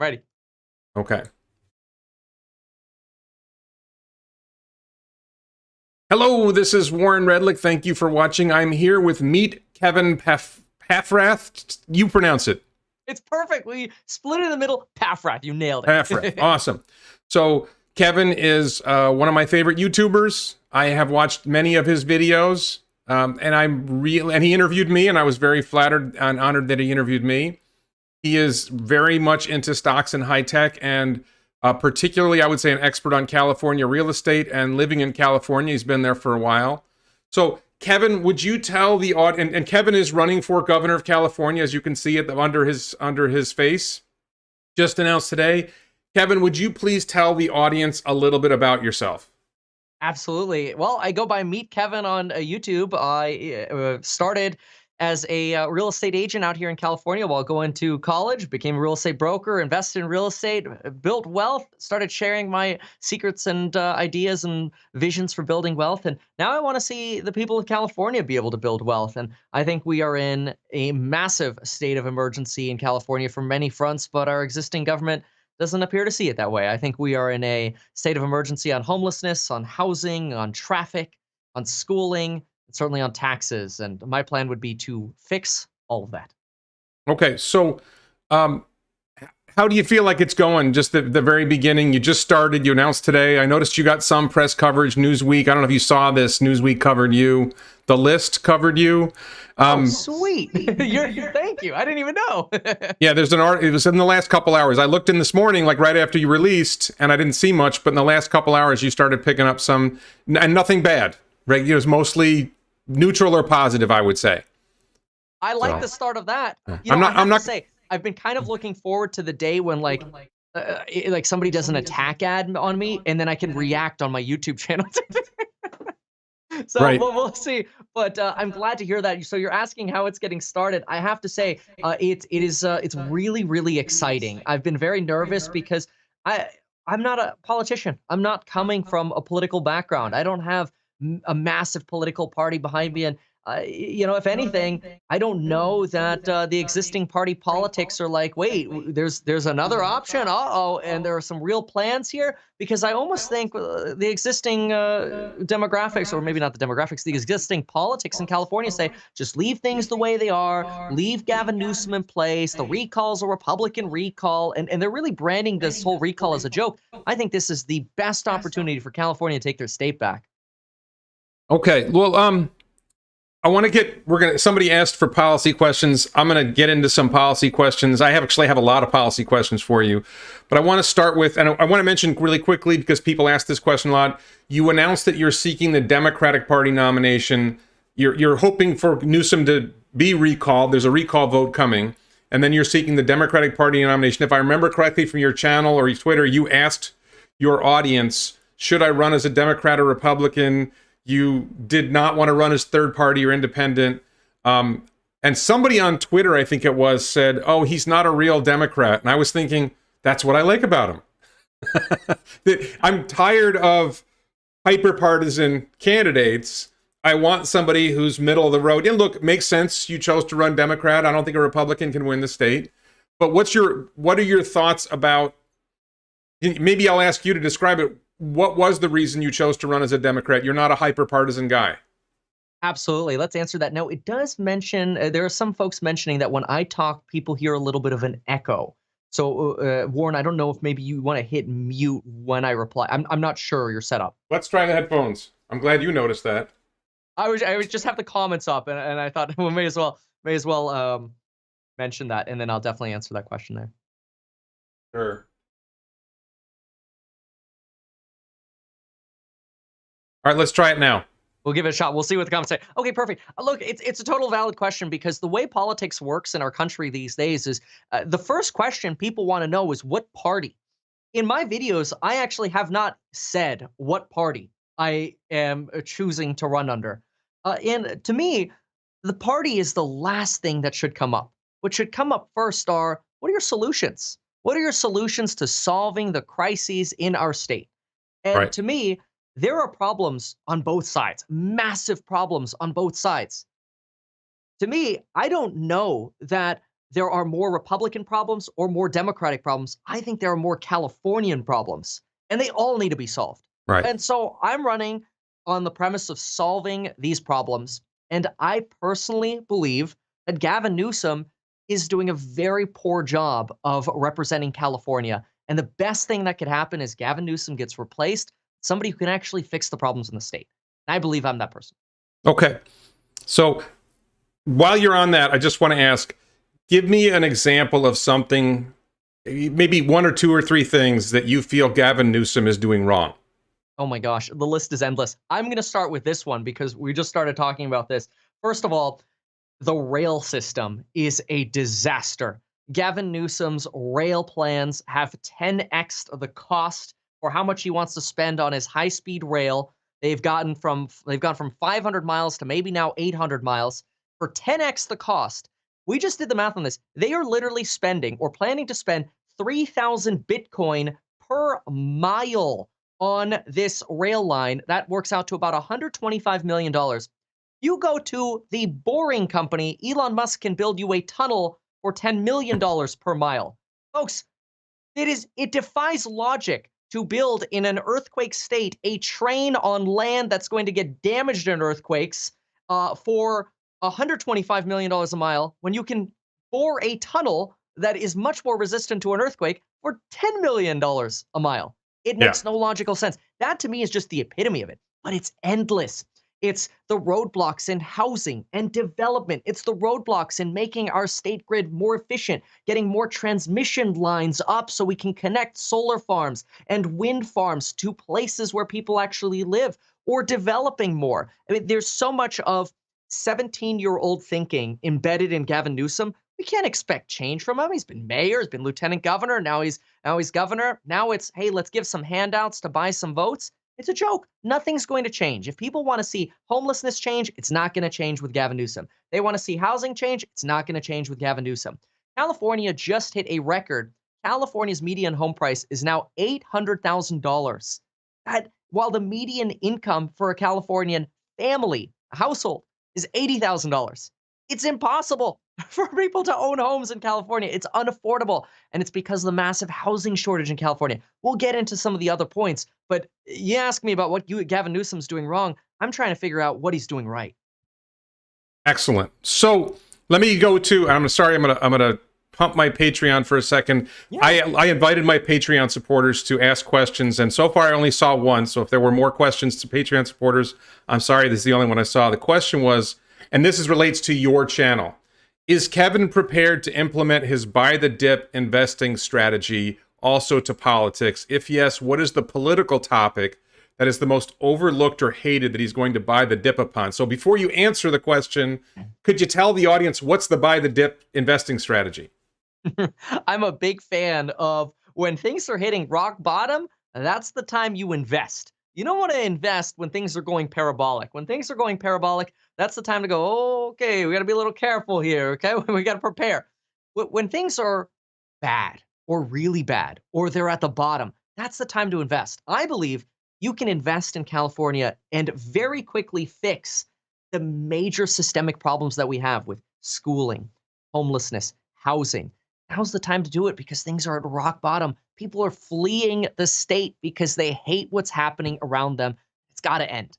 Ready. Okay. Hello, this is Warren Redlick. Thank you for watching. I'm here with Meet Kevin Paffrath. You pronounce it. It's perfect. We split it in the middle. Paffrath, you nailed it. Paffrath, awesome. So Kevin is one of my favorite YouTubers. I have watched many of his videos, and he interviewed me, and I was very flattered and honored that he interviewed me. He is very much into stocks and high tech, and particularly, I would say, an expert on California real estate and living in California. He's been there for a while. So, Kevin, would you tell the audience? And Kevin is running for governor of California, as you can see it under his face, just announced today. Kevin, would you please tell the audience a little bit about yourself? Absolutely. Well, I go by Meet Kevin on YouTube. I started as a real estate agent out here in California while going to college, became a real estate broker, invested in real estate, built wealth, started sharing my secrets and ideas and visions for building wealth. And now I want to see the people of California be able to build wealth. And I think we are in a massive state of emergency in California from many fronts, but our existing government doesn't appear to see it that way. I think we are in a state of emergency on homelessness, on housing, on traffic, on schooling, certainly on taxes, and my plan would be to fix all of that. Okay, so how do you feel like it's going? Just the very beginning, you just started, you announced today. I noticed you got some press coverage, Newsweek. I don't know if you saw this, Newsweek covered you. The List covered you. Oh, sweet. Thank you. I didn't even know. Yeah, there's an art. It was in the last couple hours. I looked in this morning, like right after you released, and I didn't see much, but in the last couple hours, you started picking up some, and nothing bad, right? It was mostly neutral or positive, I would say. I like the start of that. I'm not say I've been kind of looking forward to the day when like somebody does an attack ad on me, and then I can react on my YouTube channel. So right. we'll see. But I'm glad to hear that. So you're asking how it's getting started. I have to say, it's really, really exciting. I've been very nervous because I'm not a politician. I'm not coming from a political background. I don't have a massive political party behind me. And, if anything, I don't know that the existing party politics are like, wait, there's another option. Uh-oh. And there are some real plans here, because I almost think the existing demographics, or maybe not the demographics, the existing politics in California say, just leave things the way they are, leave Gavin Newsom in place. The recall's a Republican recall. And they're really branding this whole recall as a joke. I think this is the best opportunity for California to take their state back. Okay, well, I want to somebody asked for policy questions. I'm going to get into some policy questions. I actually have a lot of policy questions for you, but I want to start with, and I want to mention really quickly, because people ask this question a lot. You announced that you're seeking the Democratic Party nomination. You're hoping for Newsom to be recalled. There's a recall vote coming, and then you're seeking the Democratic Party nomination. If I remember correctly from your channel or your Twitter, you asked your audience, should I run as a Democrat or Republican? You did not want to run as third party or independent. And somebody on Twitter, I think it was, said, oh, he's not a real Democrat. And I was thinking, that's what I like about him. I'm tired of hyper-partisan candidates. I want somebody who's middle of the road. And look, it makes sense. You chose to run Democrat. I don't think a Republican can win the state. But what are your thoughts about, maybe I'll ask you to describe it. What was the reason you chose to run as a Democrat? You're not a hyper-partisan guy. Absolutely. Let's answer that. No, it does mention, there are some folks mentioning that when I talk, people hear a little bit of an echo. So, Warren, I don't know if maybe you want to hit mute when I reply. I'm not sure your setup. Let's try the headphones. I'm glad you noticed that. I was just have the comments up, and I thought, well, may as well mention that, and then I'll definitely answer that question there. Sure. All right, let's try it now. We'll give it a shot. We'll see what the comments say. Okay, perfect. Look, it's a total valid question, because the way politics works in our country these days is the first question people want to know is what party. In my videos, I actually have not said what party I am choosing to run under. And to me, the party is the last thing that should come up. What should come up first are, what are your solutions? What are your solutions to solving the crises in our state? And to me, there are problems on both sides, massive problems on both sides. To me, I don't know that there are more Republican problems or more Democratic problems. I think there are more Californian problems, and they all need to be solved. Right. And so I'm running on the premise of solving these problems. And I personally believe that Gavin Newsom is doing a very poor job of representing California. And the best thing that could happen is Gavin Newsom gets replaced, somebody who can actually fix the problems in the state. And I believe I'm that person. Okay. So while you're on that, I just want to ask, give me an example of something, maybe one or two or three things that you feel Gavin Newsom is doing wrong. Oh my gosh, the list is endless. I'm going to start with this one because we just started talking about this. First of all, the rail system is a disaster. Gavin Newsom's rail plans have 10x the cost for how much he wants to spend on his high-speed rail. They've gone from 500 miles to maybe now 800 miles for 10x the cost. We just did the math on this. They are literally spending or planning to spend 3,000 Bitcoin per mile on this rail line. That works out to about $125 million. You go to the Boring Company, Elon Musk can build you a tunnel for $10 million per mile. Folks, it defies logic to build in an earthquake state a train on land that's going to get damaged in earthquakes for $125 million a mile when you can bore a tunnel that is much more resistant to an earthquake for $10 million a mile. It makes no logical sense. That to me is just the epitome of it, but it's endless. It's the roadblocks in housing and development. It's the roadblocks in making our state grid more efficient, getting more transmission lines up so we can connect solar farms and wind farms to places where people actually live, or developing more. I mean, there's so much of 17-year-old thinking embedded in Gavin Newsom. We can't expect change from him. He's been mayor, he's been lieutenant governor, now he's governor. Now it's, hey, let's give some handouts to buy some votes. It's a joke. Nothing's going to change. If people want to see homelessness change, it's not going to change with Gavin Newsom. They want to see housing change, it's not going to change with Gavin Newsom. California just hit a record. California's median home price is now $800,000. While the median income for a Californian family, a household, is $80,000. It's impossible for people to own homes in California. It's unaffordable, and it's because of the massive housing shortage in California. We'll get into some of the other points, but you ask me about what Gavin Newsom's doing wrong. I'm trying to figure out what he's doing right. Excellent. So let me go to, I'm gonna pump my Patreon for a second. Yeah. I invited my Patreon supporters to ask questions, and so far I only saw one. So if there were more questions to Patreon supporters, I'm sorry, this is the only one I saw. The question was, and this relates to your channel, is Kevin prepared to implement his buy the dip investing strategy also to politics? If yes, what is the political topic that is the most overlooked or hated that he's going to buy the dip upon? So before you answer the question, could you tell the audience what's the buy the dip investing strategy? I'm a big fan of when things are hitting rock bottom, that's the time you invest. You don't want to invest when things are going parabolic. When things are going parabolic, that's the time to go, oh, okay, we got to be a little careful here, okay? We got to prepare. When things are bad or really bad, or they're at the bottom, that's the time to invest. I believe you can invest in California and very quickly fix the major systemic problems that we have with schooling, homelessness, housing. Now's the time to do it because things are at rock bottom. People are fleeing the state because they hate what's happening around them. It's got to end.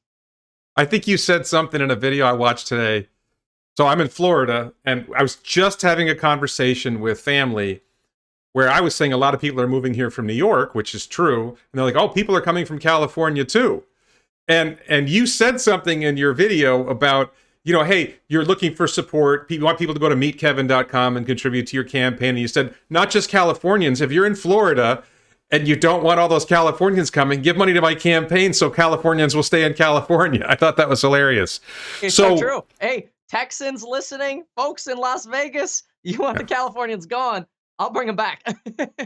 I think you said something in a video I watched today. So I'm in Florida, and I was just having a conversation with family where I was saying a lot of people are moving here from New York, which is true. And they're like, oh, people are coming from California too. And you said something in your video about, hey, you're looking for support. You want people to go to meetkevin.com and contribute to your campaign. And you said, not just Californians. If you're in Florida and you don't want all those Californians coming, give money to my campaign so Californians will stay in California. I thought that was hilarious. It's so true. Hey, Texans listening, folks in Las Vegas, you want the Californians gone, I'll bring them back.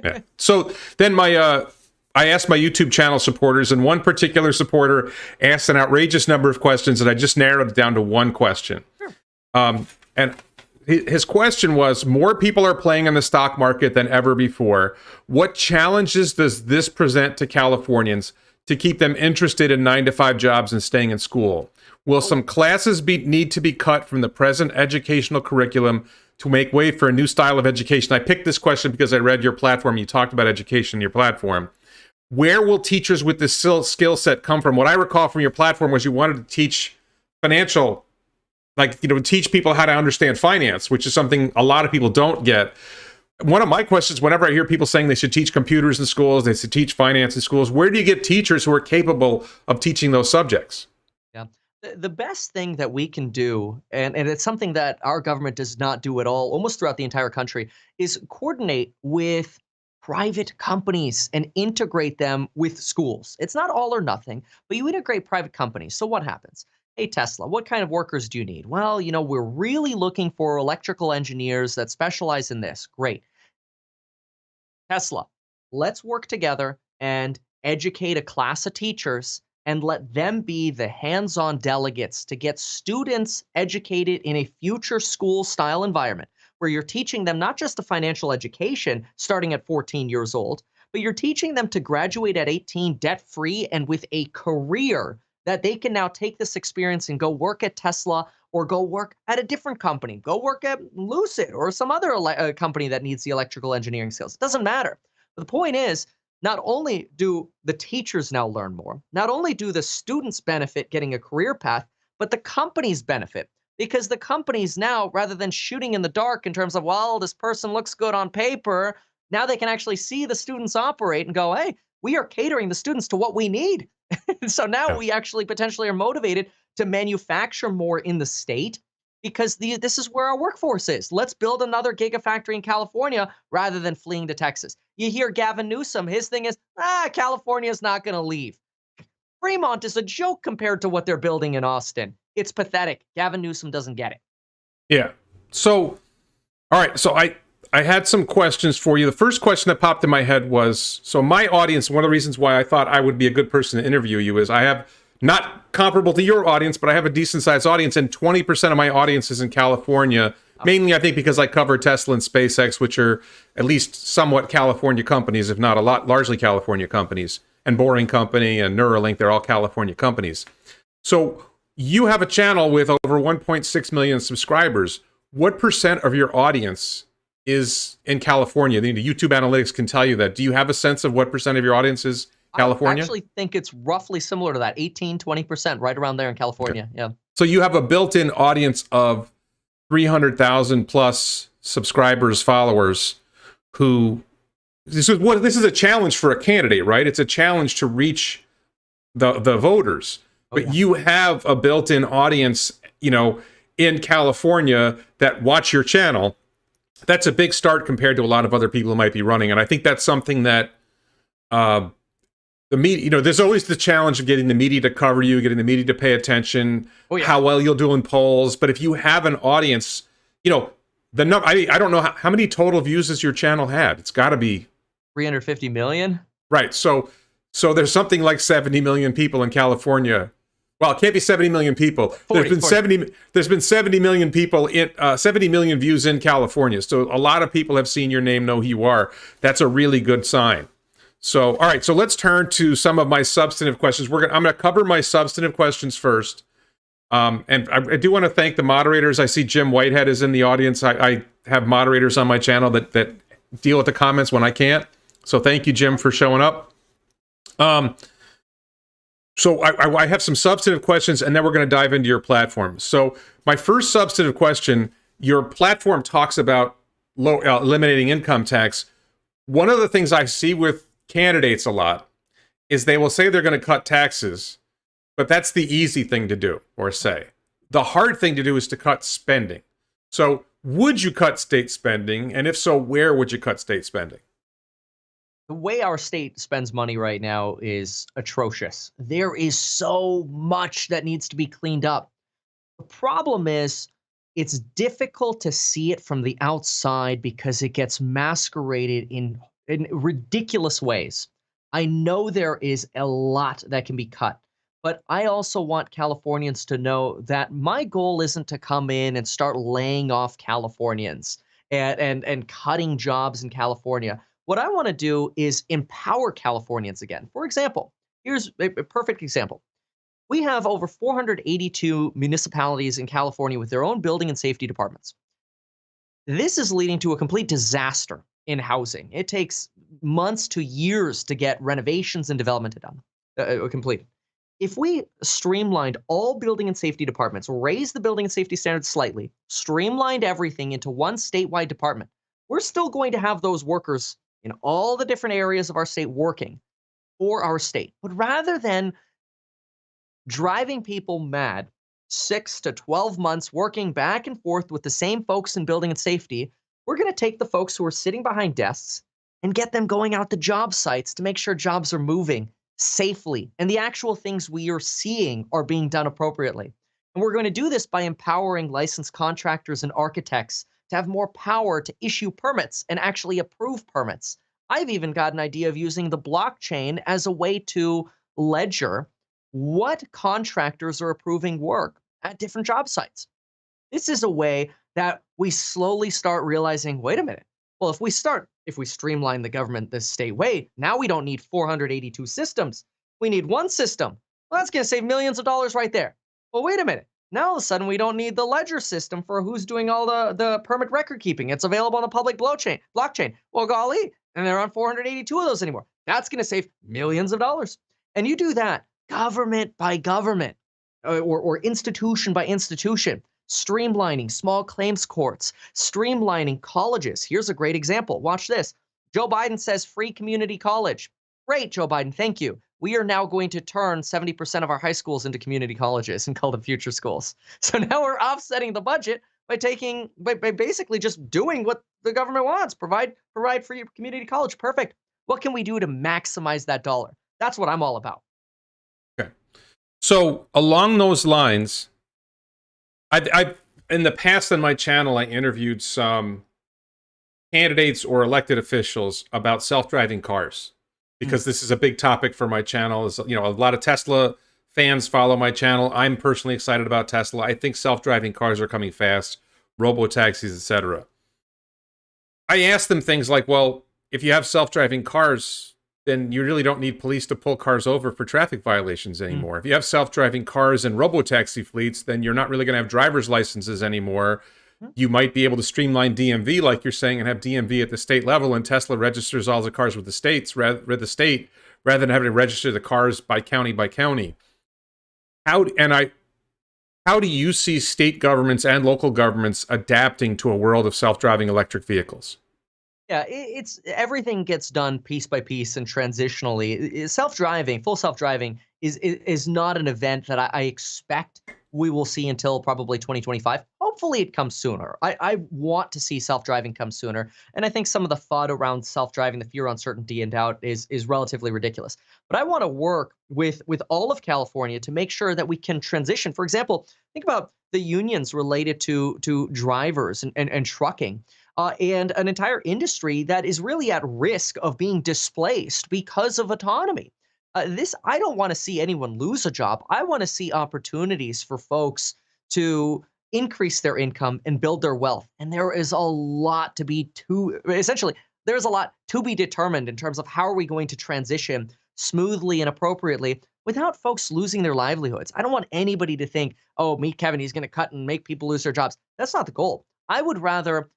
Yeah. So then I asked my YouTube channel supporters, and one particular supporter asked an outrageous number of questions, and I just narrowed it down to one question. Sure. And his question was, more people are playing in the stock market than ever before. What challenges does this present to Californians to keep them interested in 9-to-5 jobs and staying in school? Will some classes need to be cut from the present educational curriculum to make way for a new style of education. I picked this question because I read your platform. You talked about education in your platform. Where will teachers with this skill set come from? What I recall from your platform was you wanted to teach financial, like, teach people how to understand finance, which is something a lot of people don't get. One of my questions, whenever I hear people saying they should teach computers in schools, they should teach finance in schools, where do you get teachers who are capable of teaching those subjects? Yeah. The best thing that we can do, and it's something that our government does not do at all, almost throughout the entire country, is coordinate with private companies and integrate them with schools. It's not all or nothing, but you integrate private companies. So what happens? Hey, Tesla, what kind of workers do you need? Well, we're really looking for electrical engineers that specialize in this. Great. Tesla, let's work together and educate a class of teachers and let them be the hands-on delegates to get students educated in a future school style environment where you're teaching them not just a financial education starting at 14 years old, but you're teaching them to graduate at 18 debt-free and with a career that they can now take this experience and go work at Tesla or go work at a different company, go work at Lucid or some other company that needs the electrical engineering skills. It doesn't matter. But the point is, not only do the teachers now learn more, not only do the students benefit getting a career path, but the companies benefit because the companies now, rather than shooting in the dark in terms of, well, this person looks good on paper, now they can actually see the students operate and go, hey, we are catering the students to what we need. So now Yeah. we actually potentially are motivated to manufacture more in the state because this is where our workforce is. Let's build another gigafactory in California rather than fleeing to Texas. You hear Gavin Newsom, his thing is, California's not going to leave. Fremont is a joke compared to what they're building in Austin. It's pathetic. Gavin Newsom doesn't get it. Yeah. So, all right. So I had some questions for you. The first question that popped in my head was, so my audience, one of the reasons why I thought I would be a good person to interview you is I have not comparable to your audience, but I have a decent sized audience, and 20% of my audience is in California. Mainly, I think, because I cover Tesla and SpaceX, which are at least somewhat California companies, if not a lot, largely California companies, and Boring Company and Neuralink, they're all California companies. So you have a channel with over 1.6 million subscribers. What percent of your audience is in California? The YouTube analytics can tell you that. Do you have a sense of what percent of your audience is California? I actually think it's roughly similar to that, 18, 20%, right around there in California. Okay. Yeah. So you have a built-in audience of 300,000 plus subscribers, followers, who this is a challenge for a candidate, right? It's a challenge to reach the voters. But you have a built-in audience, in California that watch your channel. That's a big start compared to a lot of other people who might be running. And I think that's something that the media, there's always the challenge of getting the media to cover you, getting the media to pay attention, how well you'll do in polls. But if you have an audience, the number, I don't know how many total views has your channel had. It's got to be 350 million. Right. So there's something like 70 million people in California. Well, it can't be 70 million people. 40, there's been 70 million people in 70 million views in California. So a lot of people have seen your name, know who you are. That's a really good sign. So, all right. So let's turn to some of my substantive questions. I'm going to cover my substantive questions first. And I do want to thank the moderators. I see Jim Whitehead is in the audience. I have moderators on my channel that deal with the comments when I can't. So thank you, Jim, for showing up. So I have some substantive questions, and then we're going to dive into your platform. So my first substantive question, your platform talks about eliminating income tax. One of the things I see with candidates a lot is they will say they're going to cut taxes, but that's the easy thing to do or say. The hard thing to do is to cut spending. So would you cut state spending? And if so, where would you cut state spending? The way our state spends money right now is atrocious. There is so much that needs to be cleaned up. The problem is it's difficult to see it from the outside because it gets masqueraded in ridiculous ways. I know there is a lot that can be cut, but I also want Californians to know that my goal isn't to come in and start laying off Californians and cutting jobs in California. What I want to do is empower Californians again. For example, here's a perfect example. We have over 482 municipalities in California with their own building and safety departments. This is leading to a complete disaster in housing. It takes months to years to get renovations and development done, completed. If we streamlined all building and safety departments, raised the building and safety standards slightly, streamlined everything into one statewide department, we're still going to have those workers in all the different areas of our state working for our state. But rather than driving people mad, 6 to 12 months working back and forth with the same folks in building and safety, we're going to take the folks who are sitting behind desks and get them going out to job sites to make sure jobs are moving safely and the actual things we are seeing are being done appropriately. And we're going to do this by empowering licensed contractors and architects to have more power to issue permits and actually approve permits. I've even got an idea of using the blockchain as a way to ledger what contractors are approving work at different job sites. This is a way that we slowly start realizing, wait a minute. Well, if we streamline the government this state way, now we don't need 482 systems. We need one system. Well, that's going to save millions of dollars right there. Well, wait a minute. Now all of a sudden we don't need the ledger system for who's doing all the permit record keeping. It's available on the public blockchain. Well, golly, and there aren't 482 of those anymore. That's going to save millions of dollars. And you do that government by government or institution by institution, streamlining small claims courts, streamlining colleges. Here's a great example. Watch this. Joe Biden says free community college. Great, Joe Biden. Thank you. We are now going to turn 70% of our high schools into community colleges and call them future schools. So now we're offsetting the budget by basically just doing what the government wants. Provide free community college. Perfect. What can we do to maximize that dollar? That's what I'm all about. Okay. So along those lines, I in the past on my channel, I interviewed some candidates or elected officials about self-driving cars, because this is a big topic for my channel. Is, you know, a lot of Tesla fans follow my channel. I'm personally excited about Tesla. I think self-driving cars are coming fast, robo-taxis, etc. I asked them things like, well, if you have self-driving cars, then you really don't need police to pull cars over for traffic violations anymore. If you have self-driving cars and robo-taxi fleets, then you're not really going to have driver's licenses anymore. You might be able to streamline DMV, like you're saying, and have DMV at the state level, and Tesla registers all the cars with the state, rather than having to register the cars by county. How do you see state governments and local governments adapting to a world of self-driving electric vehicles? Yeah, it's everything gets done piece by piece and transitionally. Self-driving, full self-driving is not an event that I expect we will see until probably 2025. Hopefully it comes sooner. I want to see self-driving come sooner. And I think some of the FUD around self-driving, the fear, uncertainty, and doubt is relatively ridiculous. But I want to work with all of California to make sure that we can transition. For example, think about the unions related to drivers and trucking. And an entire industry that is really at risk of being displaced because of autonomy. I don't want to see anyone lose a job. I want to see opportunities for folks to increase their income and build their wealth. And there is a lot there's a lot to be determined in terms of how are we going to transition smoothly and appropriately without folks losing their livelihoods. I don't want anybody to think, oh, meet Kevin, he's going to cut and make people lose their jobs. That's not the goal. I would rather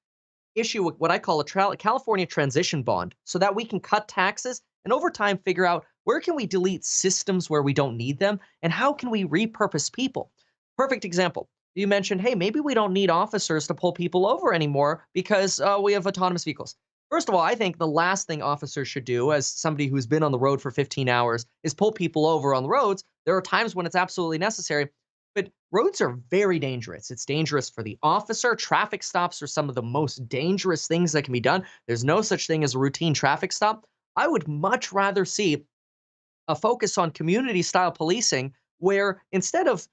issue what I call a California transition bond so that we can cut taxes and over time figure out where can we delete systems where we don't need them and how can we repurpose people. Perfect example. You mentioned, hey, maybe we don't need officers to pull people over anymore because we have autonomous vehicles. First of all, I think the last thing officers should do, as somebody who's been on the road for 15 hours, is pull people over on the roads. There are times when it's absolutely necessary. But roads are very dangerous. It's dangerous for the officer. Traffic stops are some of the most dangerous things that can be done. There's no such thing as a routine traffic stop. I would much rather see a focus on community-style policing where instead of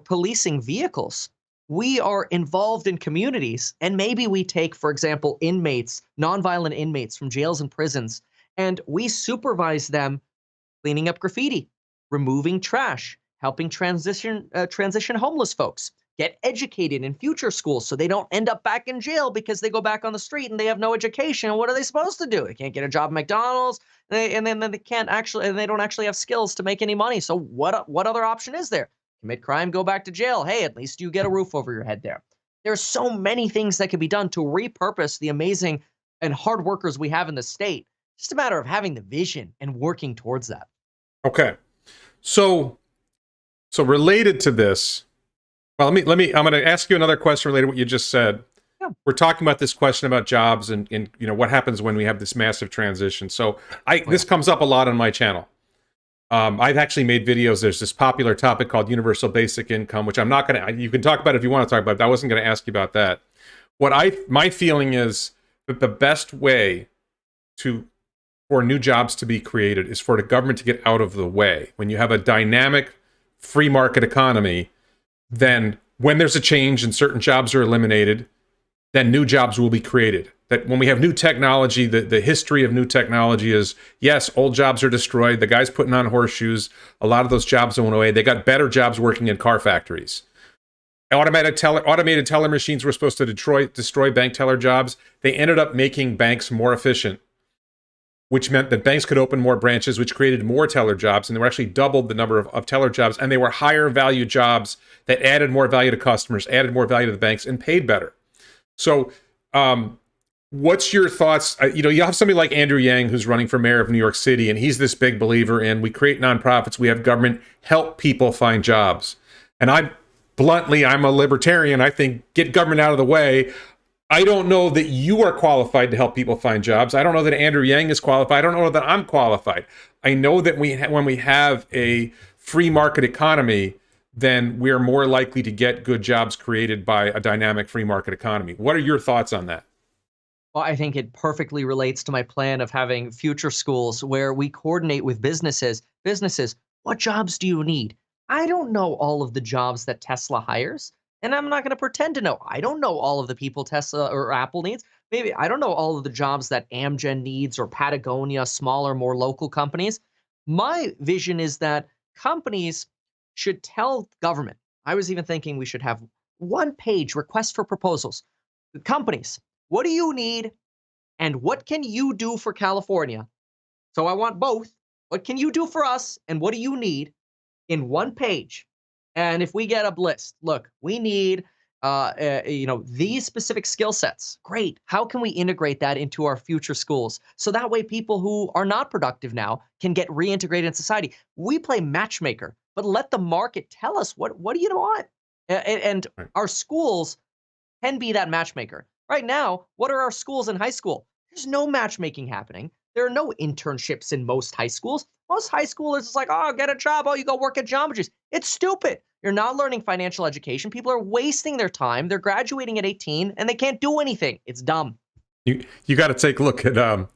policing vehicles, we are involved in communities. And maybe we take, for example, nonviolent inmates from jails and prisons, and we supervise them cleaning up graffiti, removing trash, helping transition homeless folks, get educated in future schools so they don't end up back in jail because they go back on the street and they have no education. And what are they supposed to do? They can't get a job at McDonald's, and then they don't actually have skills to make any money. So what other option is there? Commit crime, go back to jail. Hey, at least you get a roof over your head there. There's so many things that can be done to repurpose the amazing and hard workers we have in the state. It's just a matter of having the vision and working towards that. Okay. So related to this, well, I'm going to ask you another question related to what you just said. Yeah. We're talking about this question about jobs and what happens when we have this massive transition. So this comes up a lot on my channel. I've actually made videos. There's this popular topic called universal basic income, which I'm not going to, you can talk about it if you want to talk about it, but I wasn't going to ask you about that. My feeling is that the best way for new jobs to be created is for the government to get out of the way. When you have a dynamic free market economy, then when there's a change and certain jobs are eliminated, then new jobs will be created. That when we have new technology, the history of new technology is, yes, old jobs are destroyed. The guys putting on horseshoes, a lot of those jobs went away. They got better jobs working in car factories. Automated teller machines were supposed to destroy bank teller jobs. They ended up making banks more efficient, which meant that banks could open more branches, which created more teller jobs, and they were actually doubled the number of teller jobs, and they were higher value jobs that added more value to customers, added more value to the banks, and paid better. So, what's your thoughts? You have somebody like Andrew Yang who's running for mayor of New York City, and he's this big believer in we create nonprofits, we have government help people find jobs. And I'm a libertarian. I think get government out of the way. I don't know that you are qualified to help people find jobs. I don't know that Andrew Yang is qualified. I don't know that I'm qualified. I know that when we have a free market economy, then we're more likely to get good jobs created by a dynamic free market economy. What are your thoughts on that? Well, I think it perfectly relates to my plan of having future schools where we coordinate with businesses. Businesses, what jobs do you need? I don't know all of the jobs that Tesla hires, and I'm not going to pretend to know. I don't know all of the people Tesla or Apple needs. Maybe I don't know all of the jobs that Amgen needs or Patagonia, smaller, more local companies. My vision is that companies should tell government. I was even thinking we should have one-page request for proposals. Companies, what do you need and what can you do for California? So I want both. What can you do for us and what do you need in one page? And if we get a list, look, we need these specific skill sets. Great. How can we integrate that into our future schools? So that way people who are not productive now can get reintegrated in society. We play matchmaker, but let the market tell us what do you want? And our schools can be that matchmaker. Right now, what are our schools in high school? There's no matchmaking happening. There are no internships in most high schools. Most high schoolers is like, oh, get a job. Oh, you go work at Geometries. It's stupid. You're not learning financial education. People are wasting their time. They're graduating at 18 and they can't do anything. It's dumb. You got to take a look at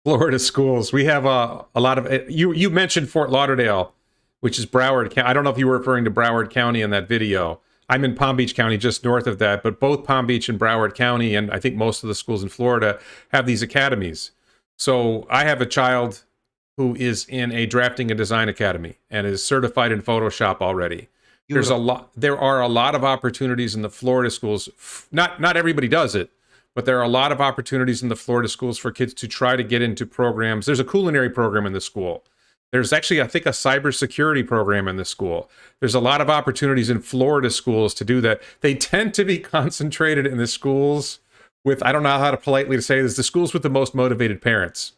Florida schools. We have a lot of you mentioned Fort Lauderdale, which is Broward County. I don't know if you were referring to Broward County in that video. I'm in Palm Beach County, just north of that, but both Palm Beach and Broward County, and I think most of the schools in Florida have these academies. So I have a child who is in a drafting and design academy and is certified in Photoshop already. Beautiful. There are a lot of opportunities in the Florida schools. Not everybody does it, but there are a lot of opportunities in the Florida schools for kids to try to get into programs. There's a culinary program in the school. There's actually, I think, a cybersecurity program in the school. There's a lot of opportunities in Florida schools to do that. They tend to be concentrated in the schools with, I don't know how to politely say this, the schools with the most motivated parents,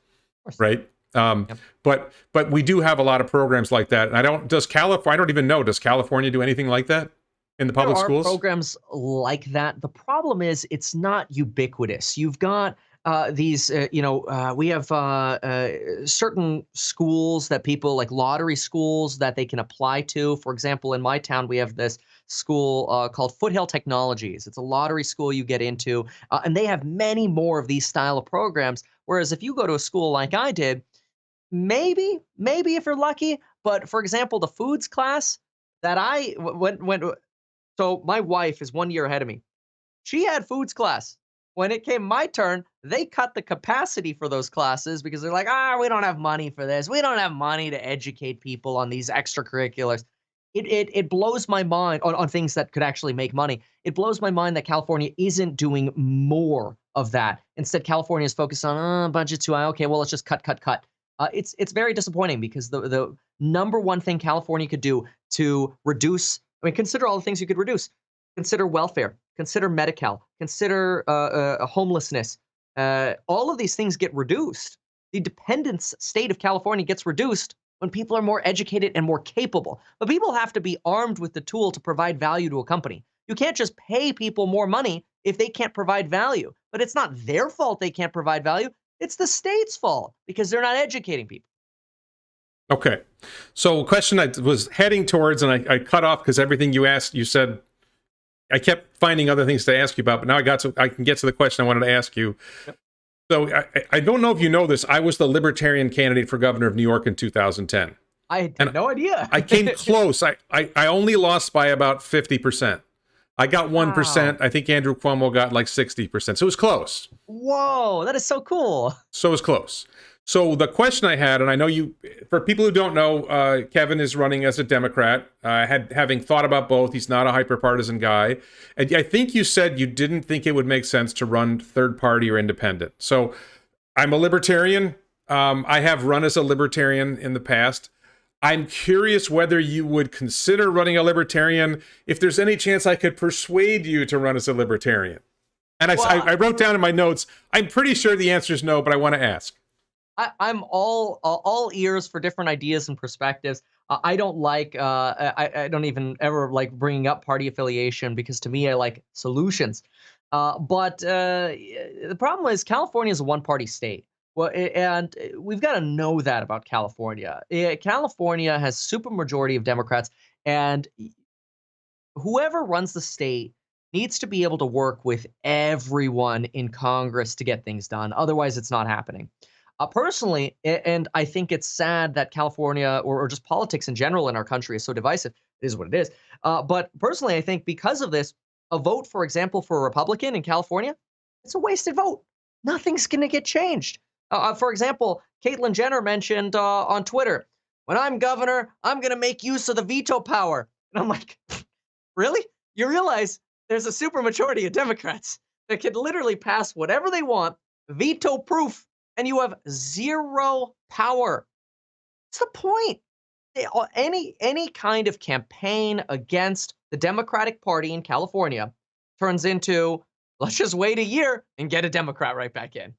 right? Yep. But we do have a lot of programs like that. And I don't even know, does California do anything like that in the public schools? There are programs like that. The problem is it's not ubiquitous. You've got we have certain schools that people like lottery schools that they can apply to. For example, in my town, we have this school called Foothill Technologies. It's a lottery school you get into, and they have many more of these style of programs. Whereas if you go to a school like I did, maybe if you're lucky, but for example, the foods class that I went, so my wife is 1 year ahead of me. She had foods class. When it came my turn, they cut the capacity for those classes because they're like, we don't have money for this. We don't have money to educate people on these extracurriculars. It blows my mind on things that could actually make money. It blows my mind that California isn't doing more of that. Instead, California is focused on budget's too high. Okay, well, let's just cut. It's very disappointing because the number one thing California could do to reduce, consider all the things you could reduce. Consider welfare, consider Medi-Cal, consider homelessness. All of these things get reduced. The dependence state of California gets reduced when people are more educated and more capable. But people have to be armed with the tool to provide value to a company. You can't just pay people more money if they can't provide value. But it's not their fault they can't provide value. It's the state's fault because they're not educating people. Okay. So a question I was heading towards, and I cut off because everything you asked, you said, I kept finding other things to ask you about, but now I can get to the question I wanted to ask you. Yep. So I don't know if you know this. I was the Libertarian candidate for governor of New York in 2010. I had no idea. I came close. I only lost by about 50%. I got 1%. Wow. I think Andrew Cuomo got like 60%. So it was close. Whoa, that is so cool. So it was close. So the question I had, and I know you, for people who don't know, Kevin is running as a Democrat, having thought about both. He's not a hyper-partisan guy. And I think you said you didn't think it would make sense to run third party or independent. So I'm a libertarian. I have run as a libertarian in the past. I'm curious whether you would consider running a libertarian, if there's any chance I could persuade you to run as a libertarian. And I wrote down in my notes, I'm pretty sure the answer is no, but I want to ask. I'm all ears for different ideas and perspectives. I don't like I don't even ever like bringing up party affiliation because to me I like solutions. But the problem is California is a one-party state. Well, and we've got to know that about California. California has supermajority of Democrats, and whoever runs the state needs to be able to work with everyone in Congress to get things done. Otherwise, it's not happening. Personally, and I think it's sad that California or just politics in general in our country is so divisive. It is what it is. But personally, I think because of this, a vote, for example, for a Republican in California, it's a wasted vote. Nothing's going to get changed. For example, Caitlyn Jenner mentioned on Twitter, when I'm governor, I'm going to make use of the veto power. And I'm like, really? You realize there's a supermajority of Democrats that can literally pass whatever they want, veto proof, and you have zero power. What's the point? Any kind of campaign against the Democratic Party in California turns into, let's just wait a year and get a Democrat right back in.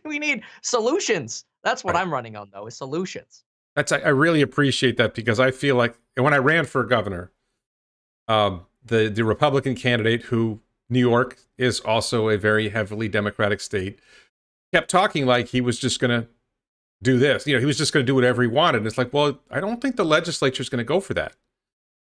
We need solutions. That's what I'm running on, though, is solutions. I really appreciate that because I feel like when I ran for governor, the Republican candidate, who New York is also a very heavily Democratic state, kept talking like he was just going to do this. He was just going to do whatever he wanted. And it's like, well, I don't think the legislature is going to go for that,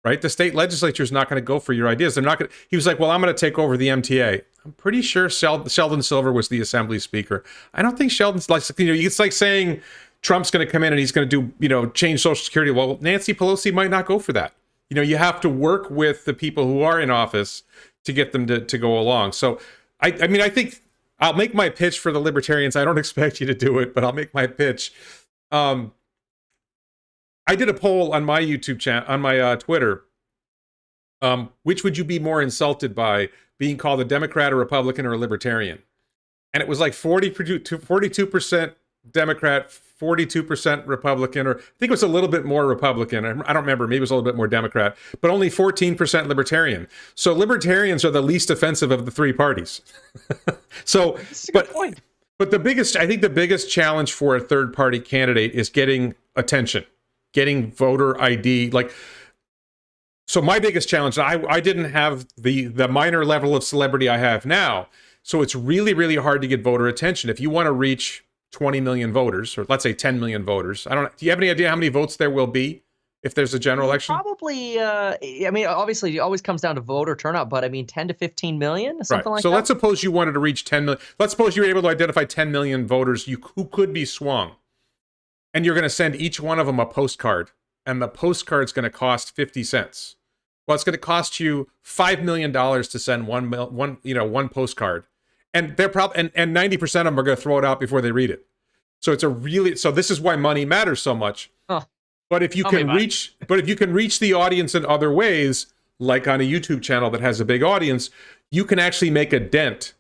right? The state legislature is not going to go for your ideas. They're not going to. He was like, well, I'm going to take over the MTA. I'm pretty sure Sheldon Silver was the assembly speaker. I don't think Sheldon's like, it's like saying Trump's going to come in and he's going to do, change Social Security. Well, Nancy Pelosi might not go for that. You have to work with the people who are in office to get them to go along. So, I think I'll make my pitch for the libertarians. I don't expect you to do it, but I'll make my pitch. I did a poll on my YouTube channel, on my Twitter. Which would you be more insulted by, being called a Democrat, a Republican, or a Libertarian? And it was like 42% Democrat, 42% Republican, or I think it was a little bit more Republican. I don't remember. Maybe it was a little bit more Democrat, but only 14% Libertarian. So libertarians are the least offensive of the three parties. So, but I think the biggest challenge for a third party candidate is getting attention, getting voter ID. So my biggest challenge, I didn't have the minor level of celebrity I have now. So it's really, really hard to get voter attention. If you want to reach 20 million voters, or let's say 10 million voters. Do you have any idea how many votes there will be if there's a general election? Probably, obviously it always comes down to voter turnout, but 10 to 15 million, something like that. So let's suppose you wanted to reach 10 million. Let's suppose you were able to identify 10 million voters who could be swung. And you're going to send each one of them a postcard. And the postcard's going to cost 50 cents. Well, it's going to cost you $5 million to send one postcard. And they're and 90% of them are going to throw it out before they read it. So so this is why money matters so much. Huh. But if you can reach the audience in other ways, like on a YouTube channel that has a big audience, you can actually make a dent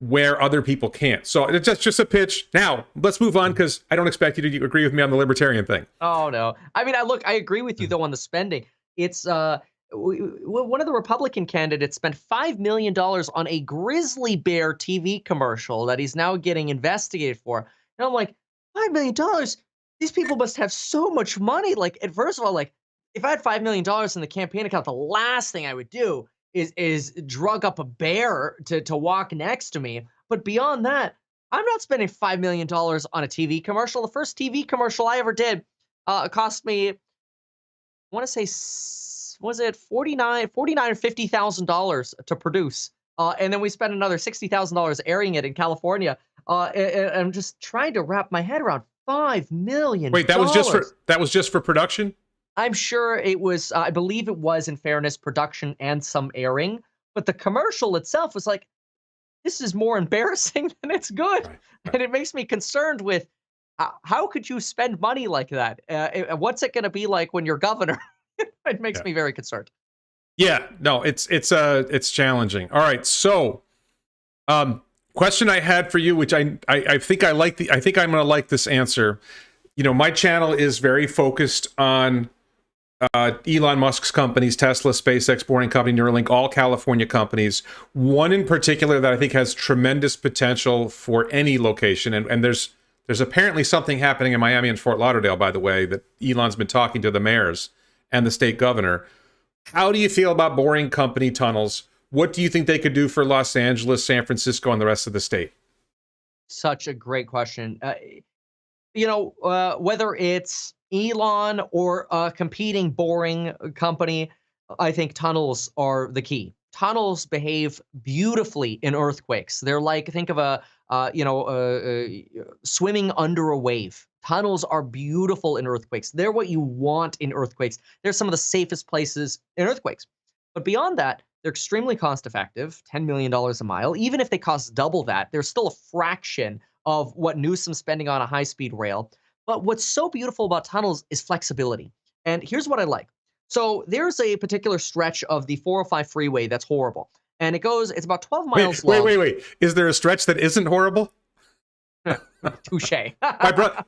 where other people can't. So it's just a pitch. Now, let's move on, because I don't expect you to agree with me on the libertarian thing. Oh, no. I agree with you, though, on the spending. It's one of the Republican candidates spent $5 million on a grizzly bear TV commercial that he's now getting investigated for. And I'm like, $5 million? These people must have so much money. Like, and first of all, like, if I had $5 million in the campaign account, the last thing I would do is drug up a bear to walk next to me. But beyond that, I'm not spending $5 million on a TV commercial. The first TV commercial I ever did cost me, I want to say, was it 49 or $50,000 to produce. And then we spent another $60,000 airing it in California. And I'm just trying to wrap my head around $5 million. Wait, that was just for production? I'm sure it was, I believe it was, in fairness, production and some airing. But the commercial itself was like, this is more embarrassing than it's good. Right. And it makes me concerned with how could you spend money like that? What's it going to be like when you're governor? It makes me very concerned. Yeah, no, it's challenging. All right, so question I had for you, which I think I think I'm going to like this answer. You know, my channel is very focused on Elon Musk's companies, Tesla, SpaceX, Boring Company, Neuralink, all California companies. One in particular that I think has tremendous potential for any location, and there's apparently something happening in Miami and Fort Lauderdale, by the way, that Elon's been talking to the mayors and the state governor. How do you feel about Boring Company tunnels? What do you think they could do for Los Angeles, San Francisco, and the rest of the state? Such a great question. Whether it's Elon or a competing Boring company, I think tunnels are the key. Tunnels behave beautifully in earthquakes. They're like, think of swimming under a wave. Tunnels are beautiful in earthquakes. They're what you want in earthquakes. They're some of the safest places in earthquakes. But beyond that, they're extremely cost effective, $10 million a mile. Even if they cost double that, they're still a fraction of what Newsom's spending on a high-speed rail. But what's so beautiful about tunnels is flexibility. And here's what I like. So there's a particular stretch of the 405 freeway that's horrible. And it's about 12 miles long. Wait. Is there a stretch that isn't horrible? Touche.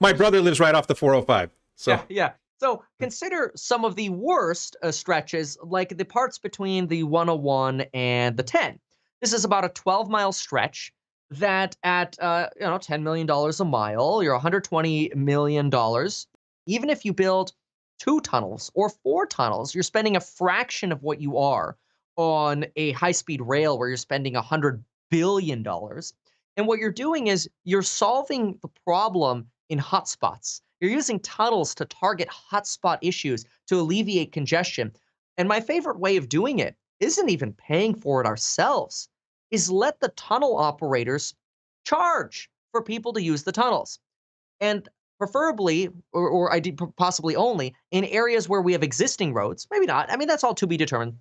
My brother lives right off the 405. So Yeah. So consider some of the worst stretches, like the parts between the 101 and the 10. This is about a 12-mile stretch that at $10 million a mile, you're $120 million. Even if you build 2 tunnels or 4 tunnels, you're spending a fraction of what you are on a high-speed rail where you're spending $100 billion. And what you're doing is you're solving the problem in hotspots. You're using tunnels to target hotspot issues to alleviate congestion. And my favorite way of doing it isn't even paying for it ourselves, is let the tunnel operators charge for people to use the tunnels. And preferably, or possibly only, in areas where we have existing roads. Maybe not. I mean, that's all to be determined.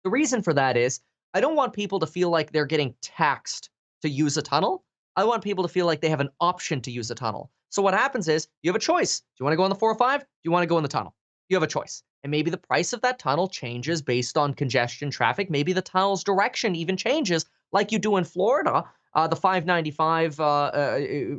The reason for that is I don't want people to feel like they're getting taxed to use a tunnel. I want people to feel like they have an option to use a tunnel. So what happens is you have a choice. Do you want to go on the 405? Do you want to go in the tunnel? You have a choice. And maybe the price of that tunnel changes based on congestion, traffic. Maybe the tunnel's direction even changes, like you do in Florida. The 595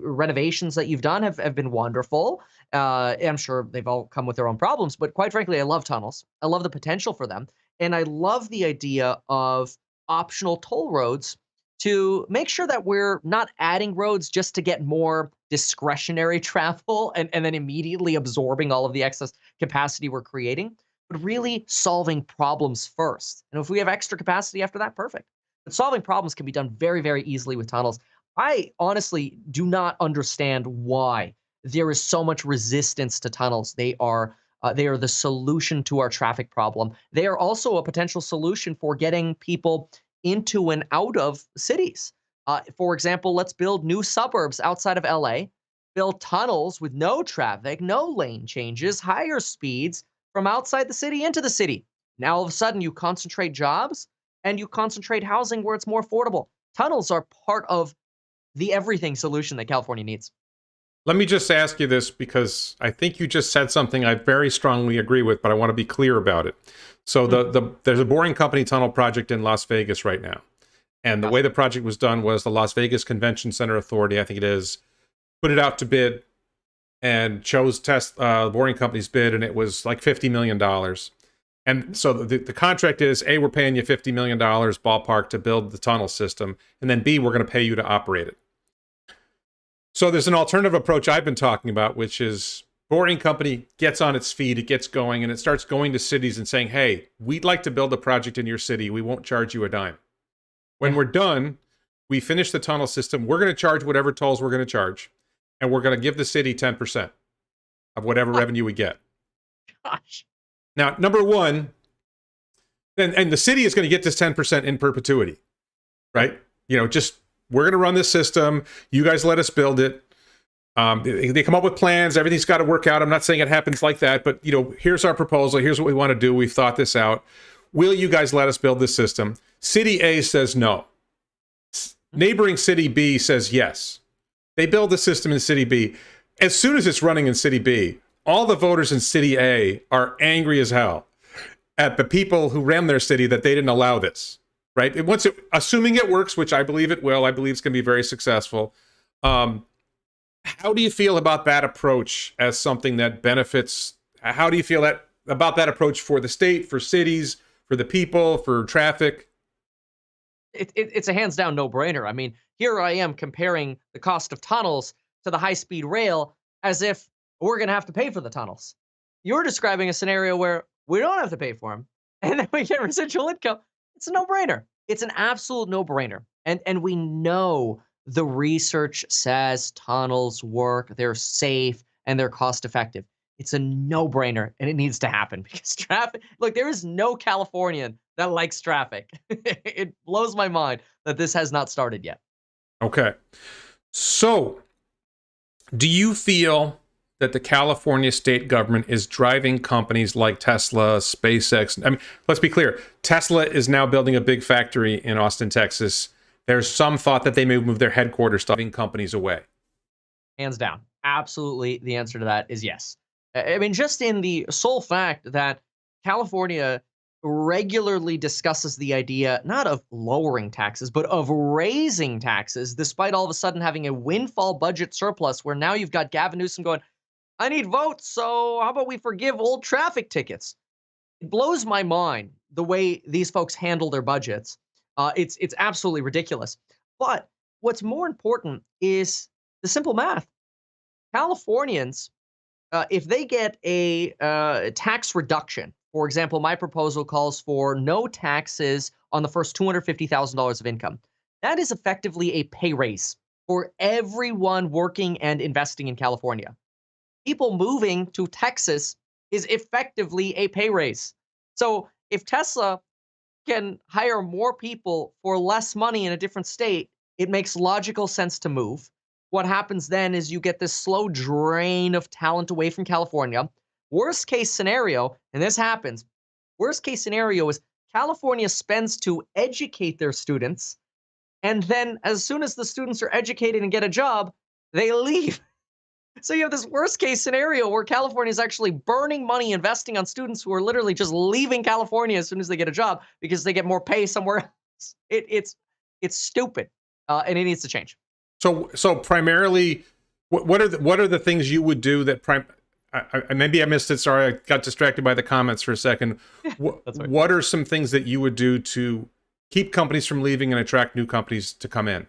renovations that you've done have been wonderful. I'm sure they've all come with their own problems, but quite frankly, I love tunnels. I love the potential for them. And I love the idea of optional toll roads to make sure that we're not adding roads just to get more discretionary travel and then immediately absorbing all of the excess capacity we're creating, but really solving problems first. And if we have extra capacity after that, perfect. But solving problems can be done very, very easily with tunnels. I honestly do not understand why there is so much resistance to tunnels. They are the solution to our traffic problem. They are also a potential solution for getting people into and out of cities. For example, let's build new suburbs outside of LA, build tunnels with no traffic, no lane changes, higher speeds from outside the city into the city. Now, all of a sudden, you concentrate jobs and you concentrate housing where it's more affordable. Tunnels are part of the everything solution that California needs. Let me just ask you this, because I think you just said something I very strongly agree with, but I want to be clear about it. So there's a Boring Company tunnel project in Las Vegas right now. And the way the project was done was the Las Vegas Convention Center Authority, I think it is, put it out to bid and chose Boring Company's bid, and it was like $50 million. And so the contract is, A, we're paying you $50 million ballpark to build the tunnel system, and then B, we're going to pay you to operate it. So there's an alternative approach I've been talking about, which is boring company gets on its feet, it gets going, and it starts going to cities and saying, hey, we'd like to build a project in your city. We won't charge you a dime. When we're done, we finish the tunnel system. We're going to charge whatever tolls we're going to charge, and we're going to give the city 10% of whatever revenue we get. Gosh. Now, number one, and the city is going to get this 10% in perpetuity, right? You know, just we're going to run this system. You guys let us build it. They come up with plans. Everything's got to work out. I'm not saying it happens like that, but you know, here's our proposal. Here's what we want to do. We've thought this out. Will you guys let us build this system? City A says no. Neighboring city B says yes. They build the system in city B. As soon as it's running in city B, all the voters in city A are angry as hell at the people who ran their city that they didn't allow this, right? Assuming it works, which I believe it will, I believe it's going to be very successful. How do you feel about that approach as something that benefits? How do you feel about that approach for the state, for cities, for the people, for traffic? It's a hands down no-brainer. I mean, here I am comparing the cost of tunnels to the high-speed rail as if we're going to have to pay for the tunnels. You're describing a scenario where we don't have to pay for them, and then we get residual income. It's a no-brainer. It's an absolute no-brainer. And we know the research says tunnels work, they're safe, and they're cost-effective. It's a no-brainer, and it needs to happen because traffic. Look, there is no Californian that likes traffic. It blows my mind that this has not started yet. Okay. So, do you feel that the California state government is driving companies like Tesla, SpaceX? I mean, let's be clear. Tesla is now building a big factory in Austin, Texas. There's some thought that they may move their headquarters, driving companies away. Hands down. Absolutely. The answer to that is yes. I mean, just in the sole fact that California regularly discusses the idea not of lowering taxes, but of raising taxes, despite all of a sudden having a windfall budget surplus where now you've got Gavin Newsom going, I need votes, so how about we forgive old traffic tickets? It blows my mind the way these folks handle their budgets. It's absolutely ridiculous. But what's more important is the simple math. Californians, if they get a tax reduction, for example, my proposal calls for no taxes on the first $250,000 of income. That is effectively a pay raise for everyone working and investing in California. People moving to Texas is effectively a pay raise. So if Tesla can hire more people for less money in a different state, it makes logical sense to move. What happens then is you get this slow drain of talent away from California. Worst case scenario, and this happens, worst case scenario is California spends to educate their students, and then as soon as the students are educated and get a job, they leave. So you have this worst case scenario where California is actually burning money investing on students who are literally just leaving California as soon as they get a job because they get more pay somewhere else. It's stupid, and it needs to change. So primarily, what are the things you would do that maybe I missed it. Sorry, I got distracted by the comments for a second. What are some things that you would do to keep companies from leaving and attract new companies to come in?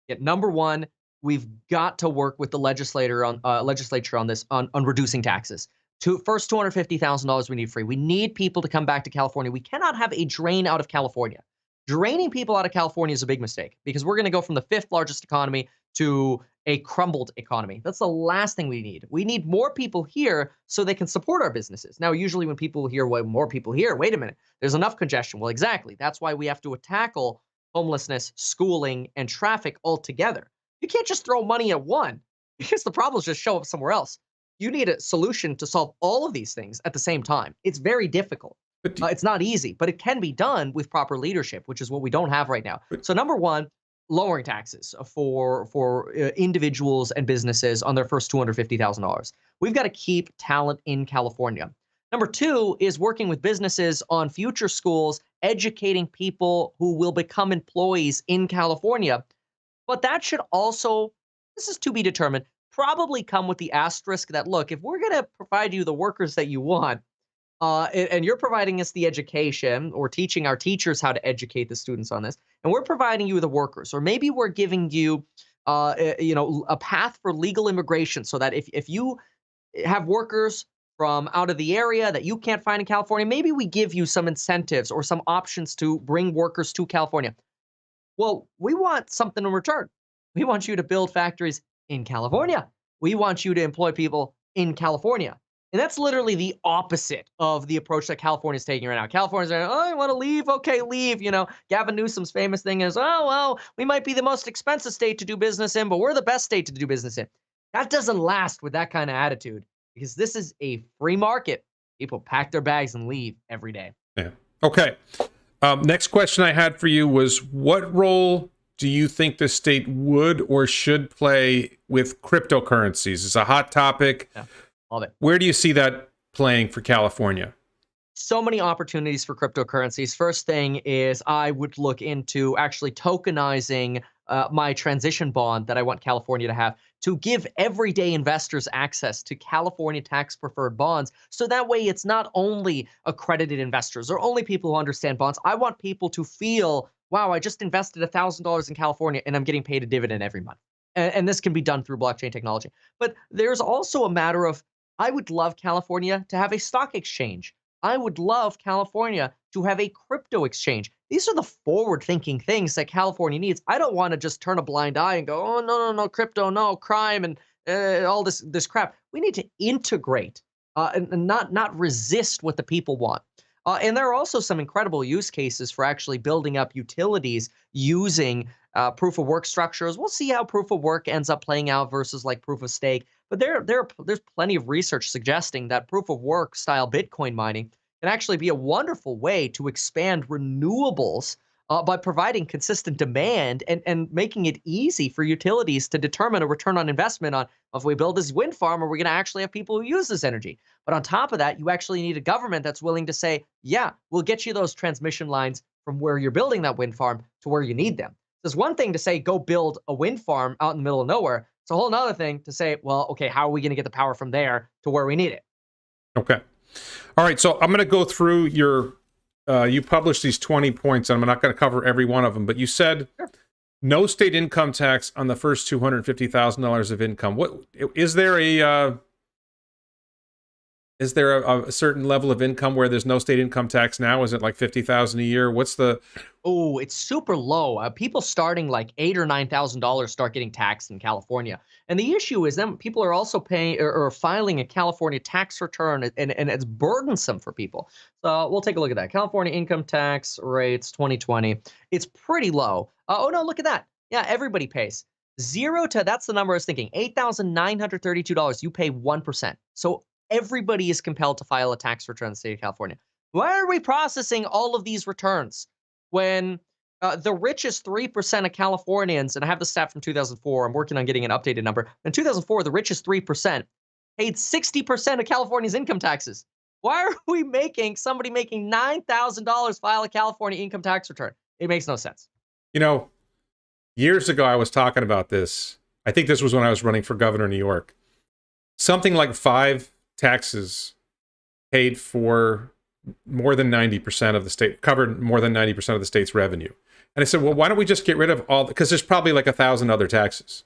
Yeah, number one, we've got to work with the legislature on this on reducing taxes. First $250,000 we need free. We need people to come back to California. We cannot have a drain out of California. Draining people out of California is a big mistake because we're going to go from the 5th largest economy to a crumbled economy. That's the last thing we need. We need more people here so they can support our businesses. Now, usually when people hear, well, more people here, wait a minute, there's enough congestion. Well, exactly. That's why we have to tackle homelessness, schooling, and traffic all together. You can't just throw money at one because the problems just show up somewhere else. You need a solution to solve all of these things at the same time. It's very difficult. It's not easy, but it can be done with proper leadership, which is what we don't have right now. So number one, lowering taxes for individuals and businesses on their first $250,000. We've got to keep talent in California. Number two is working with businesses on future schools, educating people who will become employees in California. But that should also, this is to be determined, probably come with the asterisk that, look, if we're going to provide you the workers that you want, And you're providing us the education or teaching our teachers how to educate the students on this, and we're providing you the workers, or maybe we're giving you, a path for legal immigration, so that if you have workers from out of the area that you can't find in California, maybe we give you some incentives or some options to bring workers to California. Well, we want something in return. We want you to build factories in California. We want you to employ people in California. And that's literally the opposite of the approach that California is taking right now. California's like, oh, you want to leave? Okay, leave. Gavin Newsom's famous thing is, oh, well, we might be the most expensive state to do business in, but we're the best state to do business in. That doesn't last with that kind of attitude, because this is a free market. People pack their bags and leave every day. Yeah. Okay. Next question I had for you was, what role do you think the state would or should play with cryptocurrencies? It's a hot topic. Yeah, love it. Where do you see that playing for California? So many opportunities for cryptocurrencies. First thing is I would look into actually tokenizing my transition bond that I want California to have, to give everyday investors access to California tax preferred bonds. So that way it's not only accredited investors or only people who understand bonds. I want people to feel, wow, I just invested $1,000 in California and I'm getting paid a dividend every month. And this can be done through blockchain technology. But there's also a matter of, I would love California to have a stock exchange. I would love California to have a crypto exchange. These are the forward-thinking things that California needs. I don't want to just turn a blind eye and go, oh, no, crypto, no, crime, and all this crap. We need to integrate and not resist what the people want. And there are also some incredible use cases for actually building up utilities using proof of work structures. We'll see how proof of work ends up playing out versus like proof of stake. But there's plenty of research suggesting that proof of work style Bitcoin mining can actually be a wonderful way to expand renewables by providing consistent demand and making it easy for utilities to determine a return on investment on, if we build this wind farm, are we going to actually have people who use this energy? But on top of that, you actually need a government that's willing to say, yeah, we'll get you those transmission lines from where you're building that wind farm to where you need them. There's one thing to say, go build a wind farm out in the middle of nowhere. It's a whole nother thing to say, well, okay, how are we going to get the power from there to where we need it? Okay. All right. So I'm going to go through your, you published these 20 points, and I'm not going to cover every one of them, but you said no state income tax on the first $250,000 of income. What is there a certain level of income where there's no state income tax now? Is it like $50,000 a year? What's the? Oh, it's super low. People starting like $8,000 or $9,000 start getting taxed in California. And the issue is then people are also paying or filing a California tax return, and it's burdensome for people. So we'll take a look at that. California income tax rates 2020. It's pretty low. Oh no, look at that. Yeah, everybody pays. That's the number I was thinking. $8,932. You pay 1%. So everybody is compelled to file a tax return in the state of California. Why are we processing all of these returns when the richest 3% of Californians, and I have the stat from 2004, I'm working on getting an updated number. In 2004, the richest 3% paid 60% of California's income taxes. Why are we making somebody making $9,000 file a California income tax return? It makes no sense. Years ago, I was talking about this. I think this was when I was running for governor of New York. Something like 5 taxes paid for more than 90% of the state, covered more than 90% of the state's revenue. And I said, well, why don't we just get rid of all, because there's probably like 1,000 other taxes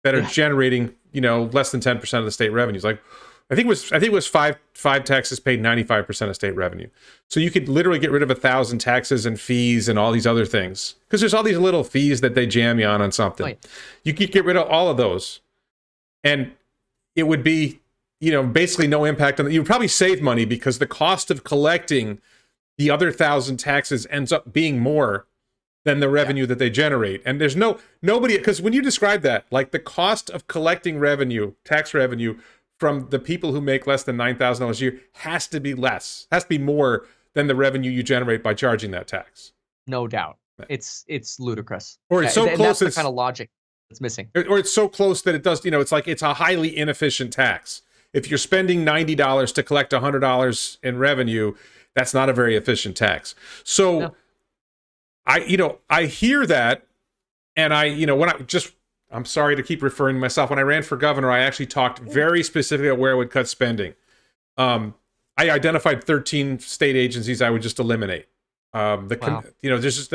that are generating, less than 10% of the state revenues. Like, I think it was five taxes paid 95% of state revenue. So you could literally get rid of 1,000 taxes and fees and all these other things, because there's all these little fees that they jam you on something. Right. You could get rid of all of those, and it would be, basically no impact on. You would probably save money, because the cost of collecting the other 1,000 taxes ends up being more than the revenue that they generate. And there's nobody, because when you describe that, like the cost of collecting revenue, tax revenue from the people who make less than $9,000 a year has to be more than the revenue you generate by charging that tax. No doubt. It's ludicrous. Or it's so close. That's the kind of logic that's missing. Or it's so close that it does, it's like it's a highly inefficient tax. If you're spending $90 to collect $100 in revenue, that's not a very efficient tax. So no. I hear that, and I'm sorry to keep referring to myself. When I ran for governor, I actually talked very specifically about where I would cut spending. I I identified 13 state agencies I would just eliminate. Wow. There's just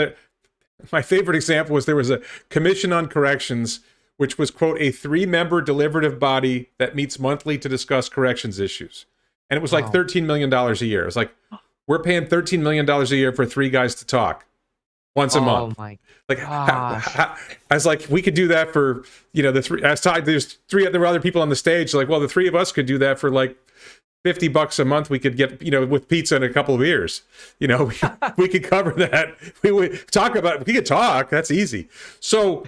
my favorite example was there was a Commission on Corrections, which was, quote, a 3-member deliberative body that meets monthly to discuss corrections issues. And it was like Wow. $13 million a year. It's like, we're paying $13 million a year for 3 guys to talk once a Oh month. my Like, gosh. I was like, we could do that for, the 3, there were other people on the stage, like, well, the 3 of us could do that for like $50 a month. We could get, with pizza and a couple of beers, we could cover that. We could talk. That's easy. So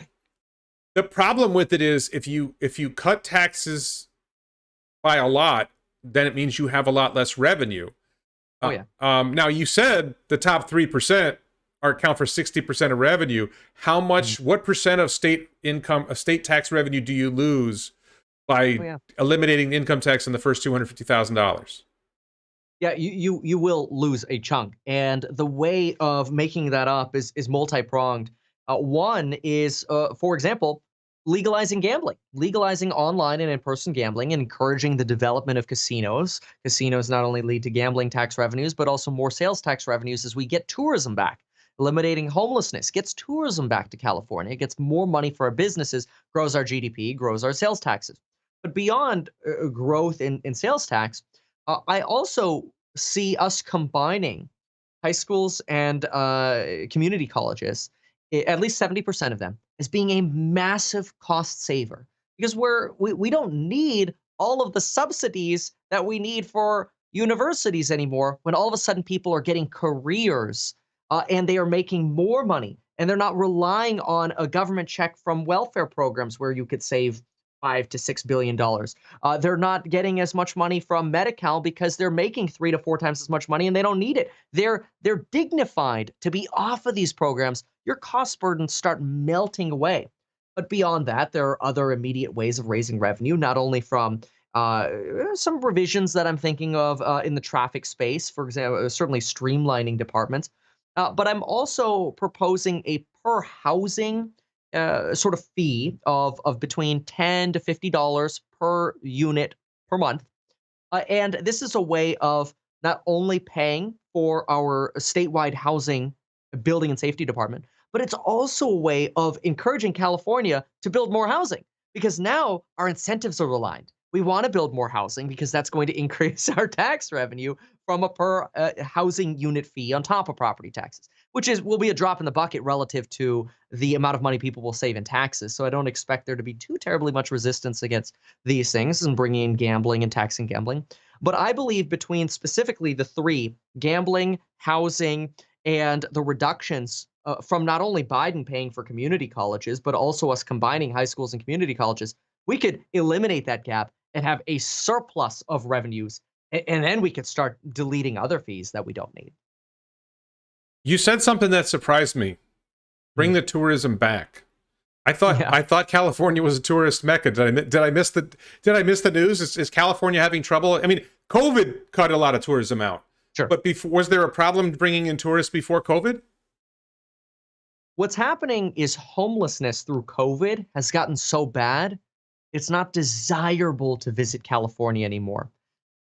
the problem with it is if you cut taxes by a lot, then it means you have a lot less revenue. Oh yeah. Now you said the top 3% account for 60% of revenue. How much, what percent of state tax revenue do you lose by eliminating income tax in the first $250,000? Yeah, you will lose a chunk, and the way of making that up is multi-pronged. One is, for example, legalizing gambling, legalizing online and in-person gambling, and encouraging the development of casinos. Casinos not only lead to gambling tax revenues, but also more sales tax revenues as we get tourism back. Eliminating homelessness gets tourism back to California, gets more money for our businesses, grows our GDP, grows our sales taxes. But beyond growth in sales tax, I also see us combining high schools and community colleges, at least 70% of them, as being a massive cost saver because we don't need all of the subsidies that we need for universities anymore when all of a sudden people are getting careers and they are making more money and they're not relying on a government check from welfare programs where you could save $5 to $6 billion. They're not getting as much money from Medi-Cal because they're making 3 to 4 times as much money and they don't need it. They're dignified to be off of these programs. Your cost burdens start melting away. But beyond that, there are other immediate ways of raising revenue, not only from some revisions that I'm thinking of in the traffic space, for example, certainly streamlining departments, but I'm also proposing a per housing sort of fee of between $10 to $50 per unit per month. And this is a way of not only paying for our statewide housing building and safety department, but it's also a way of encouraging California to build more housing because now our incentives are aligned. We want to build more housing because that's going to increase our tax revenue from a per housing unit fee on top of property taxes, which will be a drop in the bucket relative to the amount of money people will save in taxes. So I don't expect there to be too terribly much resistance against these things and bringing in gambling and taxing gambling. But I believe between specifically the 3, gambling, housing, and the reductions from not only Biden paying for community colleges, but also us combining high schools and community colleges, we could eliminate that gap and have a surplus of revenues. And then we could start deleting other fees that we don't need. You said something that surprised me. Bring the tourism back. I thought California was a tourist mecca. Did I miss the news? Is California having trouble? I mean, COVID cut a lot of tourism out. Sure. But was there a problem bringing in tourists before COVID? What's happening is homelessness through COVID has gotten so bad, it's not desirable to visit California anymore.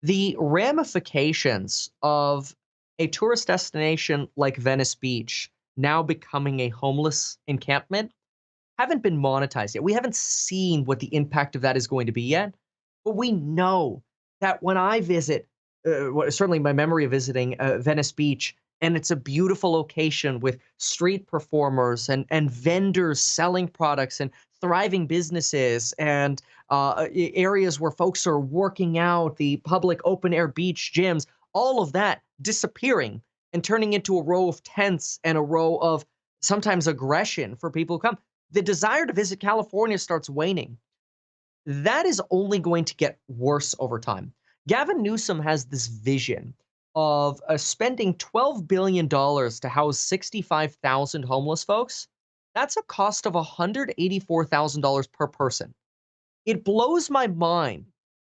The ramifications of a tourist destination like Venice Beach now becoming a homeless encampment haven't been monetized yet. We haven't seen what the impact of that is going to be yet, but we know that when I visit, certainly my memory of visiting Venice Beach, and it's a beautiful location with street performers and vendors selling products and thriving businesses and areas where folks are working out, the public open air beach gyms, all of that disappearing and turning into a row of tents and a row of sometimes aggression for people who come. The desire to visit California starts waning. That is only going to get worse over time. Gavin Newsom has this vision of spending $12 billion to house 65,000 homeless folks. That's a cost of $184,000 per person. It blows my mind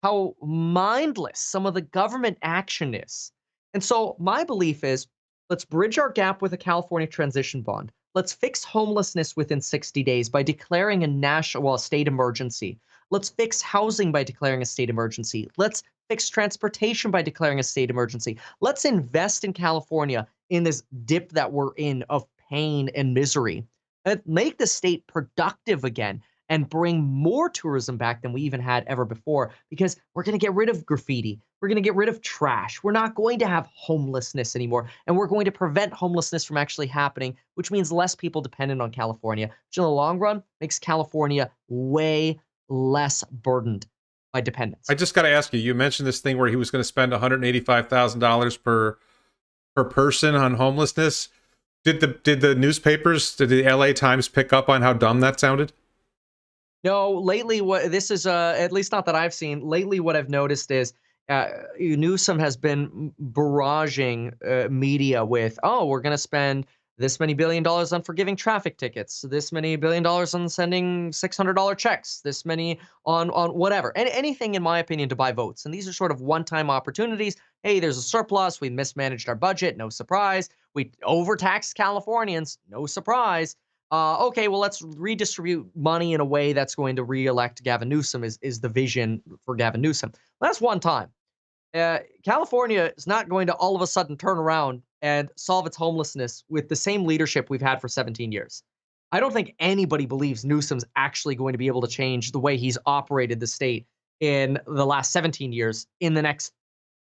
how mindless some of the government action is. And so my belief is let's bridge our gap with a California transition bond. Let's fix homelessness within 60 days by declaring a state emergency. Let's fix housing by declaring a state emergency. Let's fix transportation by declaring a state emergency. Let's invest in California in this dip that we're in of pain and misery, and make the state productive again and bring more tourism back than we even had ever before, because we're going to get rid of graffiti. We're going to get rid of trash. We're not going to have homelessness anymore. And we're going to prevent homelessness from actually happening, which means less people dependent on California, which in the long run makes California way less burdened by dependence. I just got to ask you, you mentioned this thing where he was going to spend $185,000 per person on homelessness. Did the newspapers, did the LA Times pick up on how dumb that sounded? No, lately, what this is, at least not that I've seen. Lately, what I've noticed is Newsom has been barraging media with, oh, we're going to spend this many $1 billion on forgiving traffic tickets, this many $1 billion on sending $600 checks, this many on whatever, and anything, in my opinion, to buy votes. And these are sort of one-time opportunities. Hey, there's a surplus. We mismanaged our budget. No surprise. We overtaxed Californians. No surprise. Okay, well, let's redistribute money in a way that's going to reelect Gavin Newsom is the vision for Gavin Newsom. Well, that's one time. California is not going to all of a sudden turn around and solve its homelessness with the same leadership we've had for 17 years. I don't think anybody believes Newsom's actually going to be able to change the way he's operated the state in the last 17 years in the next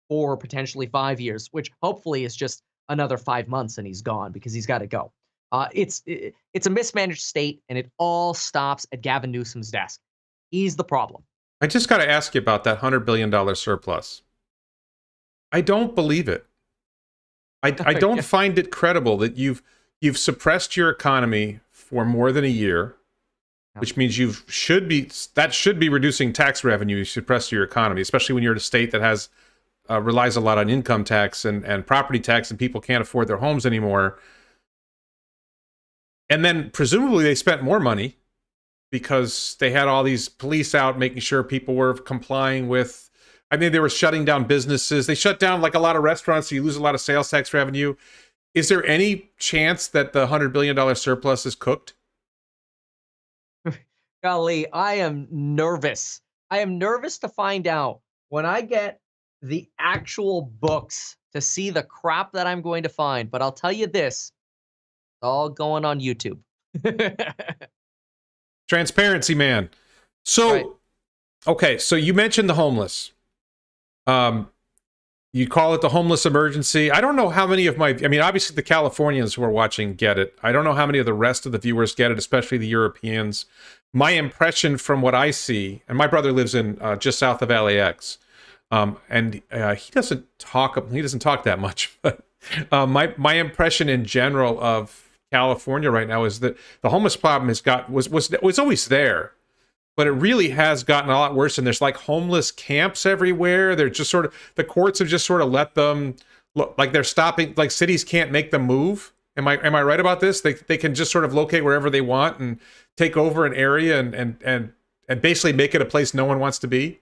4, potentially 5 years, which hopefully is just another 5 months and he's gone because he's got to go. It's a mismanaged state, and it all stops at Gavin Newsom's desk. He's the problem. I just got to ask you about that $100 billion surplus. I don't believe it. I don't find it credible that you've suppressed your economy for more than a year, which means should be reducing tax revenue. You suppress your economy, especially when you're in a state that has relies a lot on income tax and property tax, and people can't afford their homes anymore. And then presumably they spent more money because they had all these police out making sure people were complying with, I mean, they were shutting down businesses. They shut down like a lot of restaurants, so you lose a lot of sales tax revenue. Is there any chance that the $100 billion surplus is cooked? Golly, I am nervous. I am nervous to find out when I get the actual books to see the crap that I'm going to find. But I'll tell you this. It's all going on YouTube. Transparency, man. So, right. Okay, so you mentioned the homeless. You call it the homeless emergency. I don't know how many of I mean, obviously the Californians who are watching get it. I don't know how many of the rest of the viewers get it, especially the Europeans. My impression from what I see, and my brother lives in just south of LAX, and he doesn't talk that much, but my impression in general of California right now is that the homeless problem was always there, but it really has gotten a lot worse. And there's like homeless camps everywhere. They're just sort of, the courts have just sort of let them look like they're stopping, like cities can't make them move. Am I right about this? They can just sort of locate wherever they want and take over an area and basically make it a place no one wants to be.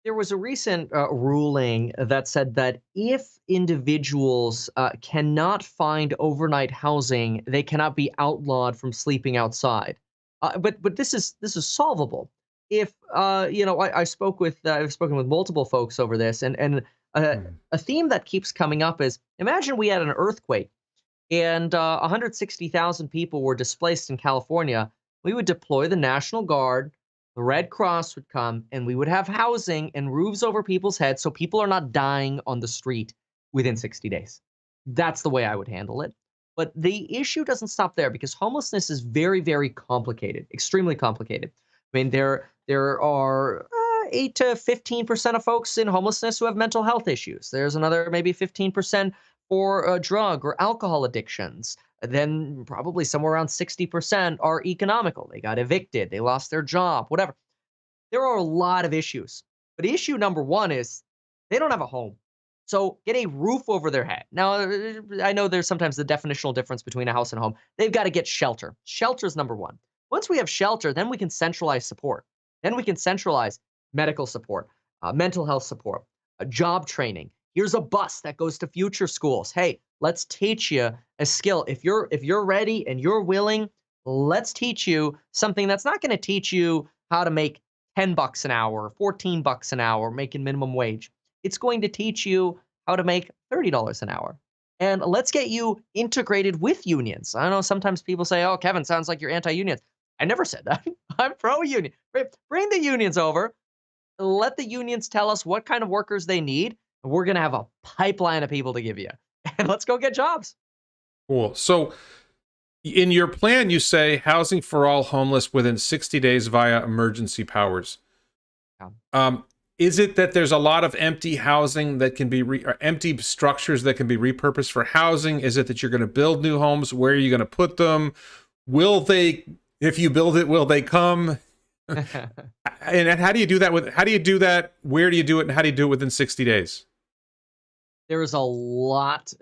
There was a recent ruling that said that if individuals cannot find overnight housing, they cannot be outlawed from sleeping outside. But this is solvable. If I've spoken with multiple folks over this, and a theme that keeps coming up is, imagine we had an earthquake and 160,000 people were displaced in California. We would deploy the National Guard. The Red Cross would come, and we would have housing and roofs over people's heads so people are not dying on the street within 60 days. That's the way I would handle it. But the issue doesn't stop there, because homelessness is very, very complicated, extremely complicated. I mean, there are 8 to 15% of folks in homelessness who have mental health issues. There's another maybe 15% for drug or alcohol addictions. Then probably somewhere around 60% are economical. They got evicted, they lost their job, whatever. There are a lot of issues. But issue number one is they don't have a home. So get a roof over their head. Now, I know there's sometimes the definitional difference between a house and a home. They've got to get shelter. Shelter is number one. Once we have shelter, then we can centralize support. Then we can centralize medical support, mental health support, job training. Here's a bus that goes to future schools. Hey, let's teach you a skill. If you're ready and you're willing, let's teach you something that's not going to teach you how to make $10 an hour, $14 an hour, making minimum wage. It's going to teach you how to make $30 an hour. And let's get you integrated with unions. I know sometimes people say, oh, Kevin, sounds like you're anti-union. I never said that. I'm pro-union. Bring the unions over. Let the unions tell us what kind of workers they need. And we're going to have a pipeline of people to give you. And let's go get jobs. Cool. So in your plan, you say housing for all homeless within 60 days via emergency powers. Yeah. Is it that there's a lot of empty housing that can be or empty structures that can be repurposed for housing? Is it that you're going to build new homes? Where are you going to put them? Will they, if you build it, will they come? And how do you do that how do you do that? Where do you do it? And how do you do it within 60 days? There is a lot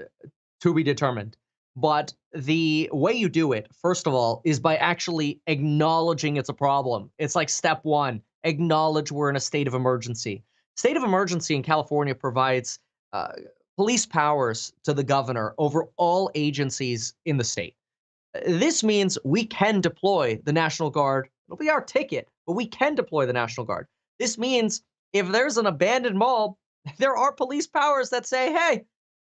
to be determined. But the way you do it, first of all, is by actually acknowledging it's a problem. It's like step one, acknowledge we're in a state of emergency. State of emergency in California provides police powers to the governor over all agencies in the state. This means we can deploy the National Guard. It'll be our ticket, but we can deploy the National Guard. This means if there's an abandoned mall, there are police powers that say, hey,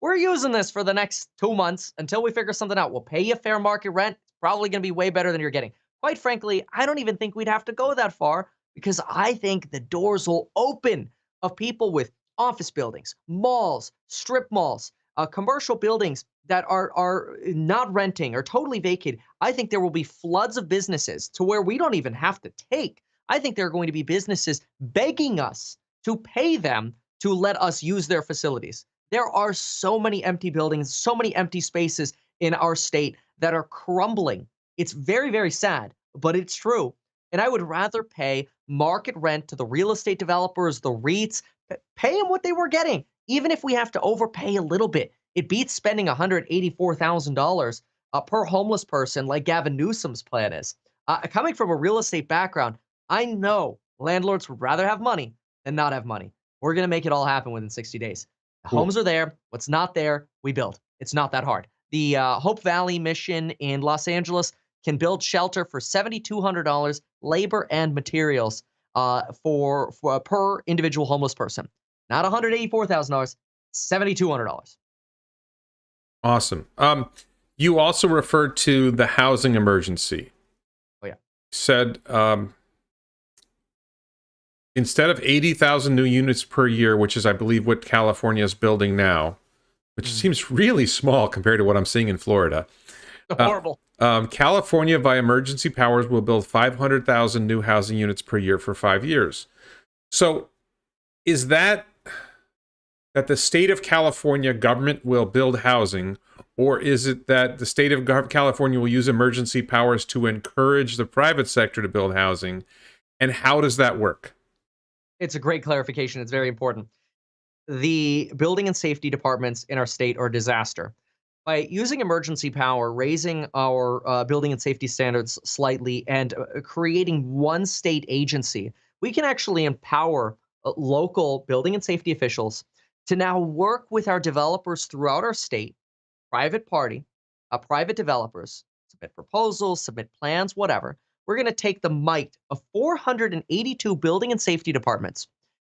we're using this for the next 2 months until we figure something out. We'll pay you fair market rent. It's probably going to be way better than you're getting. Quite frankly, I don't even think we'd have to go that far because I think the doors will open of people with office buildings, malls, strip malls, commercial buildings that are not renting or totally vacated. I think there will be floods of businesses to where we don't even have to take. I think there are going to be businesses begging us to pay them to let us use their facilities. There are so many empty buildings, so many empty spaces in our state that are crumbling. It's very, very sad, but it's true. And I would rather pay market rent to the real estate developers, the REITs, pay them what they were getting, even if we have to overpay a little bit. It beats spending $184,000 per homeless person like Gavin Newsom's plan is. Coming from a real estate background, I know landlords would rather have money than not have money. We're going to make it all happen within 60 days. The homes are there. What's not there, we build. It's not that hard. The Hope Valley mission in Los Angeles can build shelter for $7,200, labor and materials for per individual homeless person. Not $184,000, $7,200. Awesome. You also referred to the housing emergency. Oh yeah. Said instead of 80,000 new units per year, which is, I believe, what California is building now, which seems really small compared to what I'm seeing in Florida. Horrible. California, by emergency powers, will build 500,000 new housing units per year for 5 years. So is that the state of California government will build housing, or is it that the state of California will use emergency powers to encourage the private sector to build housing? And how does that work? It's a great clarification. It's very important. The building and safety departments in our state are a disaster. By using emergency power, raising our building and safety standards slightly, and creating one state agency, we can actually empower local building and safety officials to now work with our developers throughout our state, private developers, submit proposals, submit plans, whatever. We're going to take the might of 482 building and safety departments.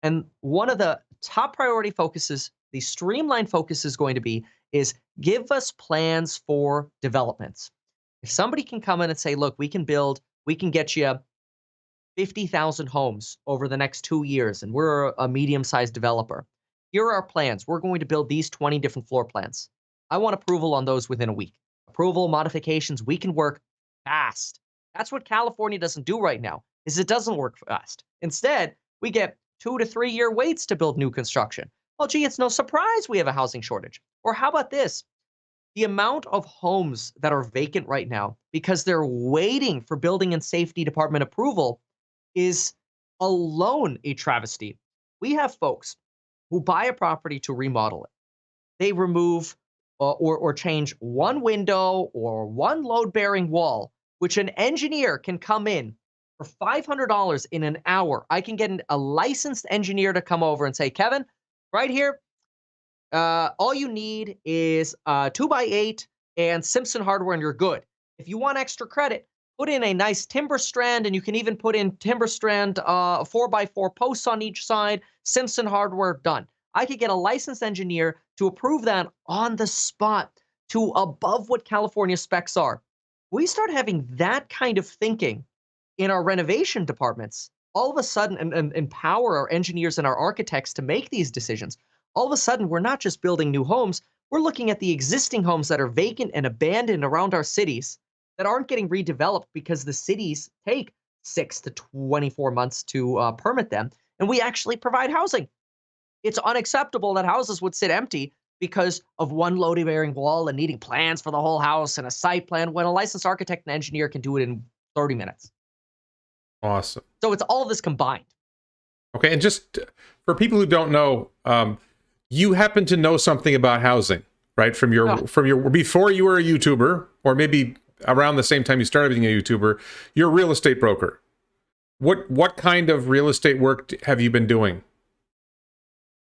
And one of the top priority focuses, the streamline focus is going to be, is give us plans for developments. If somebody can come in and say, look, we can get you 50,000 homes over the next 2 years, and we're a medium-sized developer. Here are our plans. We're going to build these 20 different floor plans. I want approval on those within a week. Approval, modifications, we can work fast. That's what California doesn't do right now, is it doesn't work fast. Instead, we get 2 to 3 year waits to build new construction. Well, gee, it's no surprise we have a housing shortage. Or how about this? The amount of homes that are vacant right now because they're waiting for building and safety department approval is alone a travesty. We have folks who buy a property to remodel it. They remove or change one window or one load-bearing wall, which an engineer can come in for $500 in an hour. I can get a licensed engineer to come over and say, Kevin, right here, all you need is 2x8 and Simpson hardware and you're good. If you want extra credit, put in a nice timber strand, and you can even put in timber strand 4x4 posts on each side. Simpson hardware, done. I could get a licensed engineer to approve that on the spot to above what California specs are. We start having that kind of thinking in our renovation departments, all of a sudden, and empower our engineers and our architects to make these decisions. All of a sudden, we're not just building new homes, we're looking at the existing homes that are vacant and abandoned around our cities that aren't getting redeveloped because the cities take 6 to 24 months to permit them, and we actually provide housing. It's unacceptable that houses would sit empty because of one load-bearing wall and needing plans for the whole house and a site plan when a licensed architect and engineer can do it in 30 minutes. Awesome. So it's all of this combined. Okay, and just for people who don't know, you happen to know something about housing, right? From your before you were a YouTuber, or maybe around the same time you started being a YouTuber, you're a real estate broker. What kind of real estate work have you been doing?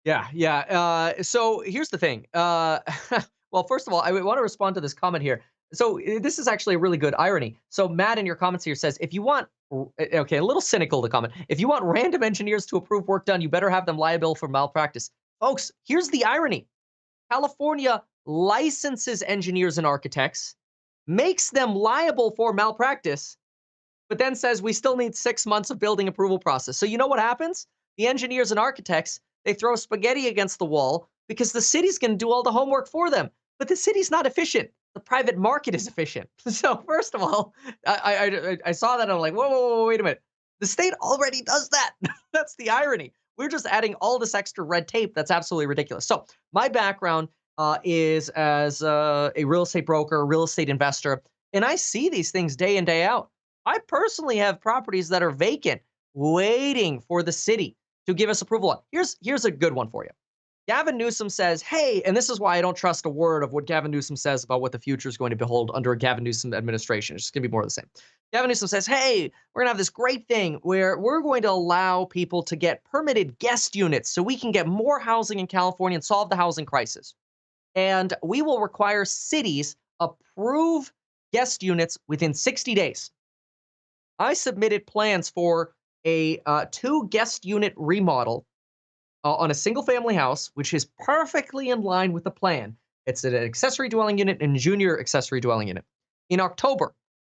Yeah. So here's the thing. Well, first of all, I want to respond to this comment here. So this is actually a really good irony. So Matt in your comments here says, if you want, okay, a little cynical, the comment. If you want random engineers to approve work done, you better have them liable for malpractice. Folks, here's the irony. California licenses engineers and architects, makes them liable for malpractice, but then says we still need 6 months of building approval process. So you know what happens? The engineers and architects, they throw spaghetti against the wall because the city's going to do all the homework for them. But the city's not efficient. The private market is efficient. So first of all, I saw that and I'm like, whoa, wait a minute. The state already does that. That's the irony. We're just adding all this extra red tape. That's absolutely ridiculous. So my background is as a real estate broker, real estate investor, and I see these things day in, day out. I personally have properties that are vacant, waiting for the city to give us approval on. Here's a good one for you. Gavin Newsom says, hey, and this is why I don't trust a word of what Gavin Newsom says about what the future is going to behold under a Gavin Newsom administration. It's just going to be more of the same. Gavin Newsom says, hey, we're going to have this great thing where we're going to allow people to get permitted guest units so we can get more housing in California and solve the housing crisis. And we will require cities approve guest units within 60 days. I submitted plans for a 2 guest unit remodel on a single family house, which is perfectly in line with the plan. It's an accessory dwelling unit and a junior accessory dwelling unit. In October,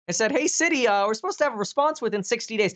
I said, hey, city, we're supposed to have a response within 60 days.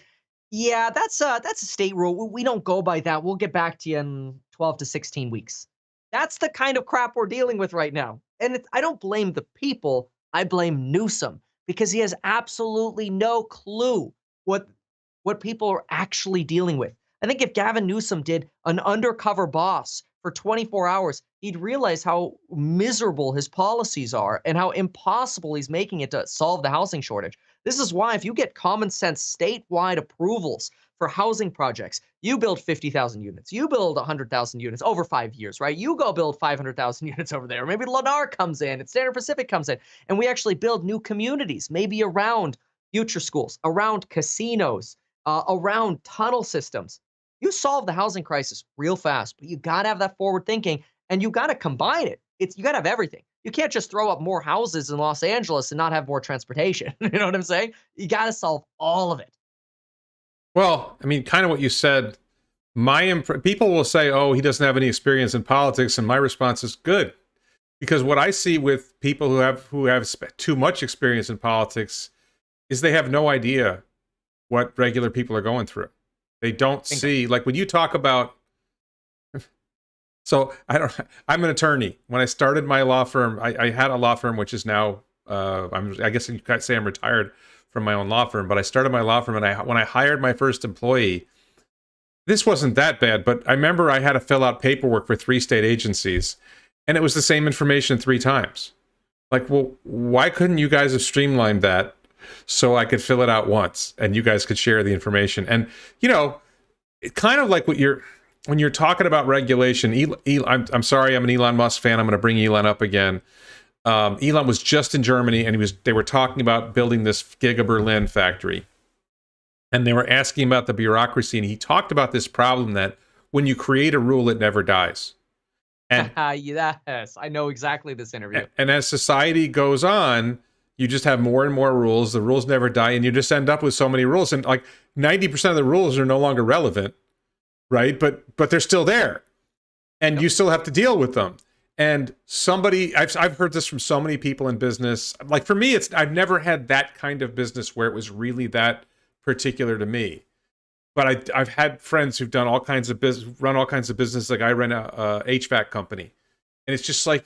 Yeah, that's a state rule. We don't go by that. We'll get back to you in 12 to 16 weeks. That's the kind of crap we're dealing with right now. And I don't blame the people. I blame Newsom because he has absolutely no clue what people are actually dealing with. I think if Gavin Newsom did an undercover boss for 24 hours, he'd realize how miserable his policies are and how impossible he's making it to solve the housing shortage. This is why if you get common sense statewide approvals for housing projects, you build 50,000 units, you build 100,000 units over 5 years, right? You go build 500,000 units over there. Maybe Lennar comes in and Standard Pacific comes in, and we actually build new communities, maybe around future schools, around casinos, around tunnel systems. You solve the housing crisis real fast, but you got to have that forward thinking and you got to combine it. You got to have everything. You can't just throw up more houses in Los Angeles and not have more transportation. You know what I'm saying? You got to solve all of it. Well, I mean, kind of what you said. People will say, "Oh, he doesn't have any experience in politics," and my response is good, because what I see with people who have too much experience in politics is they have no idea what regular people are going through. They don't see, like when you talk about. So I'm an attorney. When I started my law firm, I had a law firm, which is now, I guess you could say I'm retired from my own law firm, but I started my law firm, and when I hired my first employee, this wasn't that bad, but I remember I had to fill out paperwork for 3 state agencies, and it was the same information 3 times. Like, well, why couldn't you guys have streamlined that so I could fill it out once and you guys could share the information? And, you know, it kind of like when you're talking about regulation, I'm sorry, I'm an Elon Musk fan. I'm going to bring Elon up again. Elon was just in Germany, and they were talking about building this Giga Berlin factory. And they were asking about the bureaucracy, and he talked about this problem that when you create a rule, it never dies. And yes, I know exactly this interview. And as society goes on, You just have more and more rules. The rules never die, and you just end up with so many rules. And like 90% of the rules are no longer relevant, right? But they're still there, and you still have to deal with them. And I've heard this from so many people in business. Like for me, I've never had that kind of business where it was really that particular to me. But I've had friends who've done all kinds of run all kinds of business. Like I run a HVAC company, and it's just like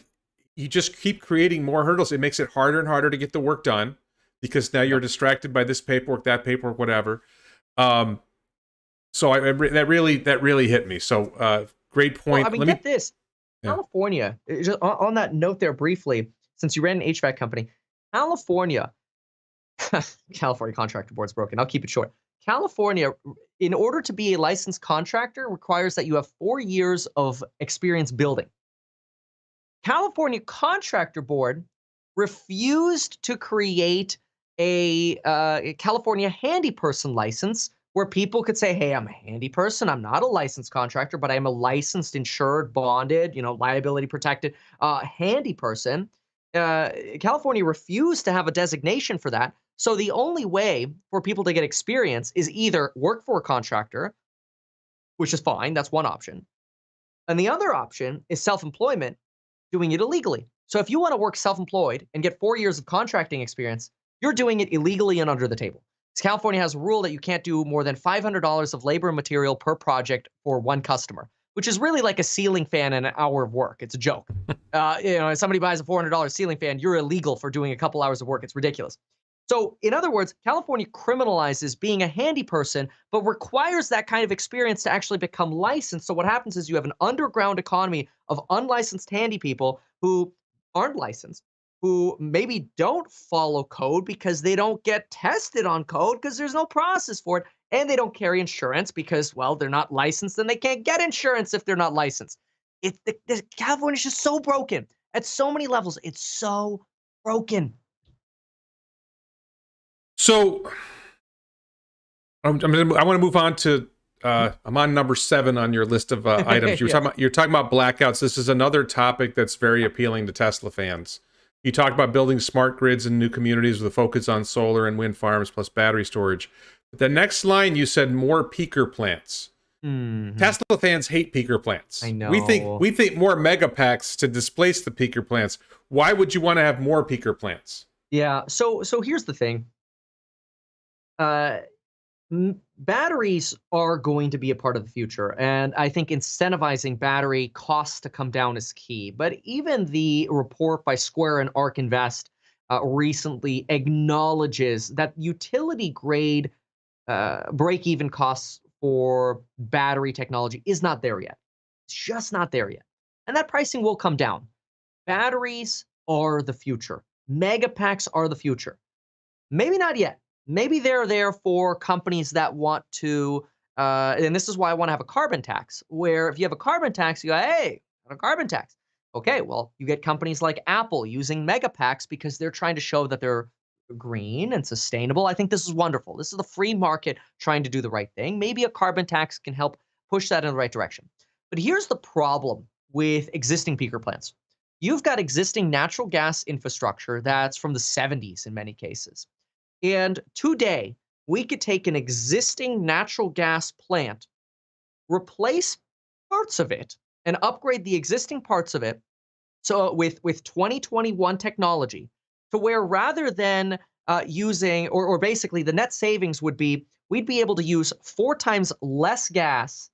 you just keep creating more hurdles. It makes it harder and harder to get the work done because now you're distracted by this paperwork, that paperwork, whatever. So that really hit me. So great point. Well, I mean, get this. California, just on that note there briefly, since you ran an HVAC company, California contractor board's broken. I'll keep it short. California, in order to be a licensed contractor, requires that you have 4 years of experience building. California Contractor Board refused to create a California handy person license where people could say, hey, I'm a handy person. I'm not a licensed contractor, but I'm a licensed, insured, bonded, liability protected handy person. California refused to have a designation for that. So the only way for people to get experience is either work for a contractor, which is fine. That's one option. And the other option is self-employment, doing it illegally. So if you want to work self-employed and get 4 years of contracting experience, you're doing it illegally and under the table. California has a rule that you can't do more than $500 of labor and material per project for one customer, which is really like a ceiling fan and an hour of work. It's a joke. If somebody buys a $400 ceiling fan, you're illegal for doing a couple hours of work. It's ridiculous. So in other words, California criminalizes being a handy person, but requires that kind of experience to actually become licensed. So what happens is you have an underground economy of unlicensed handy people who aren't licensed, who maybe don't follow code because they don't get tested on code because there's no process for it, and they don't carry insurance because, well, they're not licensed and they can't get insurance if they're not licensed. California's just so broken at so many levels. It's so broken. So I want to move on to I'm on number 7 on your list of items. You're talking about blackouts. This is another topic that's very appealing to Tesla fans. You talked about building smart grids in new communities with a focus on solar and wind farms plus battery storage. But the next line, you said more peaker plants. Mm-hmm. Tesla fans hate peaker plants. I know. We think more mega packs to displace the peaker plants. Why would you want to have more peaker plants? Yeah. So here's the thing. Batteries are going to be a part of the future, and I think incentivizing battery costs to come down is key. But even the report by Square and ARK Invest recently acknowledges that utility grade break-even costs for battery technology is not there yet. It's just not there yet. And that pricing will come down. Batteries are the future. Mega packs are the future. Maybe not yet. Maybe they're there for companies that want to, and this is why I want to have a carbon tax, where if you have a carbon tax, you go, hey, a carbon tax. Okay, well, you get companies like Apple using mega packs because they're trying to show that they're green and sustainable. I think this is wonderful. This is the free market trying to do the right thing. Maybe a carbon tax can help push that in the right direction. But here's the problem with existing peaker plants. You've got existing natural gas infrastructure that's from the 70s in many cases. And today, we could take an existing natural gas plant, replace parts of it, and upgrade the existing parts of it. So with 2021 technology, to where rather than using, or basically the net savings would be, we'd be able to use 4 times less gas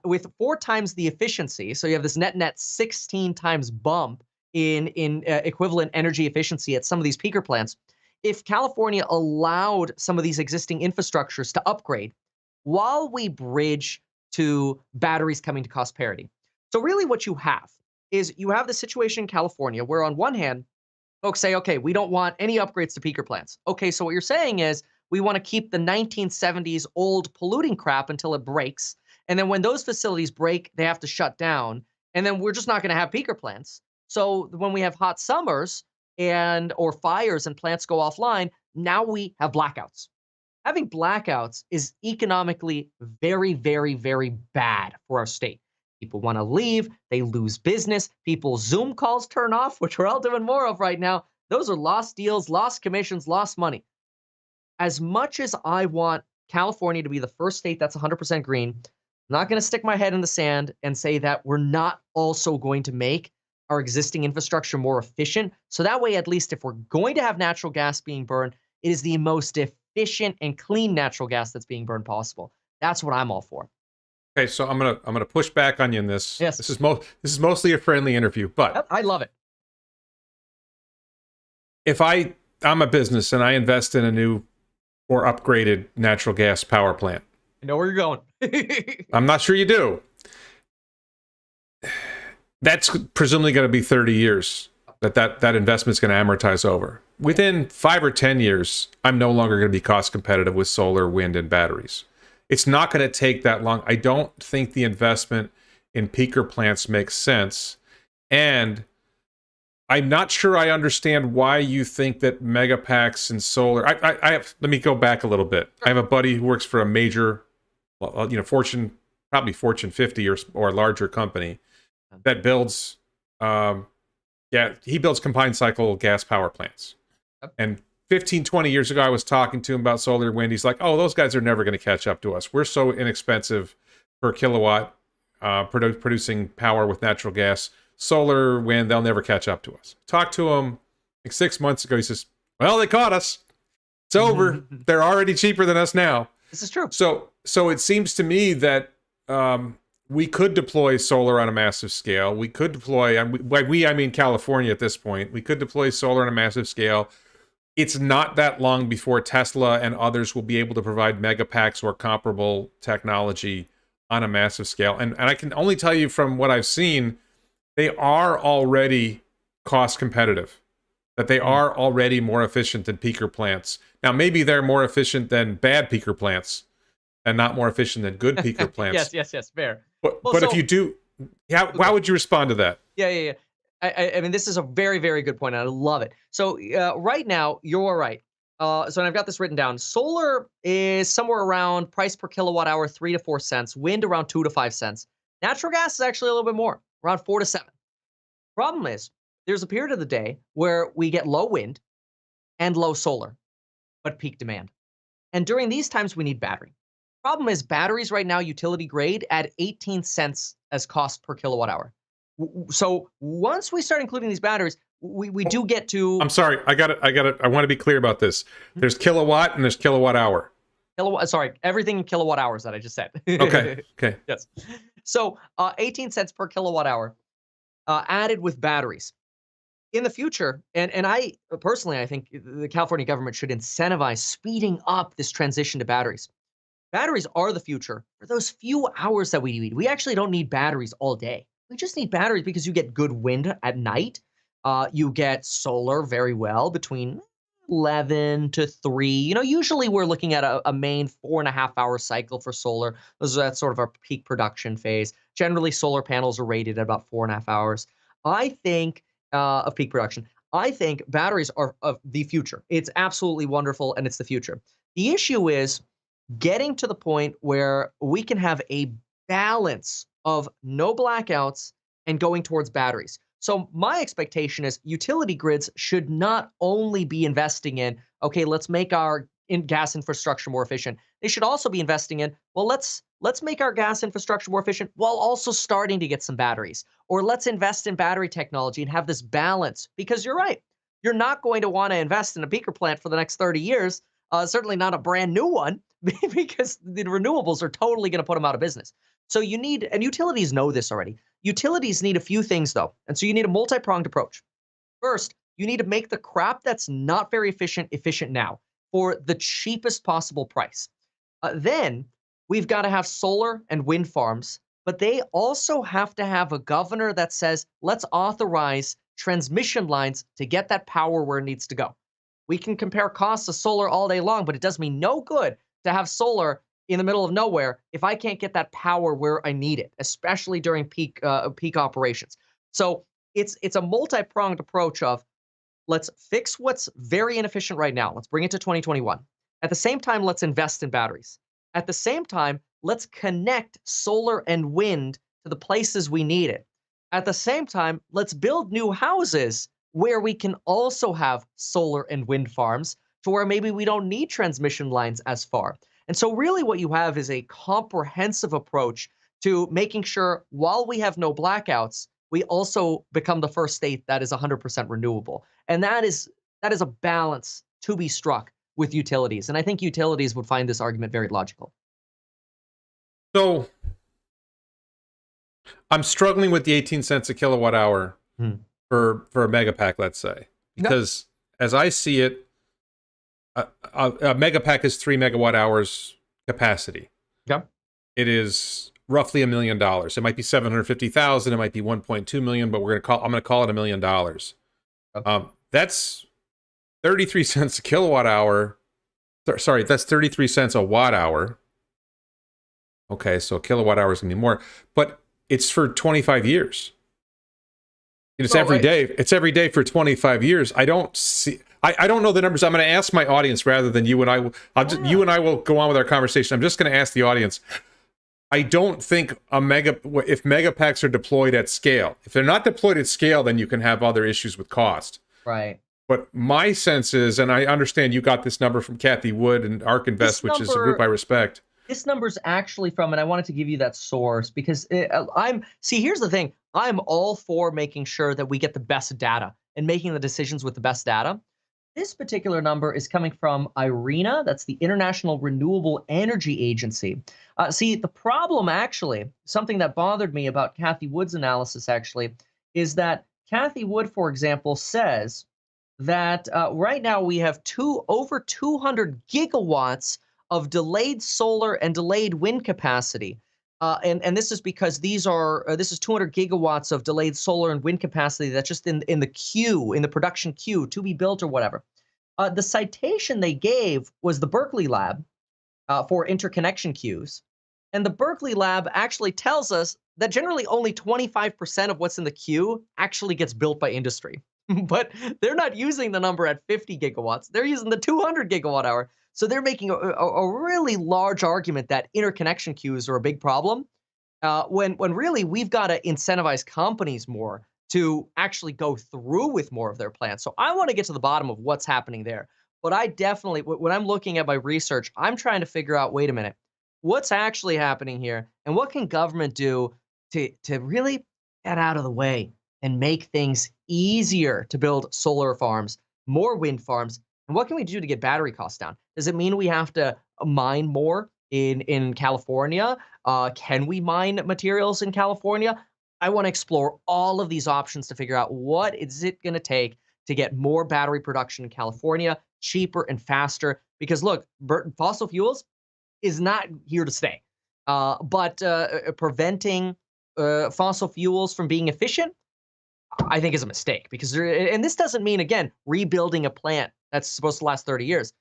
with 4 times the efficiency. So you have this net 16 times bump in equivalent energy efficiency at some of these peaker plants. If California allowed some of these existing infrastructures to upgrade while we bridge to batteries coming to cost parity. So really what you have is you have the situation in California where on one hand, folks say, okay, we don't want any upgrades to peaker plants. Okay, so what you're saying is we want to keep the 1970s old polluting crap until it breaks. And then when those facilities break, they have to shut down. And then we're just not going to have peaker plants. So when we have hot summers, or fires and plants go offline, now we have blackouts. Having blackouts is economically very, very, very bad for our state. People want to leave, they lose business, people's Zoom calls turn off, which we're all doing more of right now. Those are lost deals, lost commissions, lost money. As much as I want California to be the first state that's 100% green, I'm not going to stick my head in the sand and say that we're not also going to make our existing infrastructure more efficient. So that way, at least if we're going to have natural gas being burned, it is the most efficient and clean natural gas that's being burned possible. That's what I'm all for. Okay, so I'm gonna push back on you in this. Yes. This is mostly a friendly interview, but Yep, I love it. if I'm a business and I invest in a new or upgraded natural gas power plant, I know where you're going. I'm not sure you do. That's presumably going to be 30 years that investment's going to amortize over. Within 5 or 10 years, I'm no longer going to be cost competitive with solar, wind, and batteries. It's not going to take that long. I don't think the investment in peaker plants makes sense. And I'm not sure I understand why you think that megapacks and solar. I have, let me go back a little bit. I have a buddy who works for a major, Fortune 50 or larger company that builds, he builds combined cycle gas power plants. And 15, 20 years ago, I was talking to him about solar and wind. He's like, oh, those guys are never going to catch up to us. We're so inexpensive per kilowatt producing power with natural gas. Solar, wind, they'll never catch up to us. Talked to him like 6 months ago. He says, well, they caught us. It's over. They're already cheaper than us now. This is true. So it seems to me that we could deploy solar on a massive scale. We could deploy, by we, I mean California at this point. We could deploy solar on a massive scale. It's not that long before Tesla and others will be able to provide megapacks or comparable technology on a massive scale. And I can only tell you from what I've seen, they are already cost competitive, that they are already more efficient than peaker plants. Now, maybe they're more efficient than bad peaker plants and not more efficient than good peaker plants. Yes, fair. But if you do, how would you respond to that? Yeah. I mean, this is a very, very good point, and I love it. So right now, you're right. So I've got this written down. Solar is somewhere around price per kilowatt hour, 3 to 4 cents. Wind around 2 to 5 cents. Natural gas is actually a little bit more, around 4 to 7. Problem is, there's a period of the day where we get low wind and low solar, but peak demand. And during these times, we need battery. Problem is, batteries right now, utility grade, at 18 cents as cost per kilowatt hour. So once we start including these batteries, we do get to... I'm sorry, I want to be clear about this. There's kilowatt and there's kilowatt hour. Everything in kilowatt hours that I just said. Okay. Yes. So 18 cents per kilowatt hour added with batteries. In the future, and I personally, I think the California government should incentivize speeding up this transition to batteries. Batteries are the future for those few hours that we need. We actually don't need batteries all day. We just need batteries because you get good wind at night. You get solar very well between 11 to 3. Usually we're looking at a main 4.5-hour cycle for solar. That's sort of our peak production phase. Generally, solar panels are rated at about 4.5 hours. I think of peak production. I think batteries are of the future. It's absolutely wonderful, and it's the future. The issue is getting to the point where we can have a balance of no blackouts and going towards batteries. So my expectation is utility grids should not only be investing in, okay, let's make our gas infrastructure more efficient. They should also be investing in, well, let's make our gas infrastructure more efficient while also starting to get some batteries. Or let's invest in battery technology and have this balance. Because you're right, you're not going to want to invest in a peaker plant for the next 30 years, certainly not a brand new one, because the renewables are totally going to put them out of business. So you need, and utilities know this already, utilities need a few things though. And so you need a multi-pronged approach. First, you need to make the crap that's not very efficient now for the cheapest possible price. Then we've got to have solar and wind farms, but they also have to have a governor that says, let's authorize transmission lines to get that power where it needs to go. We can compare costs of solar all day long, but it does me no good to have solar in the middle of nowhere if I can't get that power where I need it, especially during peak operations. So it's a multi-pronged approach of let's fix what's very inefficient right now. Let's bring it to 2021. At the same time, let's invest in batteries. At the same time, let's connect solar and wind to the places we need it. At the same time, let's build new houses where we can also have solar and wind farms to where maybe we don't need transmission lines as far. And so, really, what you have is a comprehensive approach to making sure while we have no blackouts, we also become the first state that is 100% renewable. And that is a balance to be struck with utilities. And I think utilities would find this argument very logical. So I'm struggling with the 18 cents a kilowatt hour Hmm. for a megapack, let's say, because as I see it, a megapack is 3 megawatt hours capacity. Yeah. It is roughly $1 million. It might be 750,000. It might be 1.2 million, but I'm going to call it $1 million. Okay. That's 33 cents a kilowatt hour. Sorry, that's 33 cents a watt hour. Okay, so a kilowatt hour is going to be more, but it's for 25 years. It's every day. It's every day for 25 years. I don't see. I don't know the numbers. I'm going to ask my audience rather than you and I. You and I will go on with our conversation. I'm just going to ask the audience. I don't think if megapacks are deployed at scale. If they're not deployed at scale, then you can have other issues with cost. Right. But my sense is, and I understand you got this number from Kathy Wood and ARK Invest, which is a group I respect. This number's actually from, and I wanted to give you that source because here's the thing. I'm all for making sure that we get the best data and making the decisions with the best data. This particular number is coming from IRENA. That's the International Renewable Energy Agency. The problem actually, something that bothered me about Kathy Wood's analysis actually, is that Kathy Wood, for example, says that right now we have over 200 gigawatts of delayed solar and delayed wind capacity. And this is because this is 200 gigawatts of delayed solar and wind capacity that's just in the production queue to be built or whatever. The citation they gave was the Berkeley Lab for interconnection queues. And the Berkeley Lab actually tells us that generally only 25% of what's in the queue actually gets built by industry. But they're not using the number at 50 gigawatts. They're using the 200 gigawatt hour. So they're making a really large argument that interconnection queues are a big problem, when really we've got to incentivize companies more to actually go through with more of their plans. So I want to get to the bottom of what's happening there. But I definitely, when I'm looking at my research, I'm trying to figure out, wait a minute, what's actually happening here, and what can government do to really get out of the way and make things easier to build solar farms, more wind farms, and what can we do to get battery costs down? Does it mean we have to mine more in California? Can we mine materials in California? I want to explore all of these options to figure out what is it going to take to get more battery production in California, cheaper and faster. Because look, fossil fuels is not here to stay. But preventing fossil fuels from being efficient, I think, is a mistake. And this doesn't mean, again, rebuilding a plant that's supposed to last 30 years.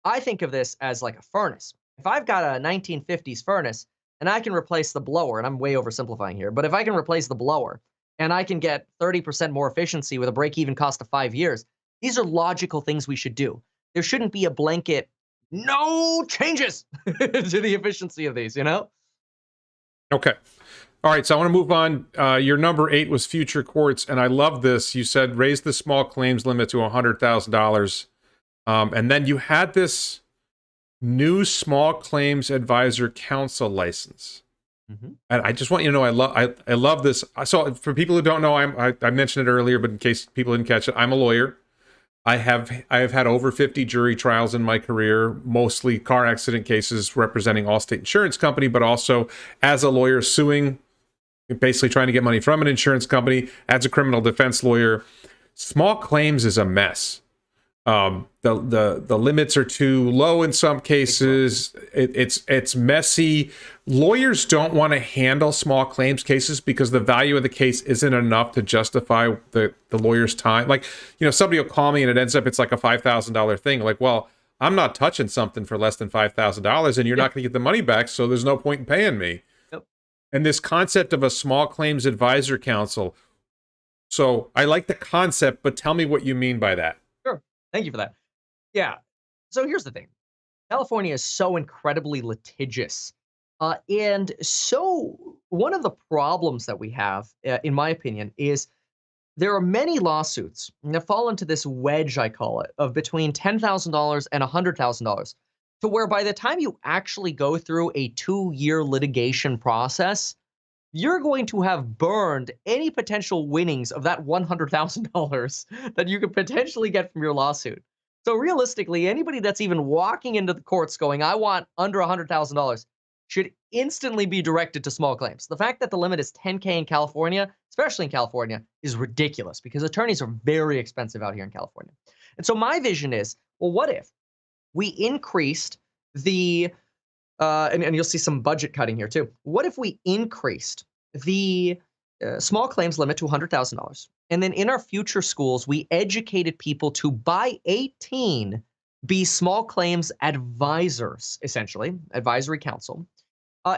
I think of this as like a furnace. If I've got a 1950s furnace and I can replace the blower, and I'm way oversimplifying here, but if I can replace the blower and I can get 30% more efficiency with a break-even cost of 5 years, these are logical things we should do. There shouldn't be a blanket, no changes to the efficiency of these, Okay. All right, so I want to move on. Your number 8 was future courts, and I love this. You said raise the small claims limit to $100,000. And then you had this new small claims advisor counsel license. Mm-hmm. And I just want you to know, I love this. So for people who don't know, I mentioned it earlier, but in case people didn't catch it, I'm a lawyer. I have had over 50 jury trials in my career, mostly car accident cases representing Allstate Insurance Company, but also as a lawyer suing, basically trying to get money from an insurance company, as a criminal defense lawyer. Small claims is a mess. The limits are too low in some cases. It's messy. Lawyers don't want to handle small claims cases because the value of the case isn't enough to justify the lawyer's time. Like, somebody will call me and it ends up it's like a $5,000 thing. Like, well, I'm not touching something for less than $5,000 and you're not going to get the money back, so there's no point in paying me. Yep. And this concept of a small claims advisor council. So I like the concept, but tell me what you mean by that. Sure. Thank you for that. Yeah. So here's the thing. California is so incredibly litigious. And so one of the problems that we have, in my opinion, is there are many lawsuits that fall into this wedge, I call it, of between $10,000 and $100,000, to where by the time you actually go through a 2-year litigation process, you're going to have burned any potential winnings of that $100,000 that you could potentially get from your lawsuit. So realistically, anybody that's even walking into the courts going, I want under $100,000, should instantly be directed to small claims. The fact that the limit is 10K in California, especially in California, is ridiculous because attorneys are very expensive out here in California. And so my vision is, well, what if we increased the and you'll see some budget cutting here too. What if we increased the small claims limit to $100,000, and then in our future schools we educated people to by 18 be small claims advisors, essentially advisory counsel.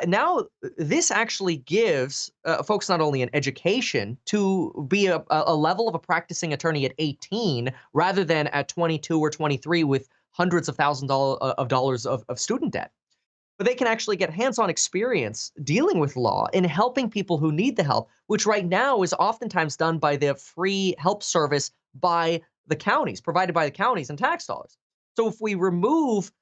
Now this actually gives folks not only an education to be a level of a practicing attorney at 18 rather than at 22 or 23 with hundreds of dollars of student debt, but they can actually get hands-on experience dealing with law and helping people who need the help, which right now is oftentimes done by the free help service by the counties, provided by the counties and tax dollars. So if we remove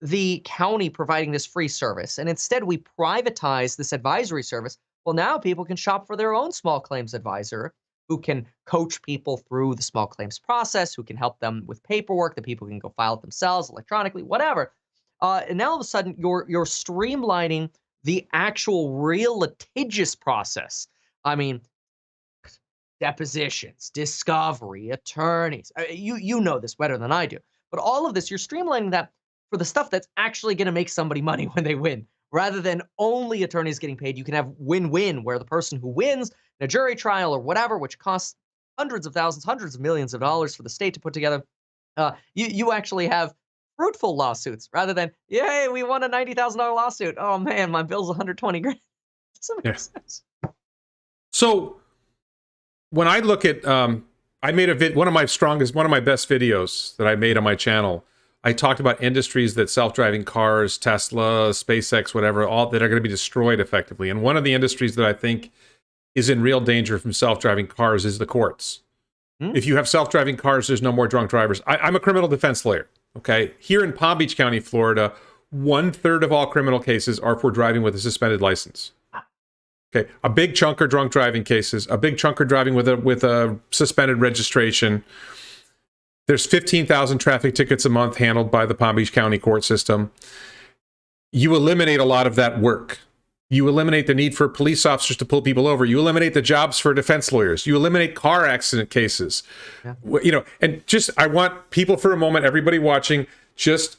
the county providing this free service and instead we privatize this advisory service, well, now people can shop for their own small claims advisor who can coach people through the small claims process, who can help them with paperwork that people can go file it themselves electronically, whatever. And now all of a sudden, you're streamlining the actual real litigious process. I mean, depositions, discovery, attorneys. You know this better than I do. But all of this, you're streamlining that for the stuff that's actually going to make somebody money when they win, rather than only attorneys getting paid. You can have win-win, where the person who wins in a jury trial or whatever, which costs hundreds of thousands, hundreds of millions of dollars for the state to put together, you actually have fruitful lawsuits rather than, yay, we won a $90,000 lawsuit. Oh man, my bill's 120 grand. Doesn't make sense. So when I look at, I made one of my best videos that I made on my channel. I talked about industries that self-driving cars, Tesla, SpaceX, whatever, all that are going to be destroyed effectively. And one of the industries that I think is in real danger from self-driving cars is the courts. If you have self-driving cars, there's no more drunk drivers. I'm a criminal defense lawyer. Okay, here in Palm Beach County, Florida, 1/3 of all criminal cases are for driving with a suspended license. Okay, a big chunk are drunk driving cases. A big chunk are driving with a suspended registration. There's 15,000 traffic tickets a month handled by the Palm Beach County court system. You eliminate a lot of that work. You eliminate the need for police officers to pull people over. You eliminate the jobs for defense lawyers. You eliminate car accident cases. Yeah. You know, and just, I want people for a moment, everybody watching, just,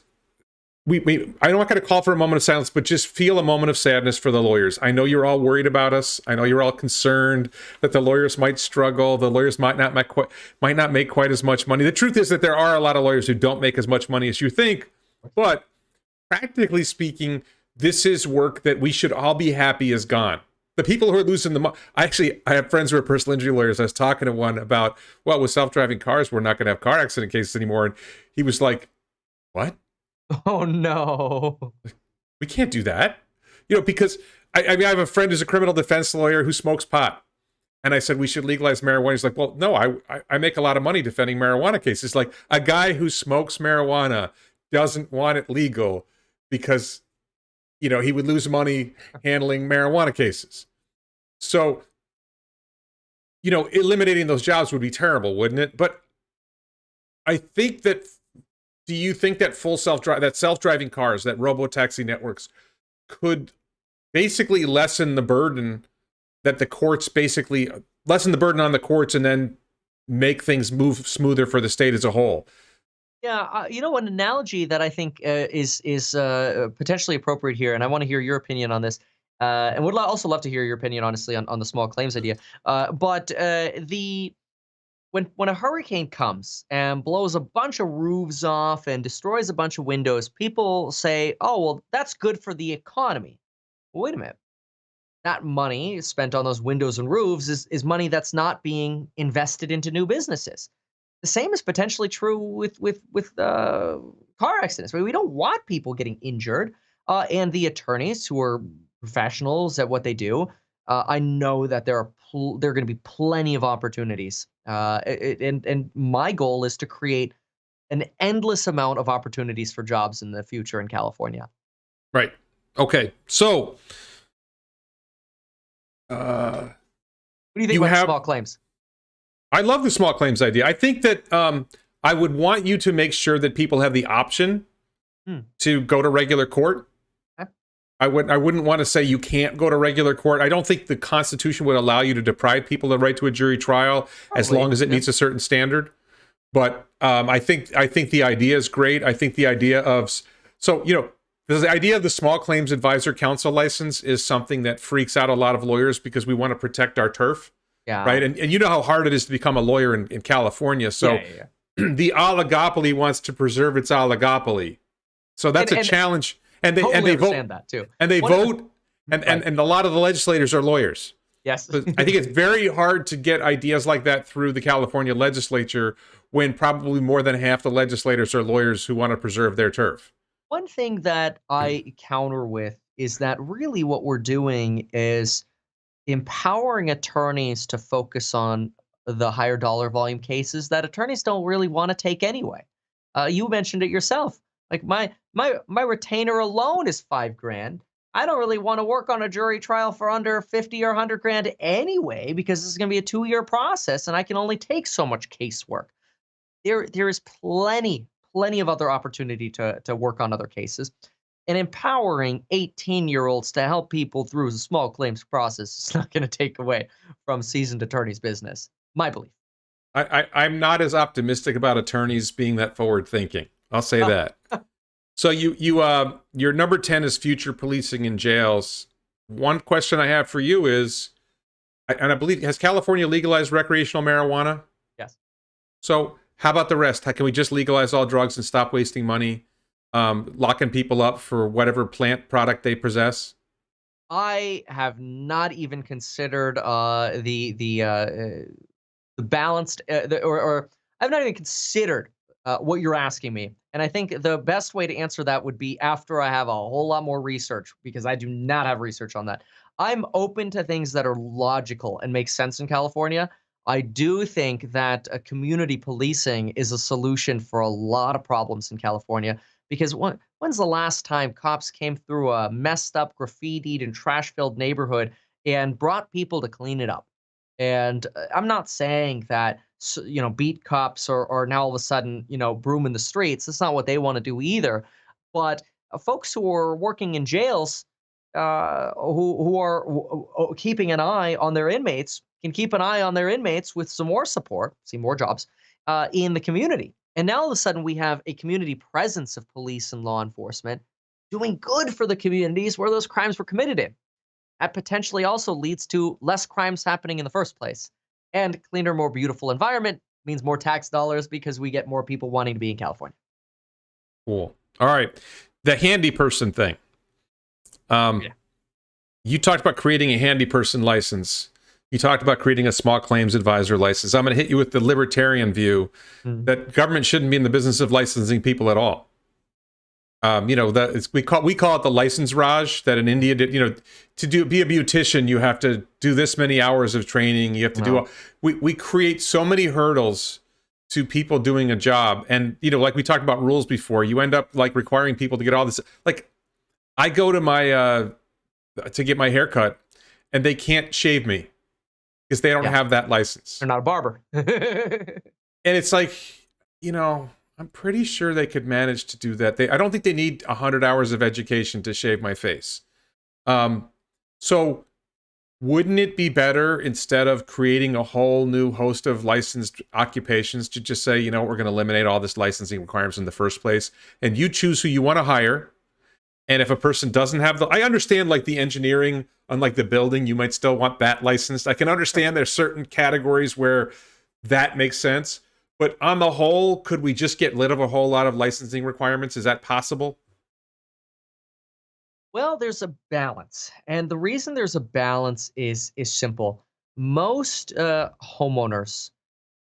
I'm not going to call for a moment of silence, but just feel a moment of sadness for the lawyers. I know you're all worried about us. I know you're all concerned that the lawyers might struggle. The lawyers might not make quite as much money. The truth is that there are a lot of lawyers who don't make as much money as you think, but practically speaking, this is work that we should all be happy is gone. The people who are losing the money, I have friends who are personal injury lawyers. I was talking to one about, well, with self-driving cars, we're not going to have car accident cases anymore. And he was like, what? Oh, no. We can't do that. You know, because I mean, I have a friend who's a criminal defense lawyer who smokes pot. And I said, we should legalize marijuana. He's like, well, no, I make a lot of money defending marijuana cases. Like, a guy who smokes marijuana doesn't want it legal because, you know, he would lose money handling marijuana cases. So, you know, eliminating those jobs would be terrible, wouldn't it? But I think that, do you think that self-driving cars, that robo-taxi networks could basically lessen the burden that the courts lessen the burden on the courts and then make things move smoother for the state as a whole? Yeah, you know, an analogy that I think is potentially appropriate here, and I want to hear your opinion on this, and would also love to hear your opinion, honestly, on the small claims idea. But when a hurricane comes and blows a bunch of roofs off and destroys a bunch of windows, people say, "Oh, well, that's good for the economy." Well, wait a minute. That money spent on those windows and roofs is money that's not being invested into new businesses. The same is potentially true with car accidents. Right? We don't want people getting injured, and the attorneys who are professionals at what they do, I know that there are going to be plenty of opportunities, and my goal is to create an endless amount of opportunities for jobs in the future in California. Right. Okay. So, What do you think you about have. small claims? I love the small claims idea. I think that I would want you to make sure that people have the option Hmm. to go to regular court. Okay. I wouldn't want to say you can't go to regular court. I don't think the Constitution would allow you to deprive people the right to a jury trial as Probably, long as it yeah. meets a certain standard. But I think the idea is great. I think the idea of the idea of the Small Claims Advisor Council license is something that freaks out a lot of lawyers because we want to protect our turf. Yeah. Right. And you know how hard it is to become a lawyer in California. So Yeah. the oligopoly wants to preserve its oligopoly. So that's a challenge. And they Totally vote understand that too. and they One of the- vote and a lot of the legislators are lawyers. Yes. But I think it's very hard to get ideas like that through the California legislature when probably more than half the legislators are lawyers who want to preserve their turf. One thing that I counter with is that really what we're doing is empowering attorneys to focus on the higher dollar volume cases that attorneys don't really want to take anyway. You mentioned it yourself. Like my retainer alone is $5,000. I don't really want to work on a jury trial for under 50 or 100 grand anyway, because this is going to be a 2-year process and I can only take so much casework. There is plenty of other opportunity to work on other cases. And empowering 18-year-olds to help people through the small claims process is not going to take away from seasoned attorneys' business. My belief. I'm not as optimistic about attorneys being that forward thinking. I'll say that. So your number 10 is future policing in jails. One question I have for you is, and I believe, has California legalized recreational marijuana? Yes. So how about the rest? How can we just legalize all drugs and stop wasting money, locking people up for whatever plant product they possess? I have not even considered the balanced, or I've not even considered what you're asking me. And I think the best way to answer that would be after I have a whole lot more research, because I do not have research on that. I'm open to things that are logical and make sense in California. I do think that community policing is a solution for a lot of problems in California, because when's the last time cops came through a messed up, graffitied, and trash-filled neighborhood and brought people to clean it up? And I'm not saying that beat cops are now all of a sudden brooming the streets. That's not what they want to do either. But folks who are working in jails, who are keeping an eye on their inmates, can keep an eye on their inmates with some more support, see more jobs in the community. And now all of a sudden we have a community presence of police and law enforcement doing good for the communities where those crimes were committed in. That potentially also leads to less crimes happening in the first place. And cleaner, more beautiful environment means more tax dollars because we get more people wanting to be in California. Cool. All right. The handy person thing. You talked about creating a handy person license. You talked about creating a small claims advisor license. I'm going to hit you with the libertarian view that government shouldn't be in the business of licensing people at all. We call it the license Raj, that in India did. To be a beautician, you have to do this many hours of training. You have to we create so many hurdles to people doing a job. And, like we talked about rules before, you end up like requiring people to get all this. Like, I go to to get my hair cut and they can't shave me because they don't have that license. They're not a barber. And it's like, I'm pretty sure they could manage to do that. I don't think they need 100 hours of education to shave my face. So wouldn't it be better, instead of creating a whole new host of licensed occupations, to just say, we're going to eliminate all this licensing requirements in the first place, and you choose who you want to hire. And if a person doesn't have I understand like the engineering, unlike the building, you might still want that licensed. I can understand there's certain categories where that makes sense. But on the whole, could we just get rid of a whole lot of licensing requirements? Is that possible? Well, there's a balance. And the reason there's a balance is simple. Most homeowners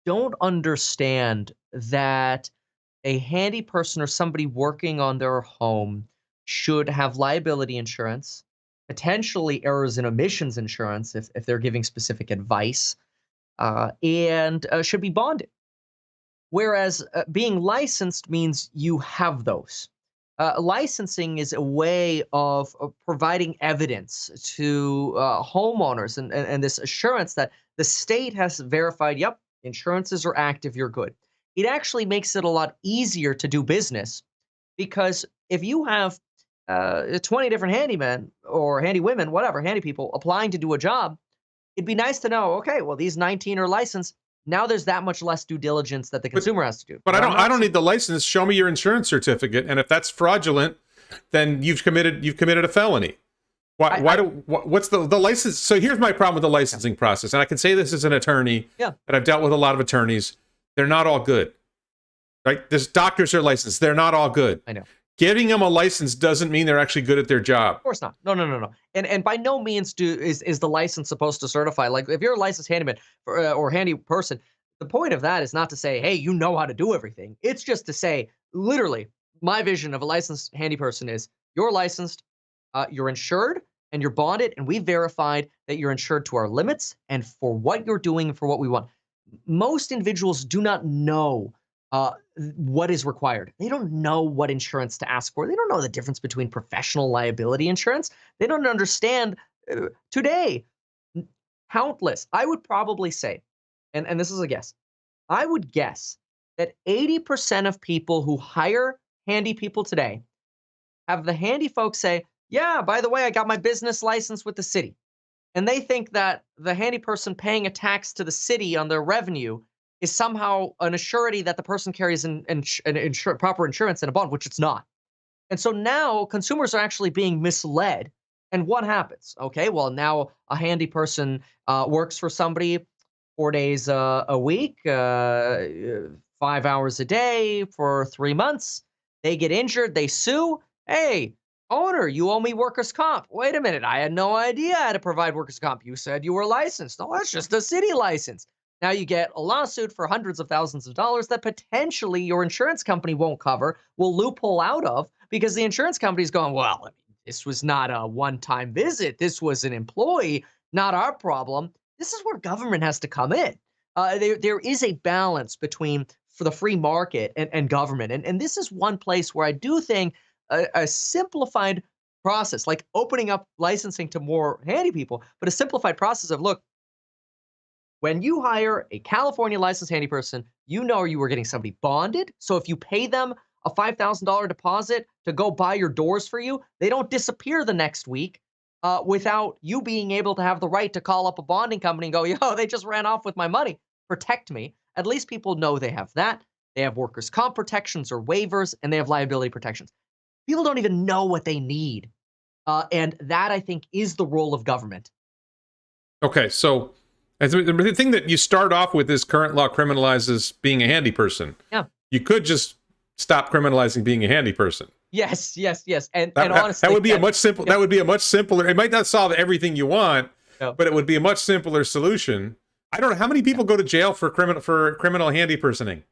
don't understand that a handy person or somebody working on their home should have liability insurance, potentially errors in omissions insurance if they're giving specific advice, and should be bonded. Whereas being licensed means you have those. Licensing is a way of providing evidence to homeowners and this assurance that the state has verified, yep, insurances are active, you're good. It actually makes it a lot easier to do business because if you have 20 different handymen or handy women, whatever, handy people applying to do a job, it'd be nice to know, okay, well, these 19 are licensed. Now there's that much less due diligence that the consumer has to do. But I don't need the license. Show me your insurance certificate, and if that's fraudulent, then you've committed a felony. What's the license? So here's my problem with the licensing process, and I can say this as an attorney. Yeah. That I've dealt with a lot of attorneys. They're not all good. Right? There's doctors are licensed. They're not all good. I know. Giving them a license doesn't mean they're actually good at their job. Of course not. No. And by no means is the license supposed to certify. Like if you're a licensed handyman or handy person, the point of that is not to say, hey, you know how to do everything. It's just to say, literally, my vision of a licensed handy person is you're licensed, you're insured, and you're bonded, and we verified that you're insured to our limits and for what you're doing and for what we want. Most individuals do not know what is required. They don't know what insurance to ask for. They don't know the difference between professional liability insurance. They don't understand today. Countless, I would probably say, and this is a guess, I would guess that 80% of people who hire handy people today have the handy folks say, yeah, by the way, I got my business license with the city. And they think that the handy person paying a tax to the city on their revenue is somehow an assurity that the person carries proper insurance and a bond, which it's not. And so now consumers are actually being misled. And what happens? Okay, well, now a handy person works for somebody 4 days a week, 5 hours a day for 3 months. They get injured, they sue. Hey, owner, you owe me workers' comp. Wait a minute, I had no idea how to provide workers' comp. You said you were licensed. No, that's just a city license. Now you get a lawsuit for hundreds of thousands of dollars that potentially your insurance company won't cover, will loophole out of, because the insurance company's going, well, I mean, this was not a one-time visit. This was an employee, not our problem. This is where government has to come in. There is a balance between for the free market and government. And this is one place where I do think a simplified process, like opening up licensing to more handy people, but a simplified process of, look, when you hire a California licensed handy person, you know you are getting somebody bonded. So if you pay them a $5,000 deposit to go buy your doors for you, they don't disappear the next week without you being able to have the right to call up a bonding company and go, yo, they just ran off with my money. Protect me. At least people know they have that. They have workers' comp protections or waivers, and they have liability protections. People don't even know what they need. And that, I think, is the role of government. Okay, so the thing that you start off with is current law criminalizes being a handy person. Yeah. You could just stop criminalizing being a handy person. Yes. And honestly, that would be a much simpler. That would be a much simpler. It might not solve everything you want, but it would be a much simpler solution. I don't know how many people go to jail for criminal handy personing.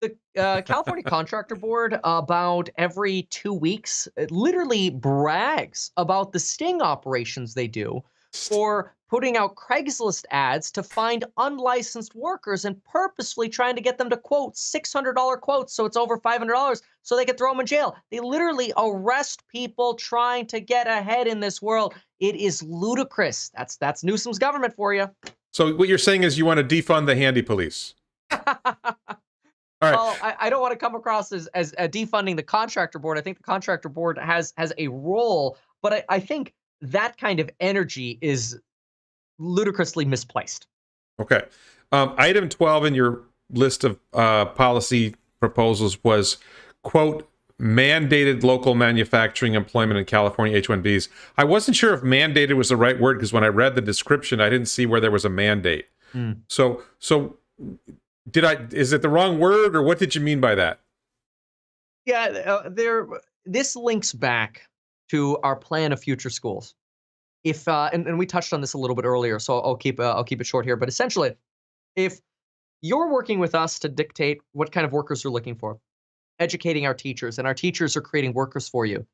The California Contractor Board, about every 2 weeks, it literally brags about the sting operations they do for putting out Craigslist ads to find unlicensed workers and purposefully trying to get them to quote $600 quotes, so it's over $500, so they can throw them in jail. They literally arrest people trying to get ahead in this world. It is ludicrous. That's Newsom's government for you. So what you're saying is you want to defund the handy police. All right. Well, I don't want to come across as defunding the contractor board. I think the contractor board has a role, but I think that kind of energy is ludicrously misplaced. Okay. Item 12 in your list of policy proposals was, quote, mandated local manufacturing employment in California H-1Bs. I wasn't sure if mandated was the right word because when I read the description, I didn't see where there was a mandate. So is it the wrong word, or what did you mean by that? Yeah, this links back to our plan of future schools. If and we touched on this a little bit earlier, so I'll keep it short here. But essentially, if you're working with us to dictate what kind of workers you're looking for, educating our teachers, and our teachers are creating workers for you,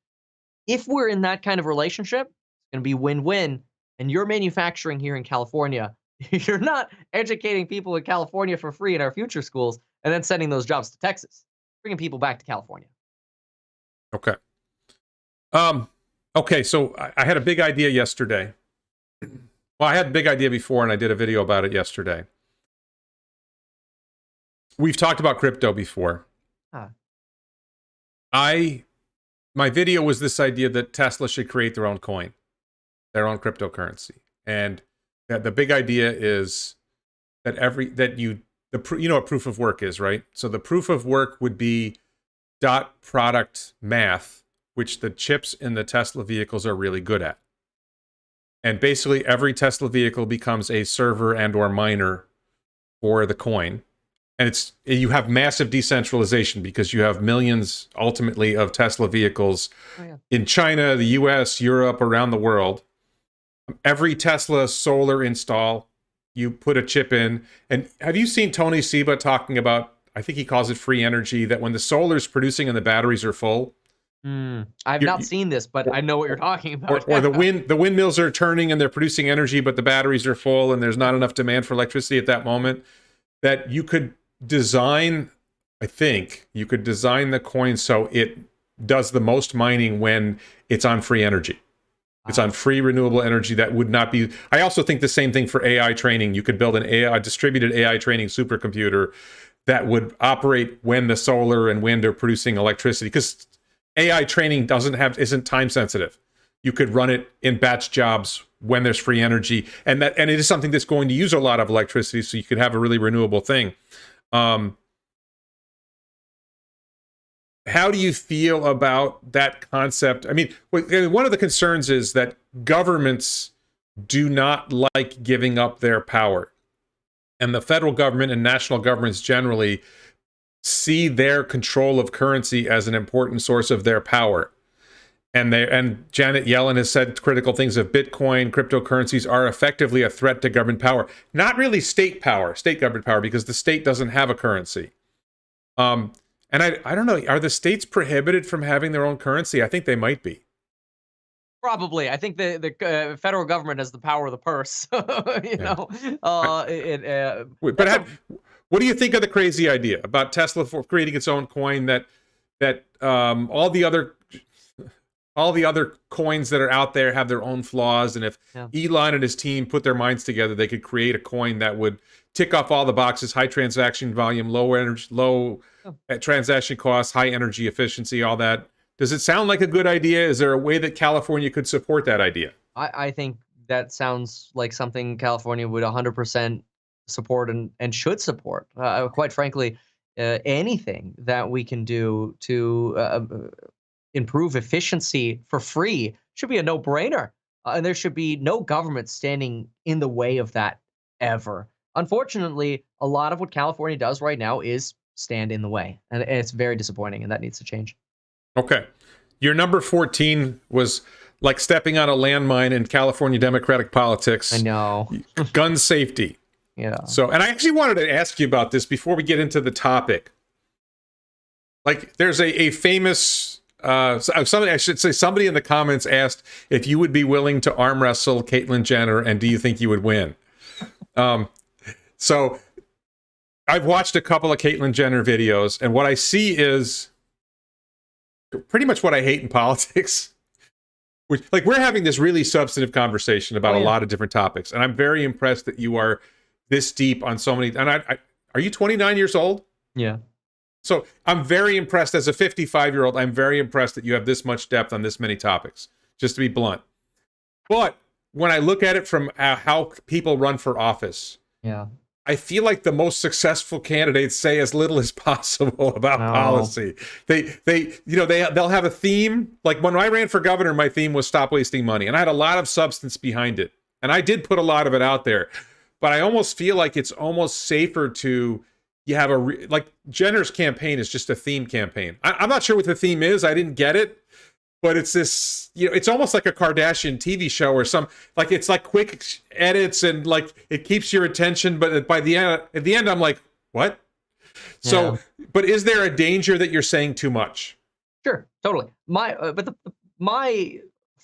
if we're in that kind of relationship, it's going to be win-win. And you're manufacturing here in California. You're not educating people in California for free in our future schools and then sending those jobs to Texas, bringing people back to California. Okay. Okay, so I had a big idea yesterday. Well, I had a big idea before, and I did a video about it yesterday. We've talked about crypto before. Huh. My video was this idea that Tesla should create their own coin, their own cryptocurrency, and the big idea is that you know what proof of work is, right? So the proof of work would be dot product math, which the chips in the Tesla vehicles are really good at. And basically every Tesla vehicle becomes a server and or miner for the coin. And you have massive decentralization because you have millions ultimately of Tesla vehicles in China, the US, Europe, around the world. Every Tesla solar install, you put a chip in. And have you seen Tony Seba talking about, I think he calls it free energy, that when the solar's producing and the batteries are full? I've not seen this, but I know what you're talking about. Or the windmills are turning and they're producing energy, but the batteries are full and there's not enough demand for electricity at that moment. That you could design, I think, you could design the coin so it does the most mining when it's on free energy. It's on free renewable energy that would not be. I also think the same thing for AI training. You could build a distributed AI training supercomputer that would operate when the solar and wind are producing electricity, because AI training isn't time sensitive. You could run it in batch jobs when there's free energy, and it is something that's going to use a lot of electricity, so you could have a really renewable thing. How do you feel about that concept? I mean, one of the concerns is that governments do not like giving up their power. And the federal government and national governments generally see their control of currency as an important source of their power. And Janet Yellen has said critical things of Bitcoin. Cryptocurrencies are effectively a threat to government power. Not really state government power, because the state doesn't have a currency. And I don't know, are the states prohibited from having their own currency? I think they might be. Probably. I think the federal government has the power of the purse. Know. What do you think of the crazy idea about Tesla for creating its own coin that all the other coins that are out there have their own flaws, and if Elon and his team put their minds together, they could create a coin that would tick off all the boxes: high transaction volume, low transaction costs, high energy efficiency, all that. Does it sound like a good idea? Is there a way that California could support that idea? I think that sounds like something California would 100% support and should support. Quite frankly, anything that we can do to improve efficiency for free should be a no-brainer. And there should be no government standing in the way of that ever. Unfortunately, a lot of what California does right now is stand in the way. And it's very disappointing, and that needs to change. Okay. Your number 14 was like stepping on a landmine in California Democratic politics. I know. Gun safety. Yeah. So, and I actually wanted to ask you about this before we get into the topic. Like, there's a famous, somebody in the comments asked if you would be willing to arm wrestle Caitlyn Jenner, and do you think you would win? So I've watched a couple of Caitlyn Jenner videos, and what I see is pretty much what I hate in politics. Like, we're having this really substantive conversation about a lot of different topics, and I'm very impressed that you are this deep on so many. And are you 29 years old? Yeah. So I'm very impressed as a 55-year-old. I'm very impressed that you have this much depth on this many topics, just to be blunt. But when I look at it from how people run for office, I feel like the most successful candidates say as little as possible about policy. They'll have a theme. Like, when I ran for governor, my theme was stop wasting money, and I had a lot of substance behind it, and I did put a lot of it out there. But I almost feel like it's almost safer to have like Jenner's campaign is just a theme campaign. I'm not sure what the theme is. I didn't get it, but it's this, it's almost like a Kardashian TV show or it's like quick edits and like it keeps your attention. But at the end, I'm like, what? So, but is there a danger that you're saying too much? Sure, totally. My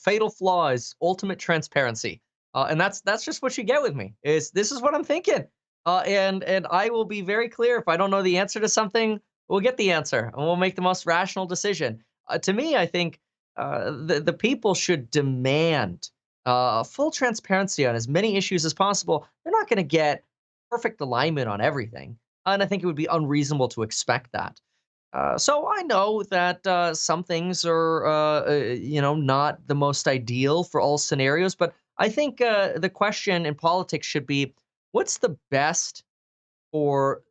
fatal flaw is ultimate transparency. And that's just what you get with me. Is this is what I'm thinking. And I will be very clear if I don't know the answer to something, we'll get the answer and we'll make the most rational decision. To me, I think the people should demand full transparency on as many issues as possible. They're not going to get perfect alignment on everything, and I think it would be unreasonable to expect that. So I know that some things are, not the most ideal for all scenarios, but I think the question in politics should be, what's the best for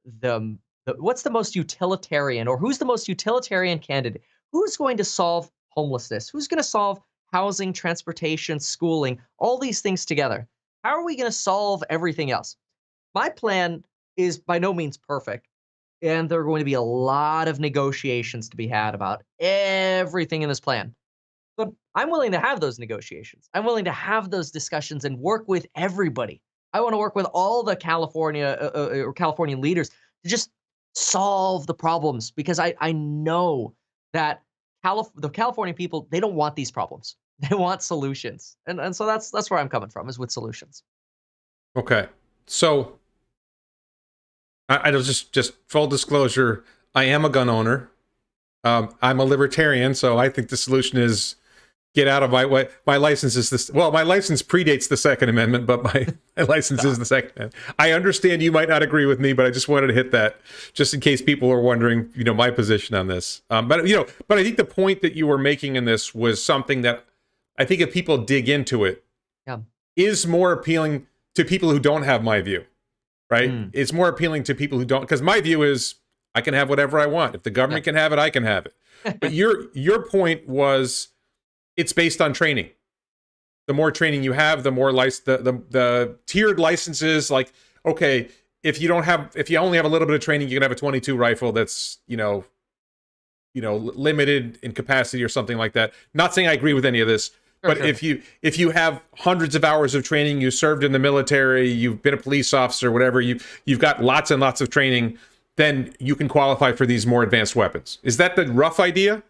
what's the most utilitarian, or who's the most utilitarian candidate? Who's going to solve homelessness? Who's going to solve housing, transportation, schooling, all these things together? How are we going to solve everything else? My plan is by no means perfect, and there are going to be a lot of negotiations to be had about everything in this plan. But I'm willing to have those negotiations. I'm willing to have those discussions and work with everybody. I want to work with all the Californian leaders to just solve the problems, because I know that the California people, they don't want these problems. They want solutions. And so that's where I'm coming from, is with solutions. Okay. So I was just full disclosure, I am a gun owner. I'm a libertarian, so I think the solution is get out of my way. My license is this. Well, my license predates the Second Amendment, but my license is the Second Amendment. I understand you might not agree with me, but I just wanted to hit that just in case people are wondering, my position on this. But I think the point that you were making in this was something that I think if people dig into it, Yeah. is more appealing to people who don't have my view, right? Mm. It's more appealing to people who don't, because my view is I can have whatever I want. If the government can have it, I can have it. But your point was, it's based on training. The more training you have, the more the tiered licenses. Like, okay, if you only have a little bit of training, you can have a 22 rifle that's limited in capacity or something like that. Not saying I agree with any of this, but sure. If you have hundreds of hours of training, you served in the military, you've been a police officer, whatever, you've got lots and lots of training, then you can qualify for these more advanced weapons. Is that the rough idea?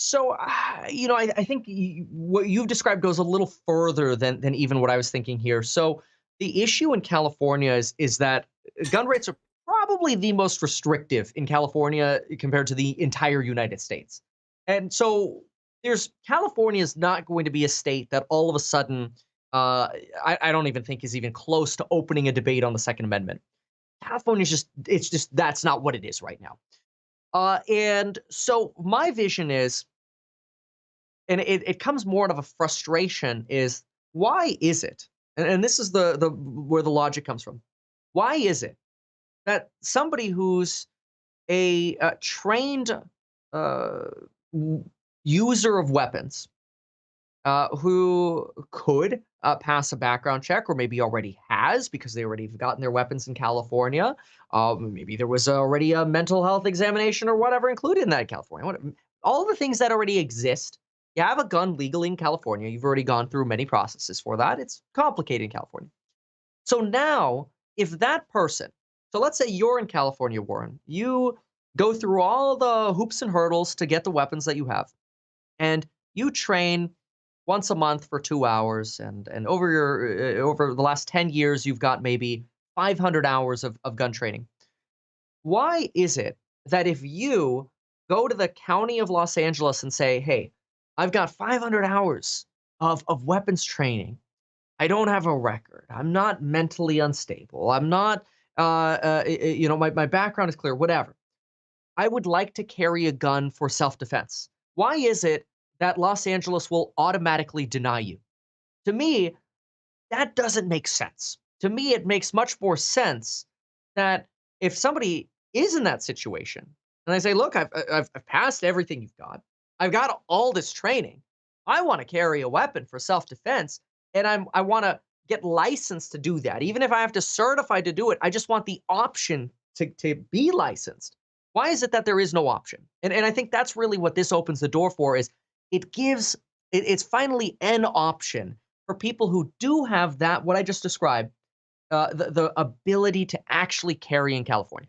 So, I think what you've described goes a little further than even what I was thinking here. So the issue in California is that gun rates are probably the most restrictive in California compared to the entire United States. And so California is not going to be a state that all of a sudden, I don't even think is even close to opening a debate on the Second Amendment. California's that's not what it is right now. And so my vision is, and it comes more out of a frustration, is why is it, and this is the where the logic comes from. Why is it that somebody who's a trained user of weapons, who could pass a background check, or maybe already has because they already have gotten their weapons in California. Maybe there was already a mental health examination or whatever included in that in California. All the things that already exist. You have a gun legally in California. You've already gone through many processes for that. It's complicated in California. So now, if that person, so let's say you're in California, Warren, you go through all the hoops and hurdles to get the weapons that you have, and you train once a month for 2 hours, and over the last 10 years, you've got maybe 500 hours of gun training. Why is it that if you go to the county of Los Angeles and say, hey, I've got 500 hours of weapons training, I don't have a record, I'm not mentally unstable, I'm not, my background is clear, whatever, I would like to carry a gun for self-defense. Why is it that Los Angeles will automatically deny you? To me, that doesn't make sense. To me, it makes much more sense that if somebody is in that situation and they say, look, I've passed everything you've got, I've got all this training, I want to carry a weapon for self-defense, and I want to get licensed to do that. Even if I have to certify to do it, I just want the option to be licensed. Why is it that there is no option? And I think that's really what this opens the door for, is it's finally an option for people who do have that, what I just described, the ability to actually carry in California.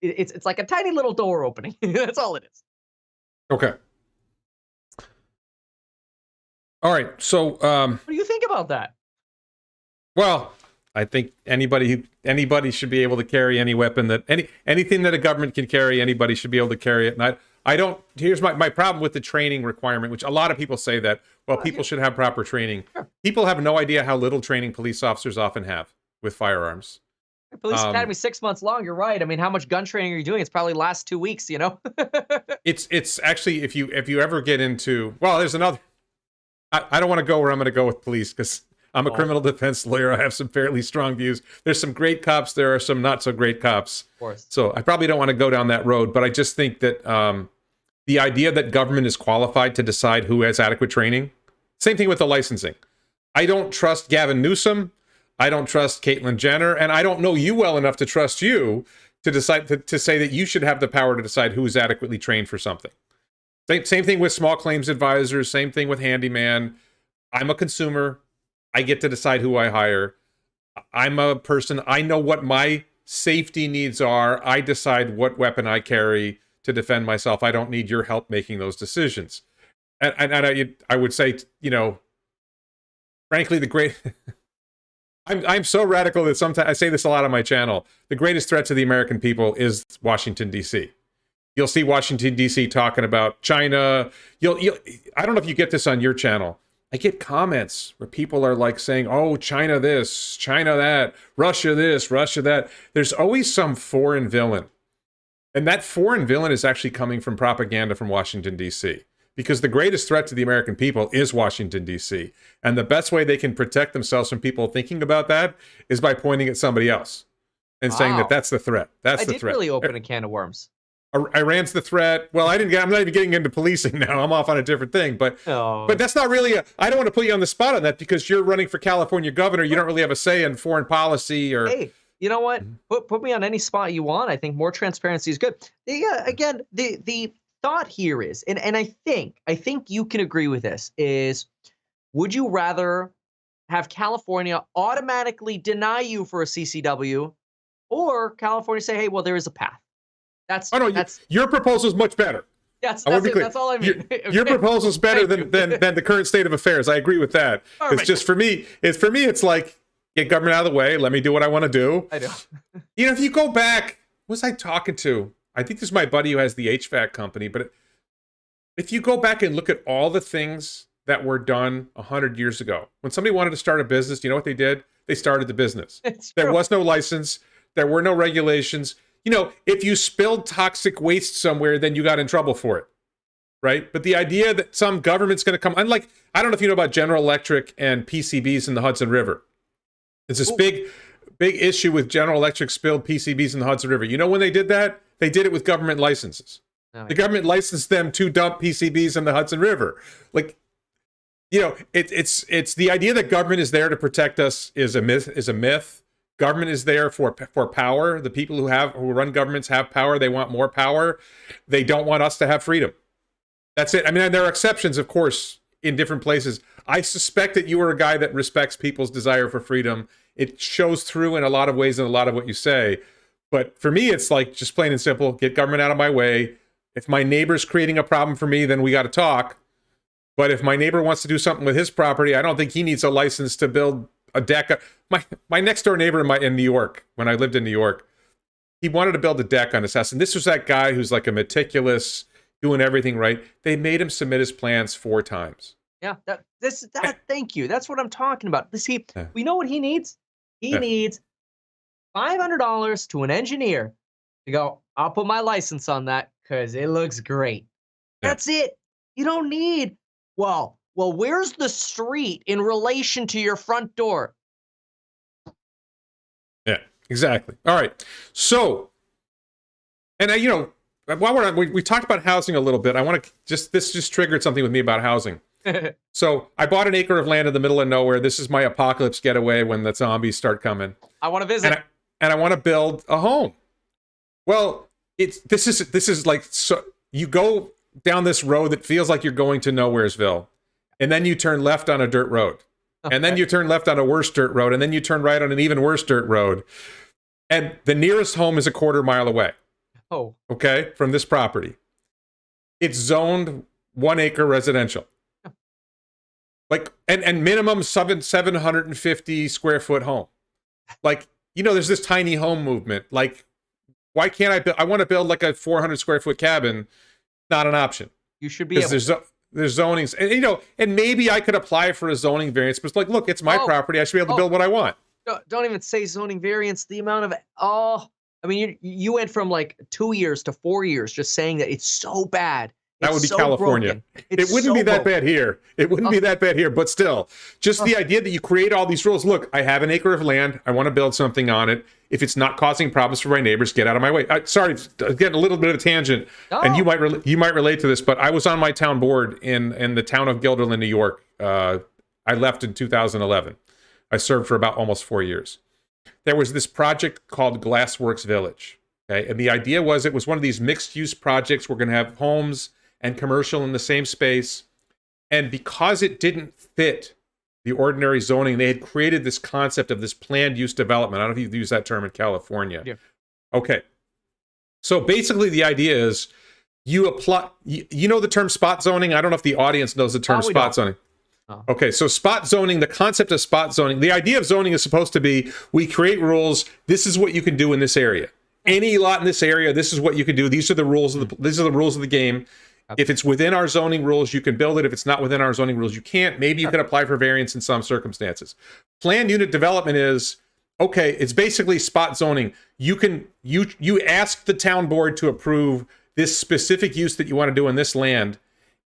It's like a tiny little door opening. That's all it is. Okay. All right. So, What do you think about that? well, I think anybody should be able to carry any weapon that anything that a government can carry. Anybody should be able to carry it. And I don't. Here's my problem with the training requirement, which a lot of people say that. Well, people should have proper training. Sure. People have no idea how little training police officers often have with firearms. Police Academy 6 months long. You're right. I mean, how much gun training are you doing? It's probably last 2 weeks. You know. It's actually if you ever get into, well, there's another. I don't want to go where I'm going to go with police because I'm a criminal defense lawyer. I have some fairly strong views. There's some great cops. There are some not so great cops. Of course. So I probably don't want to go down that road. But I just think that the idea that government is qualified to decide who has adequate training. Same thing with the licensing. I don't trust Gavin Newsom. I don't trust Caitlyn Jenner, and I don't know you well enough to trust you to decide to say that you should have the power to decide who is adequately trained for something. Same thing with small claims advisors. Same thing with handyman. I'm a consumer. I get to decide who I hire. I'm a person. I know what my safety needs are. I decide what weapon I carry to defend myself. I don't need your help making those decisions. And I would say, frankly, the great. I'm so radical that sometimes I say this a lot on my channel. The greatest threat to the American people is Washington, D.C. You'll see Washington, D.C. talking about China. I don't know if you get this on your channel. I get comments where people are like saying, oh, China this, China that, Russia this, Russia that. There's always some foreign villain. And that foreign villain is actually coming from propaganda from Washington, D.C. Because the greatest threat to the American people is Washington, D.C. And the best way they can protect themselves from people thinking about that is by pointing at somebody else and saying that that's the threat. That's the threat. I did really open a can of worms. Iran's the threat. Well, I'm not even getting into policing now. I'm off on a different thing. But that's not really I don't want to put you on the spot on that because you're running for California governor. You don't really have a say in foreign policy or... Hey, you know what? Put me on any spot you want. I think more transparency is good. Again, the thought here is, and I think you can agree with this, is would you rather have California automatically deny you for a CCW or California say, hey, well, there is a path? Your proposal is much better. That's all I mean. Your proposal is better than the current state of affairs. I agree with that. Perfect. It's just for me, it's like, get government out of the way. Let me do what I want to do. I know. If you go back, what was I talking to? I think this is my buddy who has the HVAC company, but if you go back and look at all the things that were done 100 years ago, when somebody wanted to start a business, you know what they did? They started the business. There was no license. There were no regulations. If you spilled toxic waste somewhere, then you got in trouble for it, right? But the idea that some government's going to come, unlike, I don't know if you know about General Electric and PCBs in the Hudson River. It's this big issue with General Electric spilled PCBs in the Hudson River. You know when they did that? They did it with government licenses. The government licensed them to dump PCBs in the Hudson River. It's the idea that government is there to protect us is a myth. Government is there for power. The people who run governments have power. They want more power. They don't want us to have freedom. That's it. I mean, there are exceptions, of course, in different places. I suspect that you are a guy that respects people's desire for freedom. It shows through in a lot of ways in a lot of what you say. But for me, it's like just plain and simple, get government out of my way. If my neighbor's creating a problem for me, then we got to talk. But if my neighbor wants to do something with his property, I don't think he needs a license to build a deck. My next door neighbor in New York, when I lived in New York, he wanted to build a deck on his house. And this was that guy who's like a meticulous, doing everything right. They made him submit his plans 4 times. Yeah, thank you. That's what I'm talking about. See, we know what he needs. He needs $500 to an engineer to go, I'll put my license on that because it looks great. That's it. You don't need, well, where's the street in relation to your front door? Yeah, exactly. All right. So, and while we talked about housing a little bit, I want to this just triggered something with me about housing. So I bought an acre of land in the middle of nowhere. This is my apocalypse getaway when the zombies start coming. I want to visit. And I want to build a home. Well, this is like, so you go down this road that feels like you're going to Nowheresville, and then you turn left on a dirt road, and then you turn left on a worse dirt road, and then you turn right on an even worse dirt road, and the nearest home is a 1/4 mile away. Oh, okay, from this property. It's zoned 1 acre residential. Like, and minimum 750 square foot home. Like, there's this tiny home movement. Like, why can't I build? I want to build like a 400 square foot cabin. Not an option. You should be able to. There's zonings, and and maybe I could apply for a zoning variance, but it's like, look, it's my property. I should be able to build what I want. Don't even say zoning variance. The amount of I mean, you went from like 2 years to 4 years just saying that it's so bad. That would be California. It wouldn't be that bad here. It wouldn't be that bad here, but still, just the idea that you create all these rules. Look, I have an acre of land. I want to build something on it. If it's not causing problems for my neighbors, get out of my way. Sorry, getting a little bit of a tangent, and you might relate to this, but I was on my town board in the town of Guilderland, New York. I left in 2011. I served for about almost 4 years. There was this project called Glassworks Village. Okay, and the idea was it was one of these mixed-use projects. We're going to have homes and commercial in the same space. And because it didn't fit the ordinary zoning, they had created this concept of this planned use development. I don't know if you use that term in California. Yeah. Okay. So basically the idea is you apply, you know the term spot zoning? I don't know if the audience knows the term spot zoning. Oh. Okay, so spot zoning, the concept of spot zoning, the idea of zoning is supposed to be, we create rules, this is what you can do in this area. Any lot in this area, this is what you can do. These are the rules of the game. If it's within our zoning rules, you can build it. If it's not within our zoning rules, you can't. Maybe you can apply for variance in some circumstances. Planned unit development is, okay, it's basically spot zoning. You ask the town board to approve this specific use that you want to do in this land,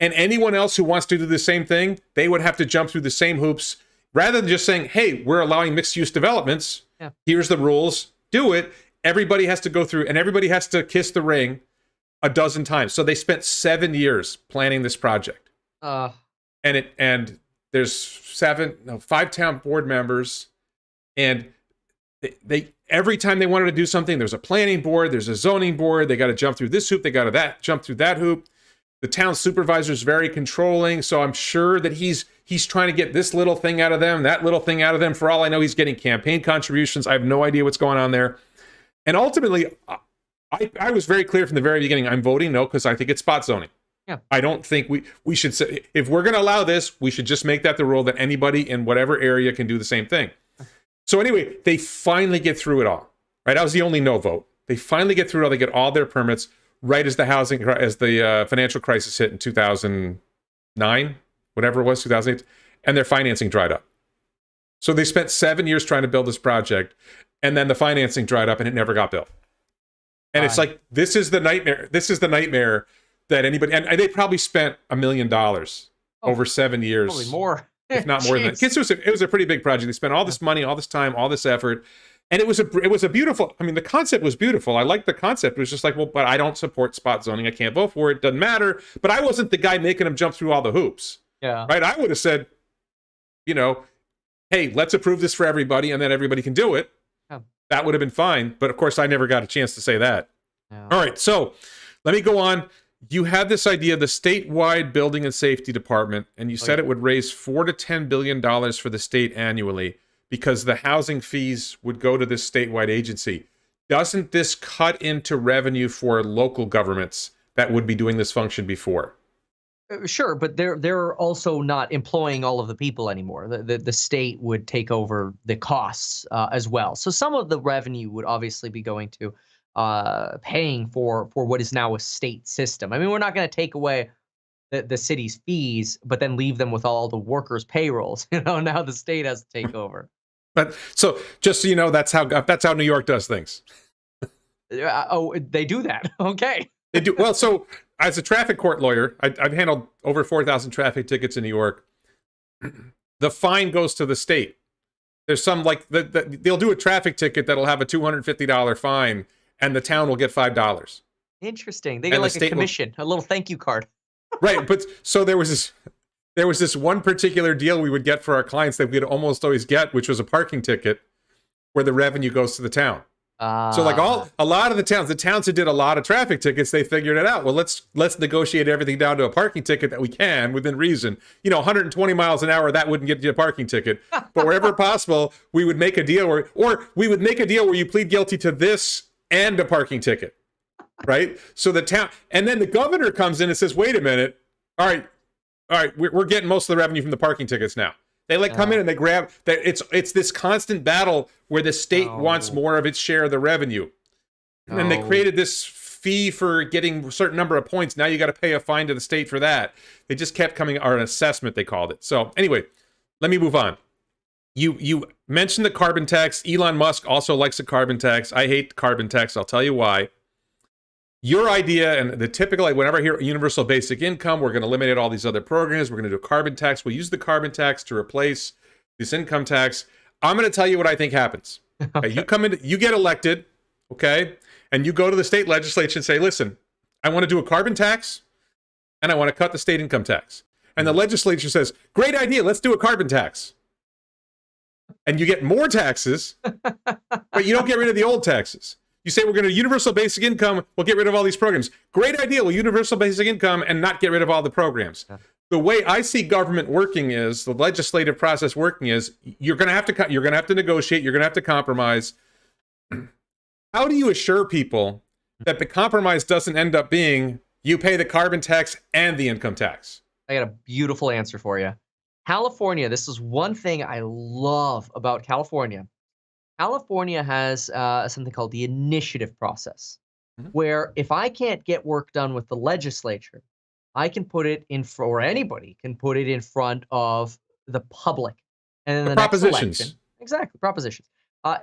and anyone else who wants to do the same thing, they would have to jump through the same hoops. Rather than just saying, hey, we're allowing mixed-use developments. Yeah. Here's the rules. Do it. Everybody has to go through, and everybody has to kiss the ring a dozen times. So they spent 7 years planning this project. And there's 5 town board members, and they every time they wanted to do something, there's a planning board, there's a zoning board, they got to jump through this hoop, they got to jump through that hoop. The town supervisor is very controlling, so I'm sure that he's trying to get this little thing out of them, that little thing out of them. For all I know, he's getting campaign contributions. I have no idea what's going on there. And ultimately, I was very clear from the very beginning, I'm voting no because I think it's spot zoning. Yeah. I don't think we should say, if we're going to allow this, we should just make that the rule that anybody in whatever area can do the same thing. So anyway, they finally get through it all, right? I was the only no vote. They finally get through it all. They get all their permits right as the financial crisis hit in 2009, whatever it was, 2008, and their financing dried up. So they spent 7 years trying to build this project, and then the financing dried up and it never got built. And it's like, this is the nightmare. This is the nightmare that anybody, and they probably spent $1 million over 7 years. Probably more. If not more than that. It was a pretty big project. They spent all this money, all this time, all this effort. And it was a beautiful, I mean, the concept was beautiful. I liked the concept. It was just like, well, but I don't support spot zoning. I can't vote for it. Doesn't matter. But I wasn't the guy making them jump through all the hoops. Yeah. Right? I would have said, hey, let's approve this for everybody and then everybody can do it. Yeah. That would have been fine. But of course, I never got a chance to say that. Yeah. All right. So let me go on. You had this idea, the statewide building and safety department, and you said it would raise $4 to $10 billion for the state annually because the housing fees would go to this statewide agency. Doesn't this cut into revenue for local governments that would be doing this function before? Sure, but they're also not employing all of the people anymore. The state would take over the costs as well. So some of the revenue would obviously be going to paying for what is now a state system. I mean, we're not going to take away the city's fees, but then leave them with all the workers' payrolls. Now the state has to take over. But so just so you know, that's how New York does things. They do that. Okay. They do. Well, so as a traffic court lawyer, I've handled over 4,000 traffic tickets in New York. The fine goes to the state. There's some they'll do a traffic ticket that'll have a $250 fine, and the town will get $5. Interesting. They get like a commission, a little thank you card. Right, but so there was this one particular deal we would get for our clients that we'd almost always get, which was a parking ticket, where the revenue goes to the town. So a lot of the towns that did a lot of traffic tickets, they figured it out. Well, let's negotiate everything down to a parking ticket that we can within reason. 120 miles an hour, that wouldn't get you a parking ticket. But wherever possible, we would make a deal where you plead guilty to this and a parking ticket, right? So the town, and then the governor comes in and says, wait a minute, all right, all right, we're getting most of the revenue from the parking tickets now. They like come in and they grab that. It's this constant battle where the state wants more of its share of the revenue. And they created this fee for getting a certain number of points. Now you got to pay a fine to the state for that. They just kept coming, or an assessment they called it. So anyway, let me move on. You mentioned the carbon tax. Elon Musk also likes a carbon tax. I hate the carbon tax. I'll tell you why. Your idea, and the typical, like whenever I hear universal basic income, we're going to eliminate all these other programs. We're going to do a carbon tax. We'll use the carbon tax to replace this income tax. I'm going to tell you what I think happens. Okay. You come in, you get elected, okay, and you go to the state legislature and say, listen, I want to do a carbon tax, and I want to cut the state income tax. And the legislature says, great idea, let's do a carbon tax. And you get more taxes, but you don't get rid of the old taxes. You say we're going to universal basic income, we'll get rid of all these programs. Great idea, we'll universal basic income and not get rid of all the programs. Yeah. The way I see government working is, the legislative process working is, you're going to have to negotiate, you're going to have to compromise. How do you assure people that the compromise doesn't end up being you pay the carbon tax and the income tax? I got a beautiful answer for you. California, this is one thing I love about California. California has something called the initiative process, where if I can't get work done with the legislature, I can put it in, or anybody can put it in front of the public. And in the next election, exactly, propositions.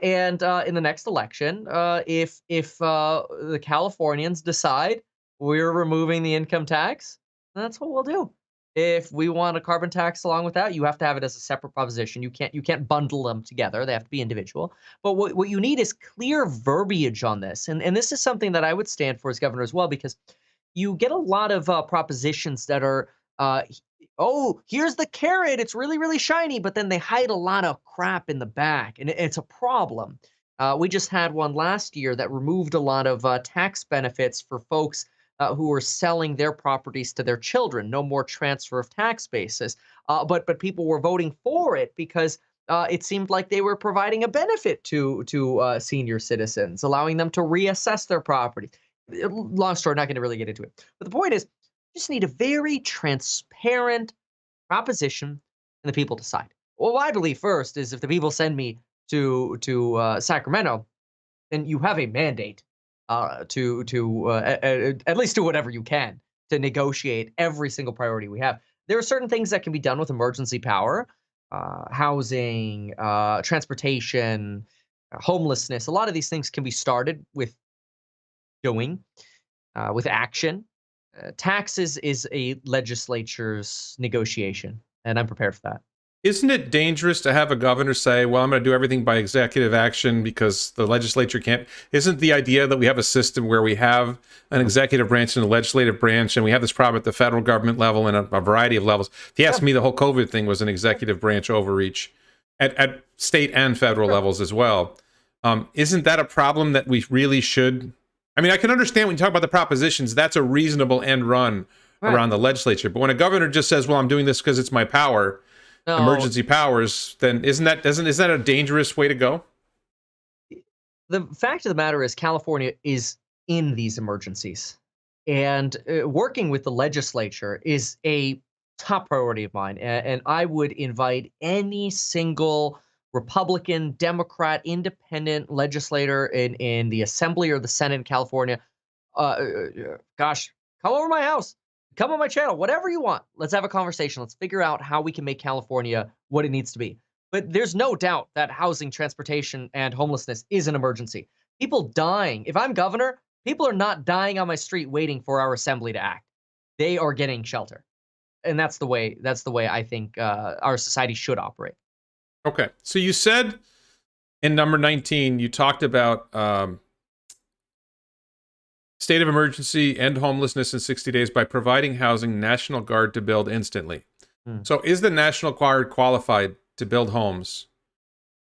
And in the next election, if the Californians decide we're removing the income tax, that's what we'll do. If we want a carbon tax along with that, you have to have it as a separate proposition. You can't bundle them together. They have to be individual. But what you need is clear verbiage on this. And this is something that I would stand for as governor as well, because you get a lot of propositions that are, here's the carrot. It's really, really shiny. But then they hide a lot of crap in the back. And it's a problem. We just had one last year that removed a lot of tax benefits for folks who are selling their properties to their children. No more transfer of tax bases. But people were voting for it because it seemed like they were providing a benefit to senior citizens, allowing them to reassess their property. Long story, not going to really get into it. But the point is, you just need a very transparent proposition, and the people decide. Well, what I believe first is, if the people send me to Sacramento, then you have a mandate to at least do whatever you can to negotiate every single priority we have. There are certain things that can be done with emergency power, housing, transportation, homelessness. A lot of these things can be started with doing, with action. Taxes is a legislature's negotiation, and I'm prepared for that. Isn't it dangerous to have a governor say, well, I'm going to do everything by executive action because the legislature can't? Isn't the idea that we have a system where we have an executive branch and a legislative branch, and we have this problem at the federal government level and a variety of levels? If you ask me, the whole COVID thing was an executive branch overreach at state and federal levels as well. Isn't that a problem that we really should? I mean, I can understand when you talk about the propositions, that's a reasonable end run around the legislature. But when a governor just says, well, I'm doing this because it's my power, emergency powers, then isn't that a dangerous way to go? The fact of the matter is, California is in these emergencies, and working with the legislature is a top priority of mine. And I would invite any single Republican, Democrat, independent legislator in the Assembly or the Senate in California, gosh, come over to my house. Come on my channel, whatever you want. Let's have a conversation. Let's figure out how we can make California what it needs to be. But there's no doubt that housing, transportation, and homelessness is an emergency. People dying. If I'm governor, people are not dying on my street waiting for our assembly to act. They are getting shelter. And that's the way I think our society should operate. Okay. So you said in number 19, you talked about state of emergency, end homelessness in 60 days by providing housing, National Guard to build instantly. So is the National Guard qualified to build homes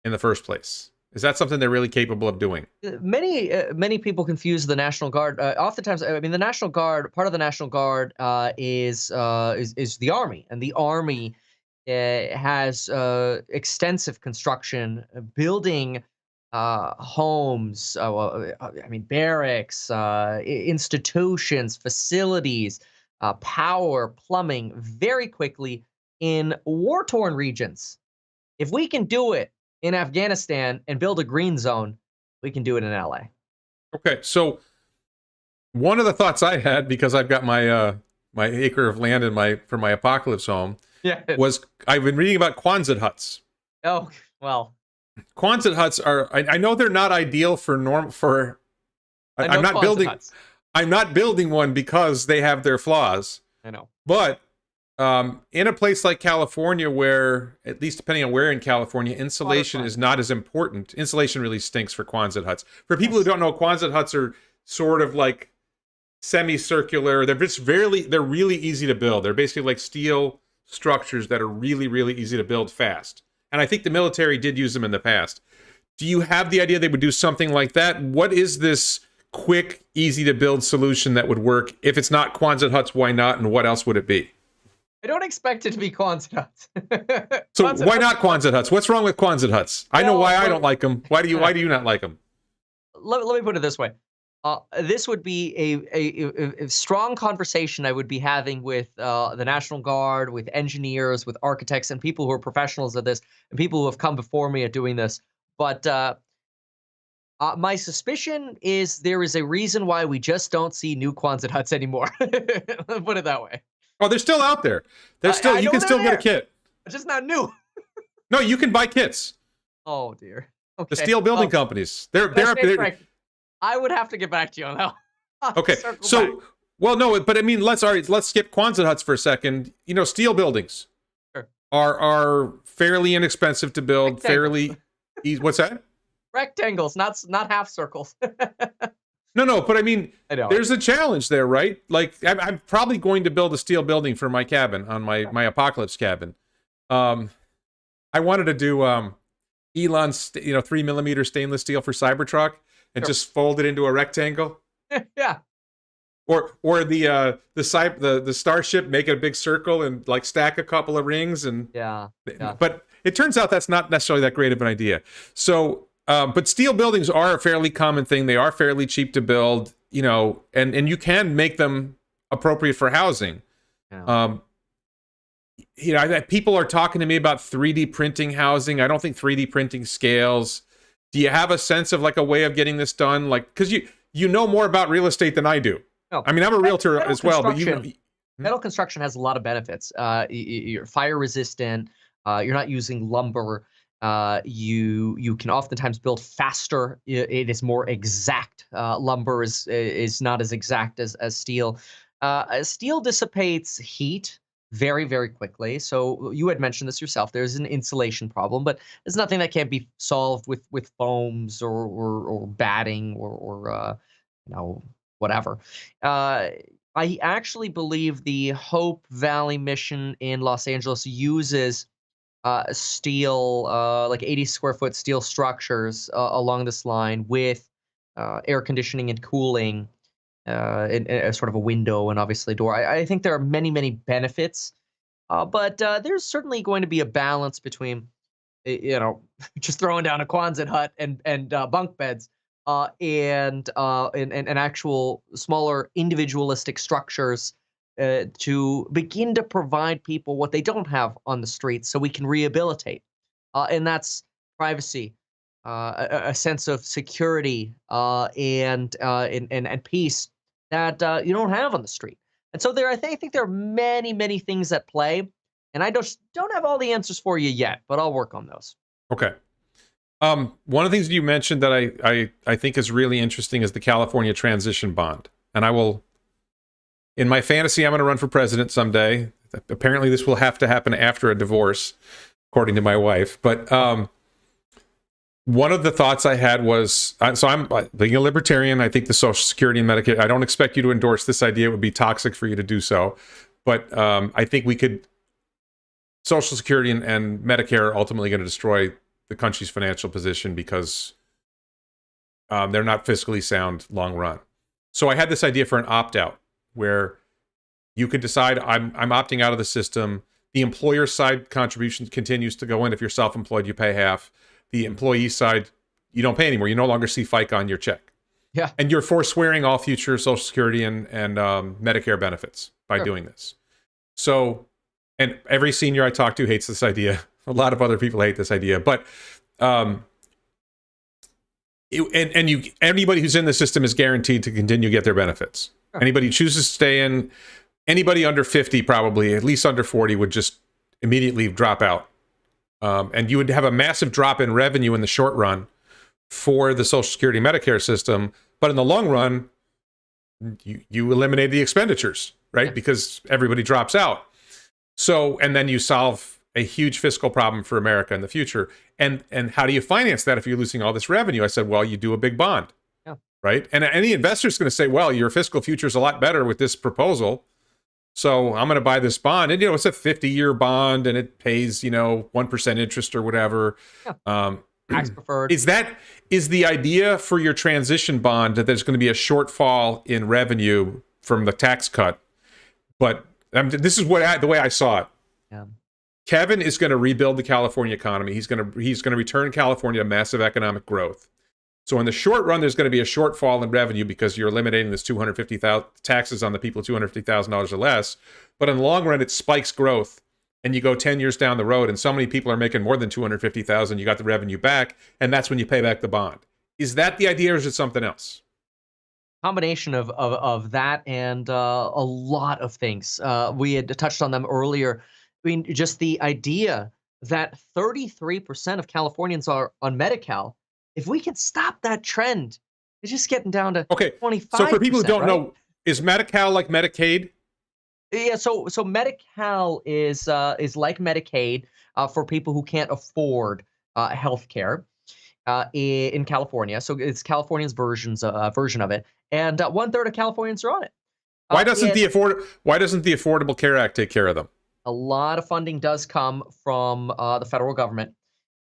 in the first place? Is that something they're really capable of doing? Many people confuse the National Guard. Oftentimes, I mean, the National Guard, part of the National Guard is the Army, and the Army has extensive construction, building homes, barracks, institutions, facilities, power, plumbing very quickly in war-torn regions. If we can do it in Afghanistan and build a green zone, we can do it in LA. Okay, so one of the thoughts I had, because I've got my my acre of land for my apocalypse home, Yeah. was I've been reading about Quonset huts. Oh, well. Quonset huts are, I know they're not ideal for I'm not building Huts. I'm not building one because they have their flaws. I know. But in a place like California, where, at least depending on where in California, insulation is not as important. Insulation really stinks for Quonset huts. For people who don't know, Quonset huts are sort of like semicircular. They're really easy to build. They're basically like steel structures that are really, really easy to build fast. And I think the military did use them in the past. Do you have the idea they would do something like that? What is this quick, easy to build solution that would work? If it's not Quonset huts, why not? And what else would it be? I don't expect it to be Quonset huts. So why not Quonset huts? What's wrong with Quonset huts? I know why I don't like them. Why do you not like them? Let me put it this way. This would be a strong conversation I would be having with the National Guard, with engineers, with architects, and people who are professionals at this, and people who have come before me at doing this. But my suspicion is there is a reason why we just don't see new Quonset huts anymore. Put it that way. Oh, they're still out there. You can still get a kit. It's just not new. No, you can buy kits. Oh dear. Okay. The steel building companies. They're up there. I would have to get back to you on that. Okay. So, well, no, but I mean, let's skip Quonset huts for a second. You know, steel buildings are fairly inexpensive to build, fairly easy. What's that? Rectangles, not half circles. No, but I mean, I there's a challenge there, right? Like, I'm probably going to build a steel building for my cabin, on my apocalypse cabin. I wanted to do Elon's 3mm stainless steel for Cybertruck and just fold it into a rectangle. Yeah. Or the starship, make it a big circle and like stack a couple of rings and yeah. But it turns out that's not necessarily that great of an idea. So. But steel buildings are a fairly common thing. They are fairly cheap to build, and you can make them appropriate for housing. Yeah. People are talking to me about 3D printing housing. I don't think 3D printing scales. Do you have a sense of like a way of getting this done? Like, because you know more about real estate than I do. No. I mean, I'm a realtor as well, but metal construction has a lot of benefits. You're fire resistant. You're not using lumber. You can oftentimes build faster. It is more exact. Lumber is not as exact as steel. Steel dissipates heat very, very quickly. So you had mentioned this yourself. There's an insulation problem, but it's nothing that can't be solved with foams or batting or whatever. I actually believe the Hope Valley mission in Los Angeles uses steel, like 80 square foot steel structures along this line with air conditioning and cooling, and sort of a window and obviously a door. I think there are many, many benefits, but there's certainly going to be a balance between, just throwing down a Quonset hut and bunk beds, and actual smaller individualistic structures to begin to provide people what they don't have on the streets, so we can rehabilitate, and that's privacy, a sense of security, and peace that you don't have on the street. And so I think there are many, many things at play, and I just don't have all the answers for you yet, but I'll work on those. Okay. One of the things you mentioned that I think is really interesting is the California Transition Bond, and I will. In my fantasy, I'm going to run for president someday. Apparently, this will have to happen after a divorce, according to my wife. But one of the thoughts I had was, so I'm being a libertarian. I think the Social Security and Medicare, I don't expect you to endorse this idea. It would be toxic for you to do so. But I think Social Security and Medicare are ultimately going to destroy the country's financial position because they're not fiscally sound long run. So I had this idea for an opt-out, where you could decide I'm opting out of the system. The employer side contributions continues to go in. If you're self-employed, you pay half. The employee side, you don't pay anymore. You no longer see FICA on your check. Yeah. And you're forswearing all future Social Security and Medicare benefits by doing this. So, and every senior I talk to hates this idea. A lot of other people hate this idea, but anybody who's in the system is guaranteed to continue to get their benefits. Sure. Anybody who chooses to stay in, anybody under 50 probably, at least under 40, would just immediately drop out. And you would have a massive drop in revenue in the short run for the Social Security Medicare system. But in the long run, you eliminate the expenditures, right? Because everybody drops out. So, and then you solve a huge fiscal problem for America in the future. And how do you finance that if you're losing all this revenue? I said, well, you do a big bond, right? And any investor's going to say, well, your fiscal future is a lot better with this proposal, so I'm going to buy this bond. And, it's a 50-year bond, and it pays, 1% interest or whatever. Tax preferred. Is the idea for your transition bond that there's going to be a shortfall in revenue from the tax cut? But this is the way I saw it. Yeah. Kevin is going to rebuild the California economy. He's going to return California to massive economic growth. So in the short run, there's going to be a shortfall in revenue because you're eliminating this $250,000 taxes on the people $250,000 or less. But in the long run, it spikes growth, and you go 10 years down the road, and so many people are making more than $250,000. You got the revenue back, and that's when you pay back the bond. Is that the idea, or is it something else? Combination of that and a lot of things. We had touched on them earlier. I mean, just the idea that 33% of Californians are on Medi-Cal. If we can stop that trend, it's just getting down to 25%. So for people who don't right? know, is Medi-Cal like Medicaid? Yeah, so Medi-Cal is like Medicaid for people who can't afford health care in California. So it's California's version of it, and 1/3 of Californians are on it. Why doesn't the Affordable Care Act take care of them? A lot of funding does come from the federal government.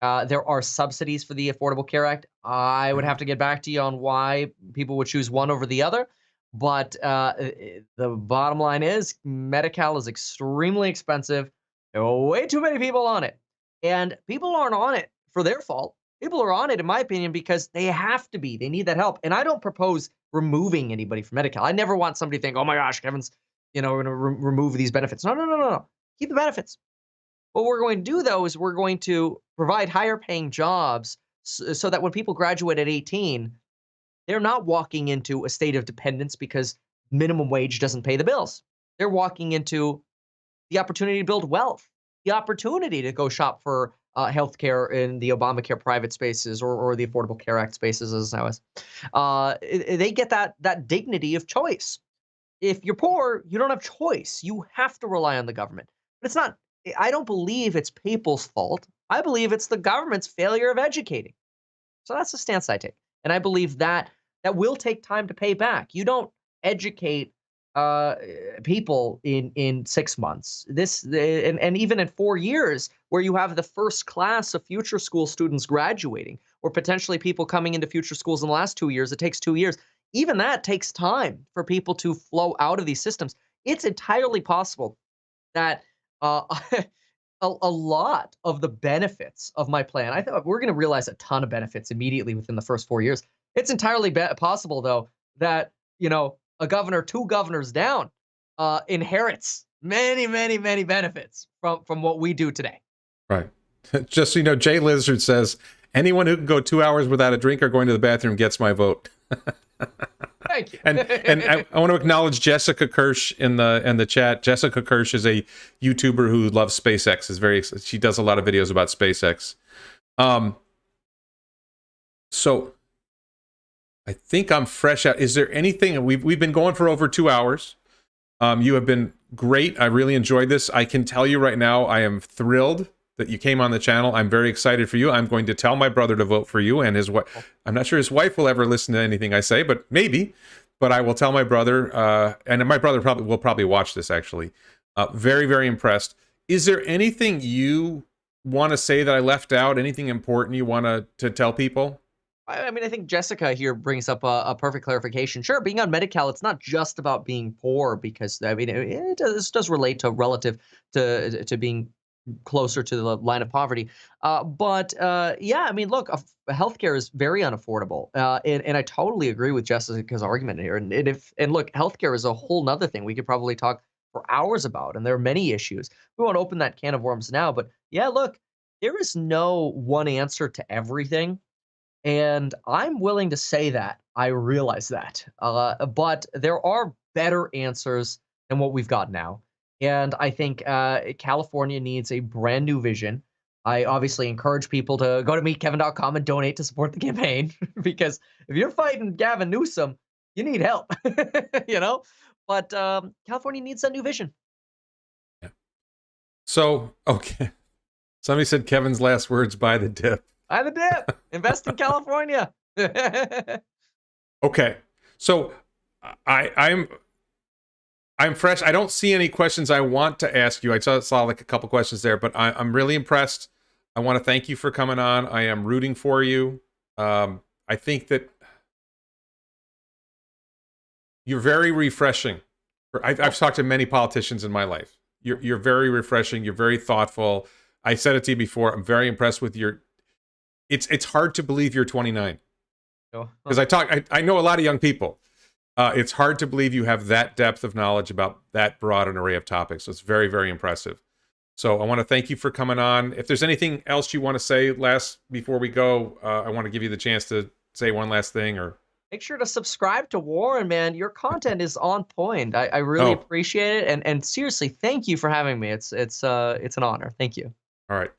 There are subsidies for the Affordable Care Act. I would have to get back to you on why people would choose one over the other. But the bottom line is Medi-Cal is extremely expensive. There are way too many people on it. And people aren't on it for their fault. People are on it, in my opinion, because they have to be. They need that help. And I don't propose removing anybody from Medi-Cal. I never want somebody to think, oh my gosh, Kevin's, we're going to remove these benefits. No. Keep the benefits. What we're going to do, though, is we're going to provide higher paying jobs so that when people graduate at 18, they're not walking into a state of dependence because minimum wage doesn't pay the bills. They're walking into the opportunity to build wealth, the opportunity to go shop for healthcare in the Obamacare private spaces or the Affordable Care Act spaces, as now is. They get that dignity of choice. If you're poor, you don't have choice. You have to rely on the government. But it's not. I don't believe it's people's fault. I believe it's the government's failure of educating. So that's the stance I take. And I believe that will take time to pay back. You don't educate people in 6 months. And even in 4 years, where you have the first class of future school students graduating, or potentially people coming into future schools in the last 2 years, it takes 2 years. Even that takes time for people to flow out of these systems. It's entirely possible that a lot of the benefits of my plan, I thought we're going to realize a ton of benefits immediately within the first 4 years. It's entirely possible, though, that, a governor 2 governors down inherits many, many, many benefits from what we do today. Right. Just so you know, Jay Lizard says, anyone who can go 2 hours without a drink or going to the bathroom gets my vote. Thank you. and I want to acknowledge Jessica Kirsch in the chat. Jessica Kirsch is a YouTuber who loves SpaceX. She does a lot of videos about SpaceX. So I think I'm fresh out. Is there anything we've been going for over 2 hours? You have been great. I really enjoyed this. I can tell you right now, I am thrilled that you came on the channel. I'm very excited for you. I'm going to tell my brother to vote for you and his wife. I'm not sure his wife will ever listen to anything I say, but maybe. But I will tell my brother, and my brother will probably watch this, actually. Very, very impressed. Is there anything you want to say that I left out? Anything important you want to tell people? I mean, I think Jessica here brings up a perfect clarification. Sure, being on Medi-Cal, it's not just about being poor, because I mean, this does relate to relative to being closer to the line of poverty. But yeah, I mean, look, healthcare is very unaffordable, and I totally agree with Jessica's argument here. And look, healthcare is a whole nother thing we could probably talk for hours about, and there are many issues. We won't open that can of worms now, but yeah, look, there is no one answer to everything. And I'm willing to say that. I realize that. But there are better answers than what we've got now. And I think California needs a brand new vision. I obviously encourage people to go to meetkevin.com and donate to support the campaign because if you're fighting Gavin Newsom, you need help, you know? But California needs that new vision. Yeah. So, okay. Somebody said Kevin's last words, buy the dip. Buy the dip. Invest in California. Okay. So I'm fresh. I don't see any questions I want to ask you. I saw like a couple questions there, but I'm really impressed. I want to thank you for coming on. I am rooting for you. I think that you're very refreshing. I've talked to many politicians in my life. You're very refreshing. You're very thoughtful. I said it to you before. I'm very impressed with your. It's hard to believe you're 29 because I know a lot of young people. It's hard to believe you have that depth of knowledge about that broad an array of topics. So it's very, very impressive. So I want to thank you for coming on. If there's anything else you want to say before we go, I want to give you the chance to say one last thing or. Make sure to subscribe to Warren, man. Your content is on point. I really appreciate it. And seriously, thank you for having me. It's an honor. Thank you. All right.